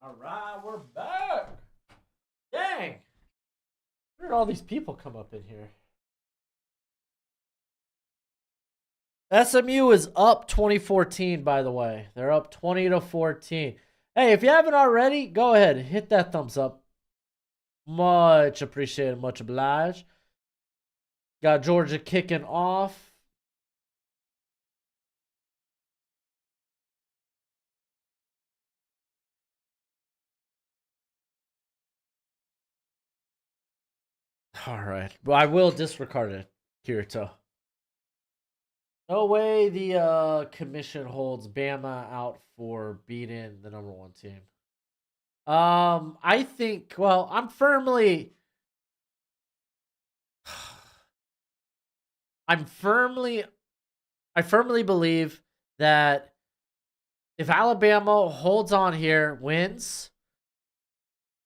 All right, we're back. Dang. Where did all these people come up in here? SMU is up 2014, by the way. They're up 20-14. Hey, if you haven't already, go ahead. Hit that thumbs up. Much appreciated. Much obliged. Got Georgia kicking off. All right. Well, I will disregard it, Kirito. No way the commission holds Bama out for beating the #1 team. I think, well, I firmly believe that if Alabama holds on here, wins,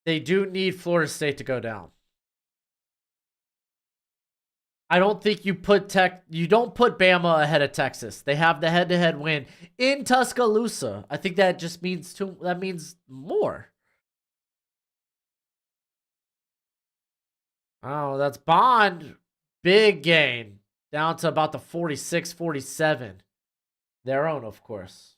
they do need Florida State to go down. I don't think you don't put Bama ahead of Texas. They have the head-to-head win in Tuscaloosa. I think that just means that means more. Oh, that's Bond. Big gain. Down to about the 46, 47. Their own, of course.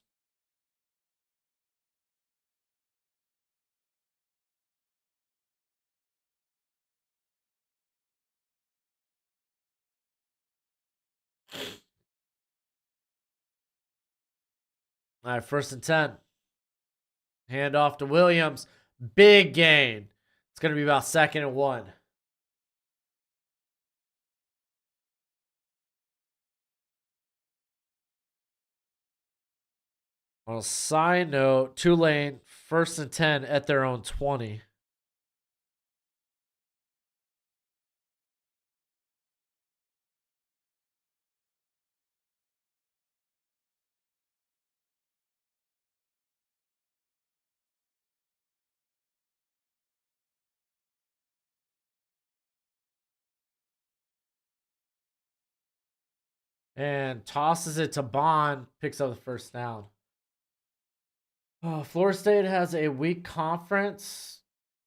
All right, 1st and 10. Hand off to Williams. Big gain. It's going to be about 2nd and 1. On a side note, Tulane, 1st and 10 at their own 20. And tosses it to Bond, picks up the 1st down. Oh, Florida State has a weak conference.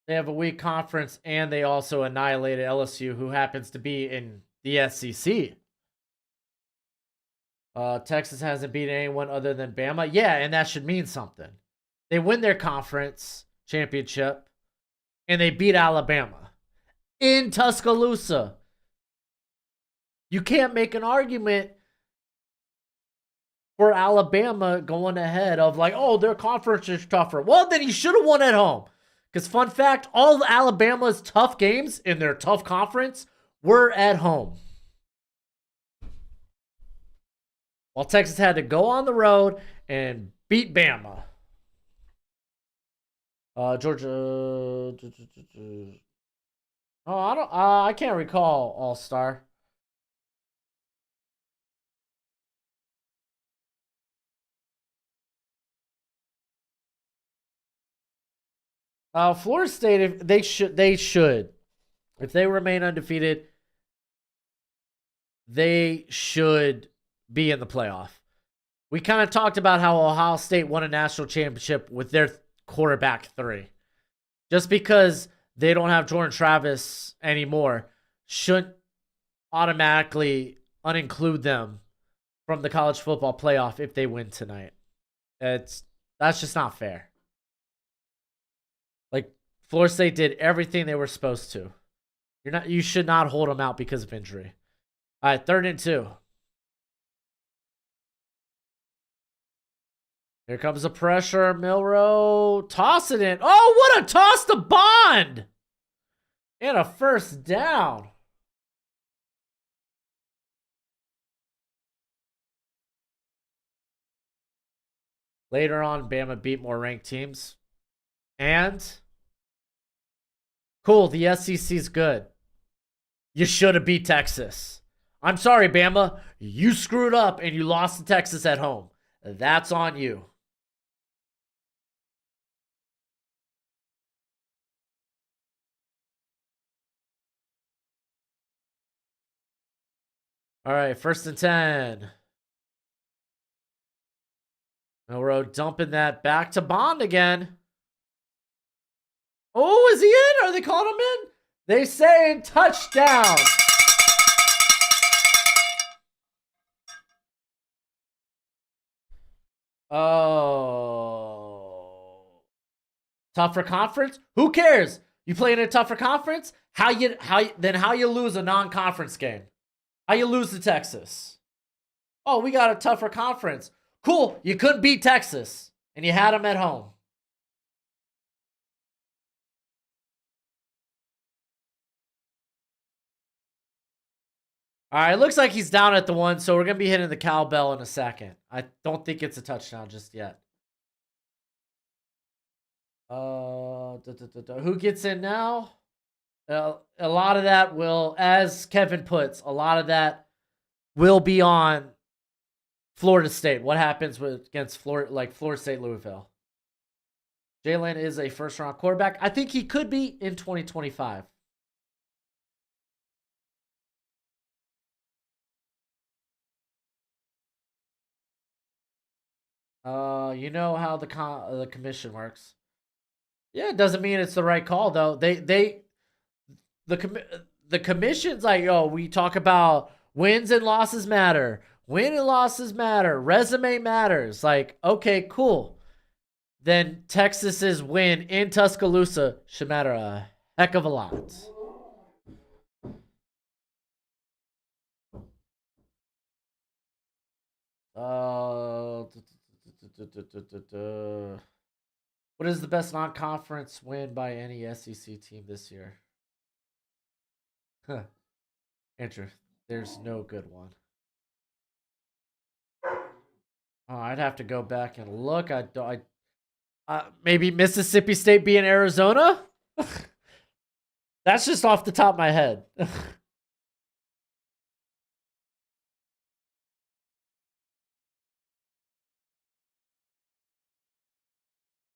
They have a weak conference, and they also annihilated LSU, who happens to be in the SEC. Texas hasn't beaten anyone other than Bama. Yeah, and that should mean something. They win their conference championship, and they beat Alabama in Tuscaloosa. You can't make an argument for Alabama going ahead of like, oh, their conference is tougher. Well, then he should have won at home. Because fun fact, all Alabama's tough games in their tough conference were at home. While Texas had to go on the road and beat Bama. Georgia. Oh, I can't recall All-Star. Florida State, if they should. If they remain undefeated, they should be in the playoff. We kind of talked about how Ohio State won a national championship with their quarterback 3. Just because they don't have Jordan Travis anymore shouldn't automatically uninclude them from the college football playoff if they win tonight. That's just not fair. Like, Florida State did everything they were supposed to. You should not hold them out because of injury. All right, 3rd and 2. Here comes the pressure. Milroe. Toss it in. Oh, what a toss to Bond! And a 1st down. Later on, Bama beat more ranked teams. And cool, the SEC's good. You should have beat Texas. I'm sorry, Bama. You screwed up and you lost to Texas at home. That's on you. All right, 1st and 10. Milroe dumping that back to Bond again. Oh, is he in? Are they calling him in? They saying touchdown. Oh. Tougher conference? Who cares? You play in a tougher conference? How you lose a non-conference game? How you lose to Texas? Oh, we got a tougher conference. Cool. You couldn't beat Texas, and you had them at home. All right, looks like he's down at the 1, so we're going to be hitting the cowbell in a second. I don't think it's a touchdown just yet. Who gets in now? A lot of that will, as Kevin puts, a lot of that will be on Florida State. What happens against Florida State, Louisville? Jalen is a first-round quarterback. I think he could be in 2025. You know how the commission works. Yeah, it doesn't mean it's the right call though. The commission's like, oh, we talk about wins and losses matter. Win and losses matter. Resume matters. Like, okay, cool. Then Texas's win in Tuscaloosa should matter a heck of a lot. What is the best non-conference win by any SEC team this year? Huh. Andrew, there's no good one. Oh, I'd have to go back and look. Maybe Mississippi State being Arizona? That's just off the top of my head.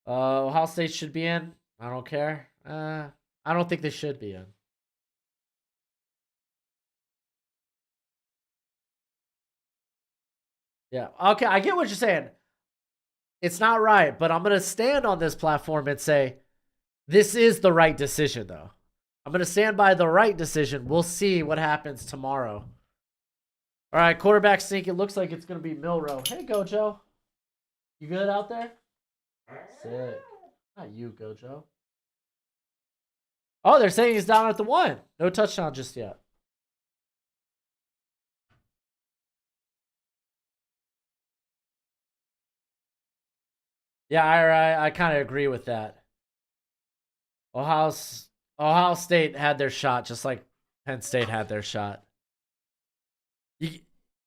Ohio State should be in. I don't care. I don't think they should be in. Yeah. Okay, I get what you're saying. It's not right, but I'm going to stand on this platform and say this is the right decision, though. I'm going to stand by the right decision. We'll see what happens tomorrow. All right, quarterback sneak. It looks like it's going to be Milrow. Hey, Gojo. You good out there? Sick. Not you, Gojo. Oh, they're saying he's down at the 1. No touchdown just yet. Yeah, I kind of agree with that. Ohio State had their shot just like Penn State had their shot.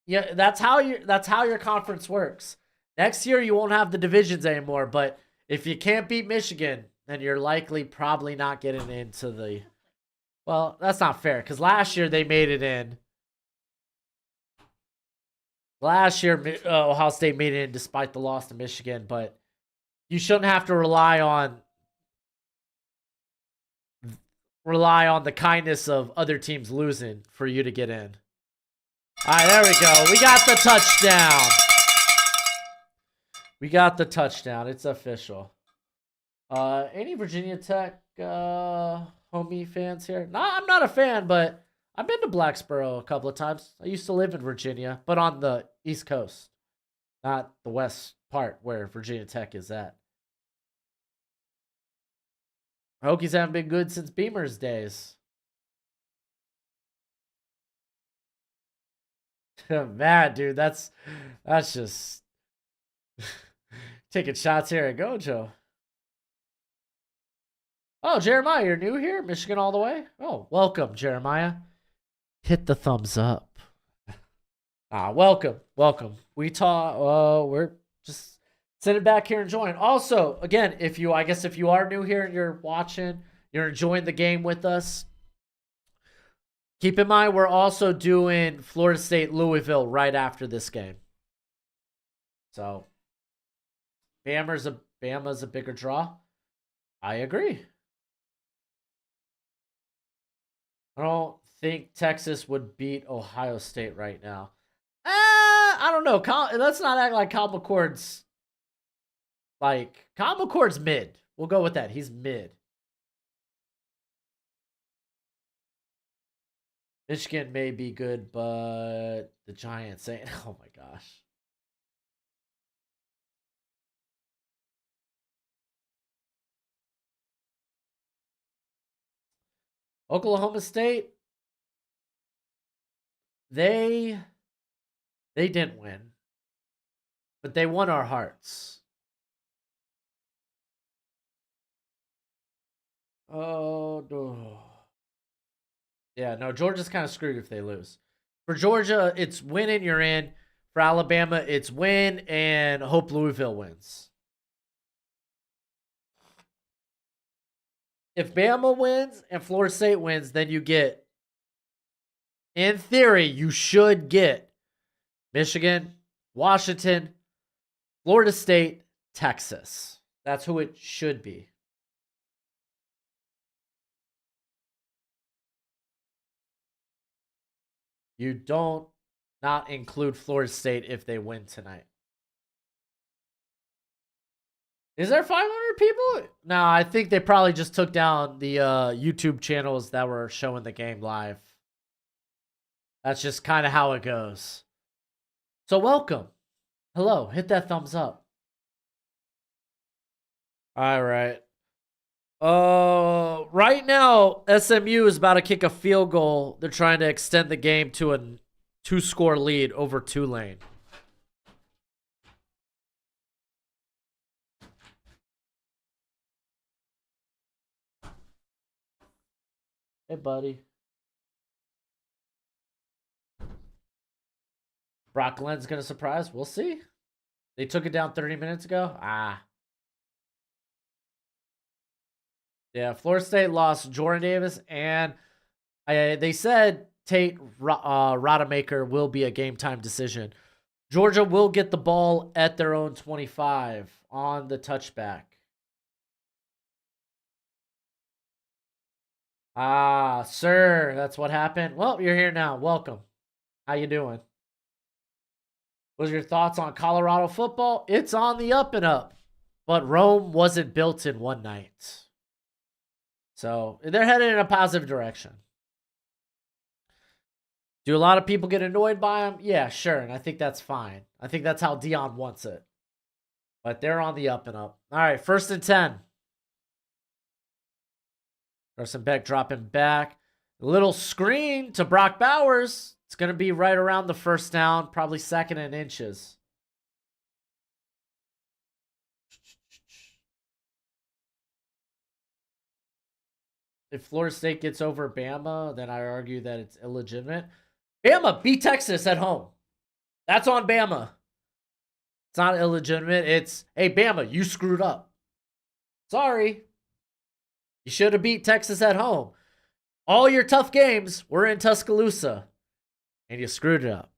Yeah, that's how your conference works. Next year you won't have the divisions anymore, but if you can't beat Michigan, then you're likely probably not getting into the. Well, that's not fair because last year they made it in. Last year Ohio State made it in despite the loss to Michigan, but you shouldn't have to rely on the kindness of other teams losing for you to get in. All right, there we go. We got the touchdown. We got the touchdown. It's official. Any Virginia Tech homie fans here? No, I'm not a fan, but I've been to Blacksboro a couple of times. I used to live in Virginia, but on the East Coast, not the west part where Virginia Tech is at. Hokies haven't been good since Beamer's days. Man, dude, that's just taking shots here at Gojo. Oh, Jeremiah, you're new here? Michigan all the way? Oh, welcome, Jeremiah. Hit the thumbs up. Welcome. We're just sitting back here enjoying. Also, again, if you are new here and you're watching, you're enjoying the game with us, keep in mind we're also doing Florida State Louisville right after this game. So Bama's a bigger draw. I agree. I don't think Texas would beat Ohio State right now. I don't know. Let's not act like Kyle McCord's mid. We'll go with that. He's mid. Michigan may be good, but the Giants ain't. Oh my gosh. Oklahoma State, they didn't win, but they won our hearts. Oh no. Yeah, no, Georgia's kind of screwed if they lose. For Georgia, it's win and you're in. For Alabama, it's win and hope Louisville wins. If Bama wins and Florida State wins, then you get, in theory, you should get Michigan, Washington, Florida State, Texas. That's who it should be. You don't not include Florida State if they win tonight. Is there 500 people? No, I think they probably just took down the YouTube channels that were showing the game live. That's just kind of how it goes. So welcome. Hello. Hit that thumbs up. All right. Right now, SMU is about to kick a field goal. They're trying to extend the game to a 2-score lead over Tulane. Hey, buddy. Brock Glenn's going to surprise. We'll see. They took it down 30 minutes ago. Yeah, Florida State lost Jordan Davis, and they said Tate Rodemaker will be a game-time decision. Georgia will get the ball at their own 25 on the touchback. Sir, that's what happened. Well, you're here now. Welcome. How you doing? What's your thoughts on Colorado football? It's on the up and up, but Rome wasn't built in one night. So they're headed in a positive direction. Do a lot of people get annoyed by them? Yeah, sure. And I think that's fine. I think that's how Dion wants it. But they're on the up and up. All right, 1st and 10. Carson Beck dropping back. A little screen to Brock Bowers. It's going to be right around the 1st down, probably 2nd and inches. If Florida State gets over Bama, then I argue that it's illegitimate. Bama beat Texas at home. That's on Bama. It's not illegitimate. It's, hey, Bama, you screwed up. Sorry. You should have beat Texas at home. All your tough games were in Tuscaloosa, and you screwed it up.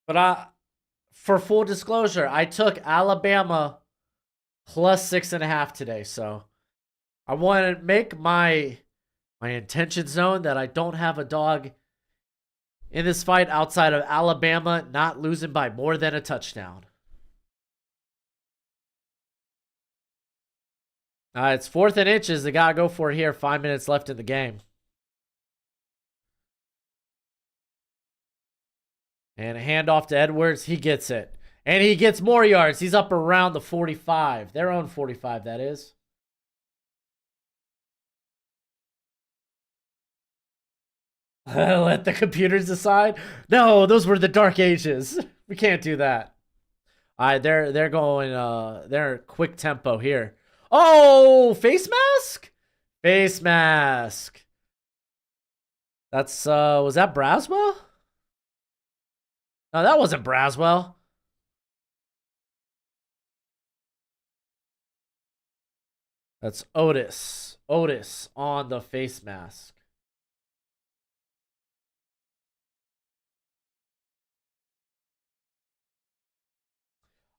But for full disclosure, I took Alabama plus 6.5 today, so I want to make my intentions known that I don't have a dog in this fight outside of Alabama not losing by more than a touchdown. It's 4th and inches. They got to go for it here. 5 minutes left in the game. And a handoff to Edwards. He gets it. And he gets more yards. He's up around the 45. Their own 45, that is. Let the computers decide. No, those were the dark ages. We can't do that. All right, they're going they're quick tempo here. Oh, face mask? Face mask. That's was that Braswell? No, that wasn't Braswell. That's Otis. Otis on the face mask.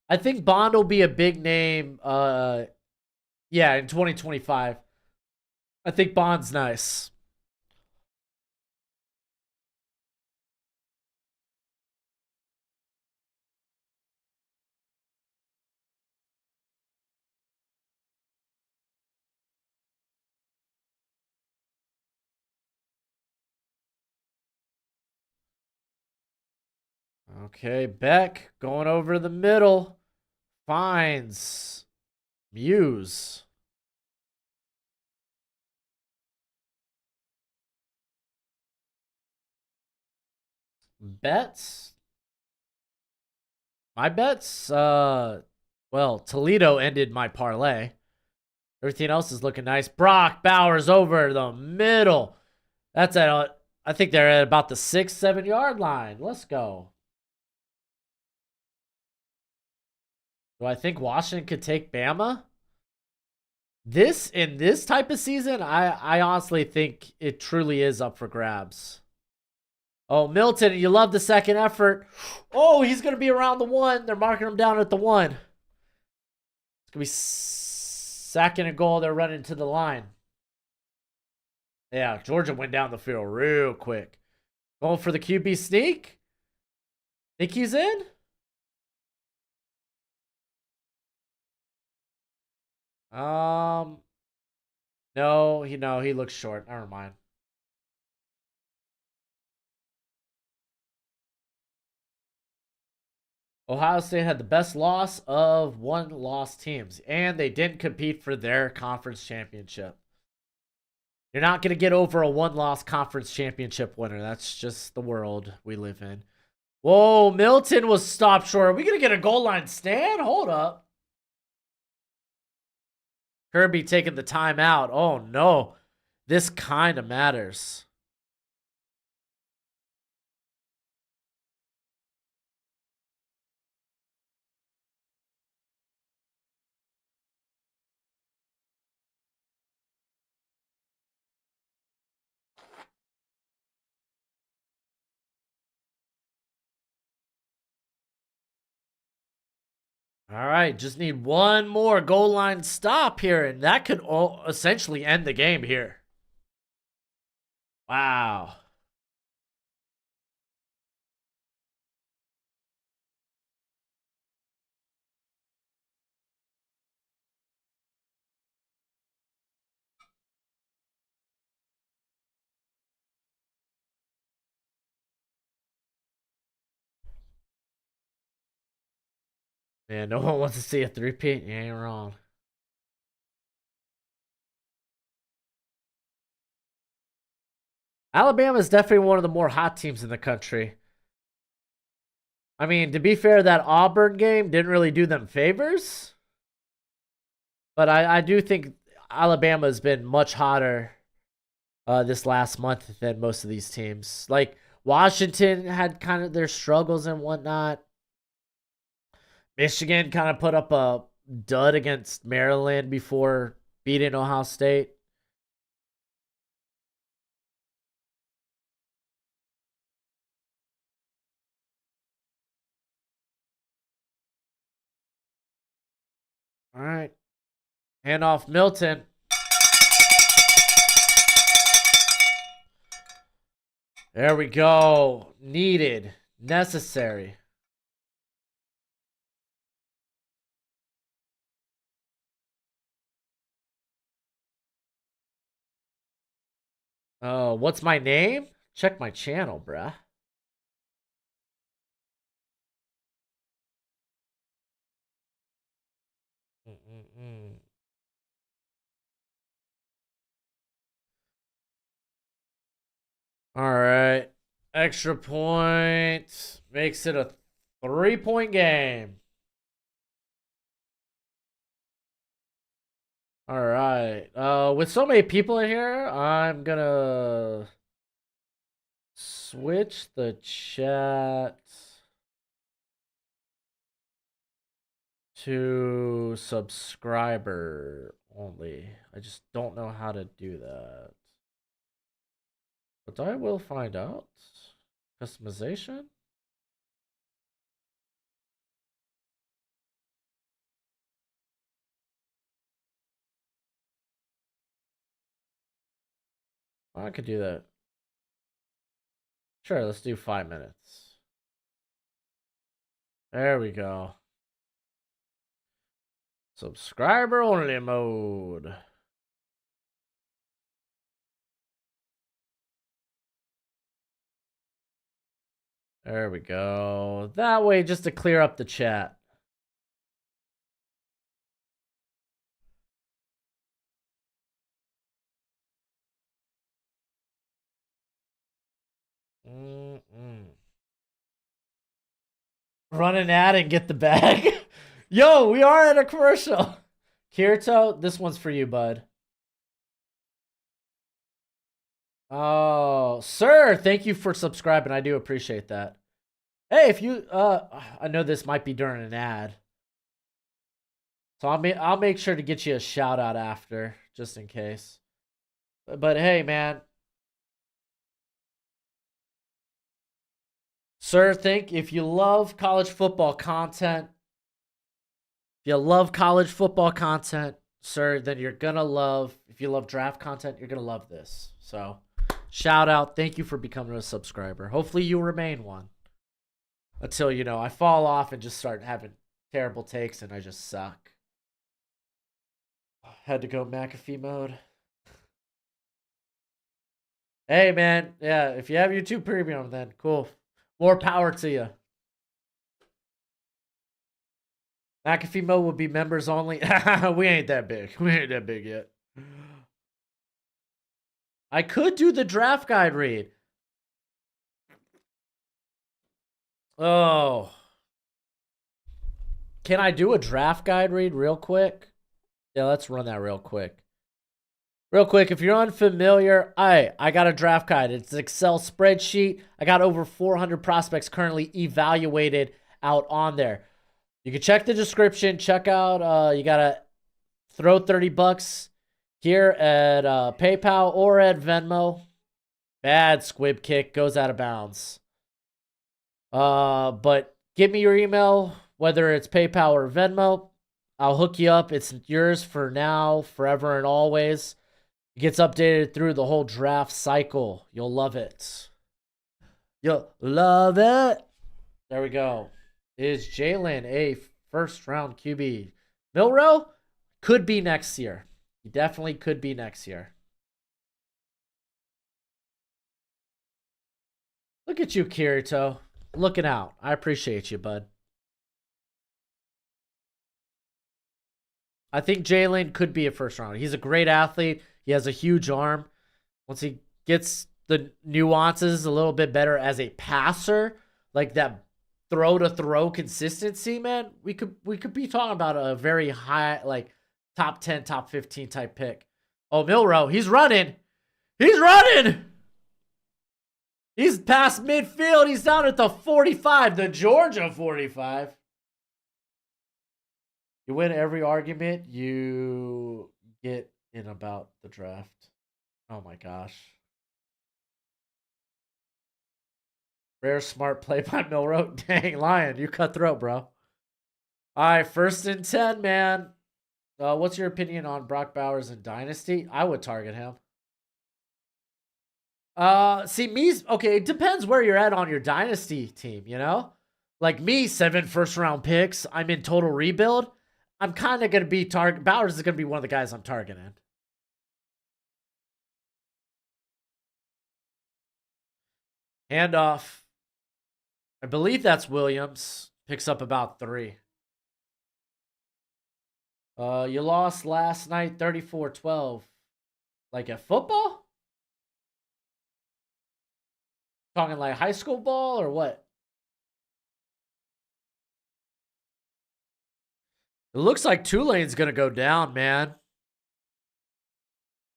I think Bond will be a big name yeah, in 2025. I think Bond's nice. Okay, Beck going over the middle. Finds Muse. Bets. My bets, well, Toledo ended my parlay. Everything else is looking nice. Brock Bowers over the middle. That's at, I think they're at about the 6-7 yard line. Let's go. Do I think Washington could take Bama? In this type of season, I honestly think it truly is up for grabs. Oh, Milton, you love the second effort. Oh, he's going to be around the 1. They're marking him down at the 1. It's going to be second and goal. They're running to the line. Yeah, Georgia went down the field real quick. Going for the QB sneak. Think he's in? No, he looks short. Never mind. Ohio State had the best loss of one-loss teams, and they didn't compete for their conference championship. You're not going to get over a one-loss conference championship winner. That's just the world we live in. Whoa, Milton was stopped short. Are we going to get a goal line stand? Hold up. Kirby taking the timeout. Oh, no. This kind of matters. All right, just need one more goal line stop here, and that could essentially end the game here. Wow. Man, no one wants to see a three-peat. You ain't wrong. Alabama is definitely one of the more hot teams in the country. I mean, to be fair, that Auburn game didn't really do them favors. But I do think Alabama has been much hotter this last month than most of these teams. Like, Washington had kind of their struggles and whatnot. Michigan kind of put up a dud against Maryland before beating Ohio State. All right. Hand off Milton. There we go. Needed. Necessary. Oh, what's my name? Check my channel, bruh. All right. Extra point makes it a 3-point game. All right. With so many people in here, I'm gonna switch the chat to subscriber only. I just don't know how to do that. But I will find out. Customization? I could do that. Sure, let's do 5 minutes. There we go. Subscriber only mode. There we go. That way, just to clear up the chat. Run an ad and get the bag. Yo, we are at a commercial. Kirito, this one's for you, bud. Oh, sir, thank you for subscribing. I do appreciate that. Hey, if you I know this might be during an ad. So I'll make sure to get you a shout out after, just in case. But hey, man. Sir, if you love college football content, sir, then you're gonna love, if you love draft content, you're gonna love this. So, shout out. Thank you for becoming a subscriber. Hopefully you remain one. Until, you know, I fall off and just start having terrible takes and I just suck. Had to go McAfee mode. Hey, man. Yeah, if you have YouTube Premium, then cool. More power to you. McAfee mode would be members only. We ain't that big. We ain't that big yet. I could do the draft guide read. Oh. Can I do a draft guide read real quick? Yeah, let's run that real quick. Real quick, if you're unfamiliar, I got a draft guide. It's an Excel spreadsheet. I got over 400 prospects currently evaluated out on there. You can check the description. Check out, you got to throw $30 here at PayPal or at Venmo. Bad squib kick, goes out of bounds. But give me your email, whether it's PayPal or Venmo. I'll hook you up. It's yours for now, forever, and always. It gets updated through the whole draft cycle. You'll love it. You'll love it. There we go. Is Jalen a first-round QB? Milrow could be next year. He definitely could be next year. Look at you, Kirito. Looking out. I appreciate you, bud. I think Jalen could be a first rounder. He's a great athlete. He has a huge arm. Once he gets the nuances a little bit better as a passer, like that throw-to-throw consistency, man, we could be talking about a very high, like, top 10, top 15 type pick. Oh, Milrow, he's running. He's running. He's past midfield. He's down at the 45, the Georgia 45. You win every argument you get in about the draft. Oh my gosh. Rare smart play by Milrow. Dang, Lion, you cutthroat, bro. All right, 1st and 10, man. What's your opinion on Brock Bowers in Dynasty? I would target him. See, okay, it depends where you're at on your Dynasty team, you know? Like me, 7 first-round picks. I'm in total rebuild. I'm kind of going to be Bowers is going to be one of the guys I'm targeting. Handoff. I believe that's Williams. Picks up about 3. You lost last night 34-12. Like at football? Talking like high school ball or what? It looks like Tulane's going to go down, man.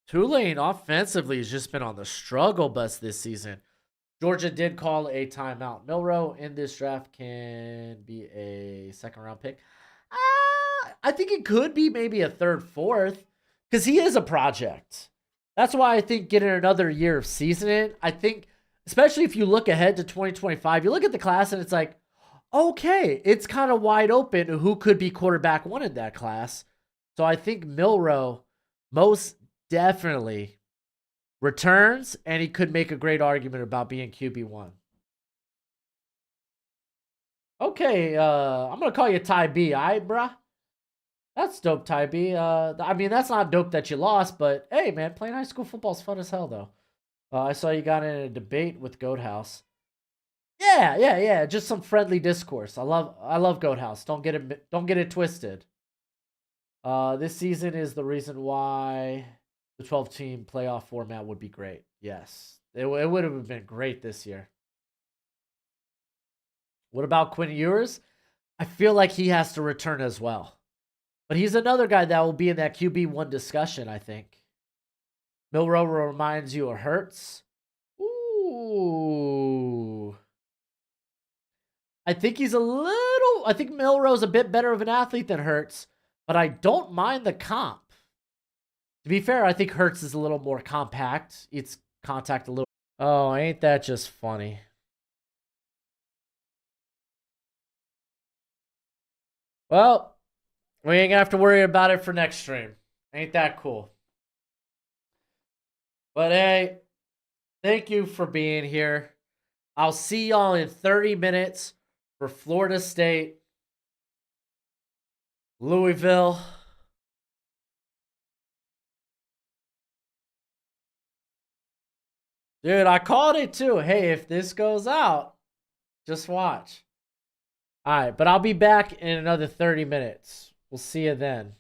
Tulane offensively has just been on the struggle bus this season. Georgia did call a timeout. Milrow in this draft can be a 2nd-round pick. I think it could be maybe a 3rd, 4th, because he is a project. That's why I think getting another year of seasoning, I think, especially if you look ahead to 2025, you look at the class and it's like, okay, it's kind of wide open who could be quarterback 1 in that class. So I think Milrow most definitely returns, and he could make a great argument about being QB1. Okay, I'm going to call you Ty B, all right, bruh? That's dope, Ty B. I mean, that's not dope that you lost, but hey, man, playing high school football is fun as hell, though. I saw you got in a debate with Goat House. Yeah. Just some friendly discourse. I love Goat House. Don't get it twisted. This season is the reason why the 12-team playoff format would be great. Yes, it would have been great this year. What about Quinn Ewers? I feel like he has to return as well. But he's another guy that will be in that QB1 discussion, I think. Milrow reminds you of Hurts. Ooh. I think I think Milrow's a bit better of an athlete than Hurts, but I don't mind the comp. To be fair, I think Hurts is a little more compact. It's contact a little. Oh, ain't that just funny? Well, we ain't gonna have to worry about it for next stream. Ain't that cool? But hey, thank you for being here. I'll see y'all in 30 minutes for Florida State, Louisville. Dude, I called it too. Hey, if this goes out, just watch. All right, but I'll be back in another 30 minutes. We'll see you then.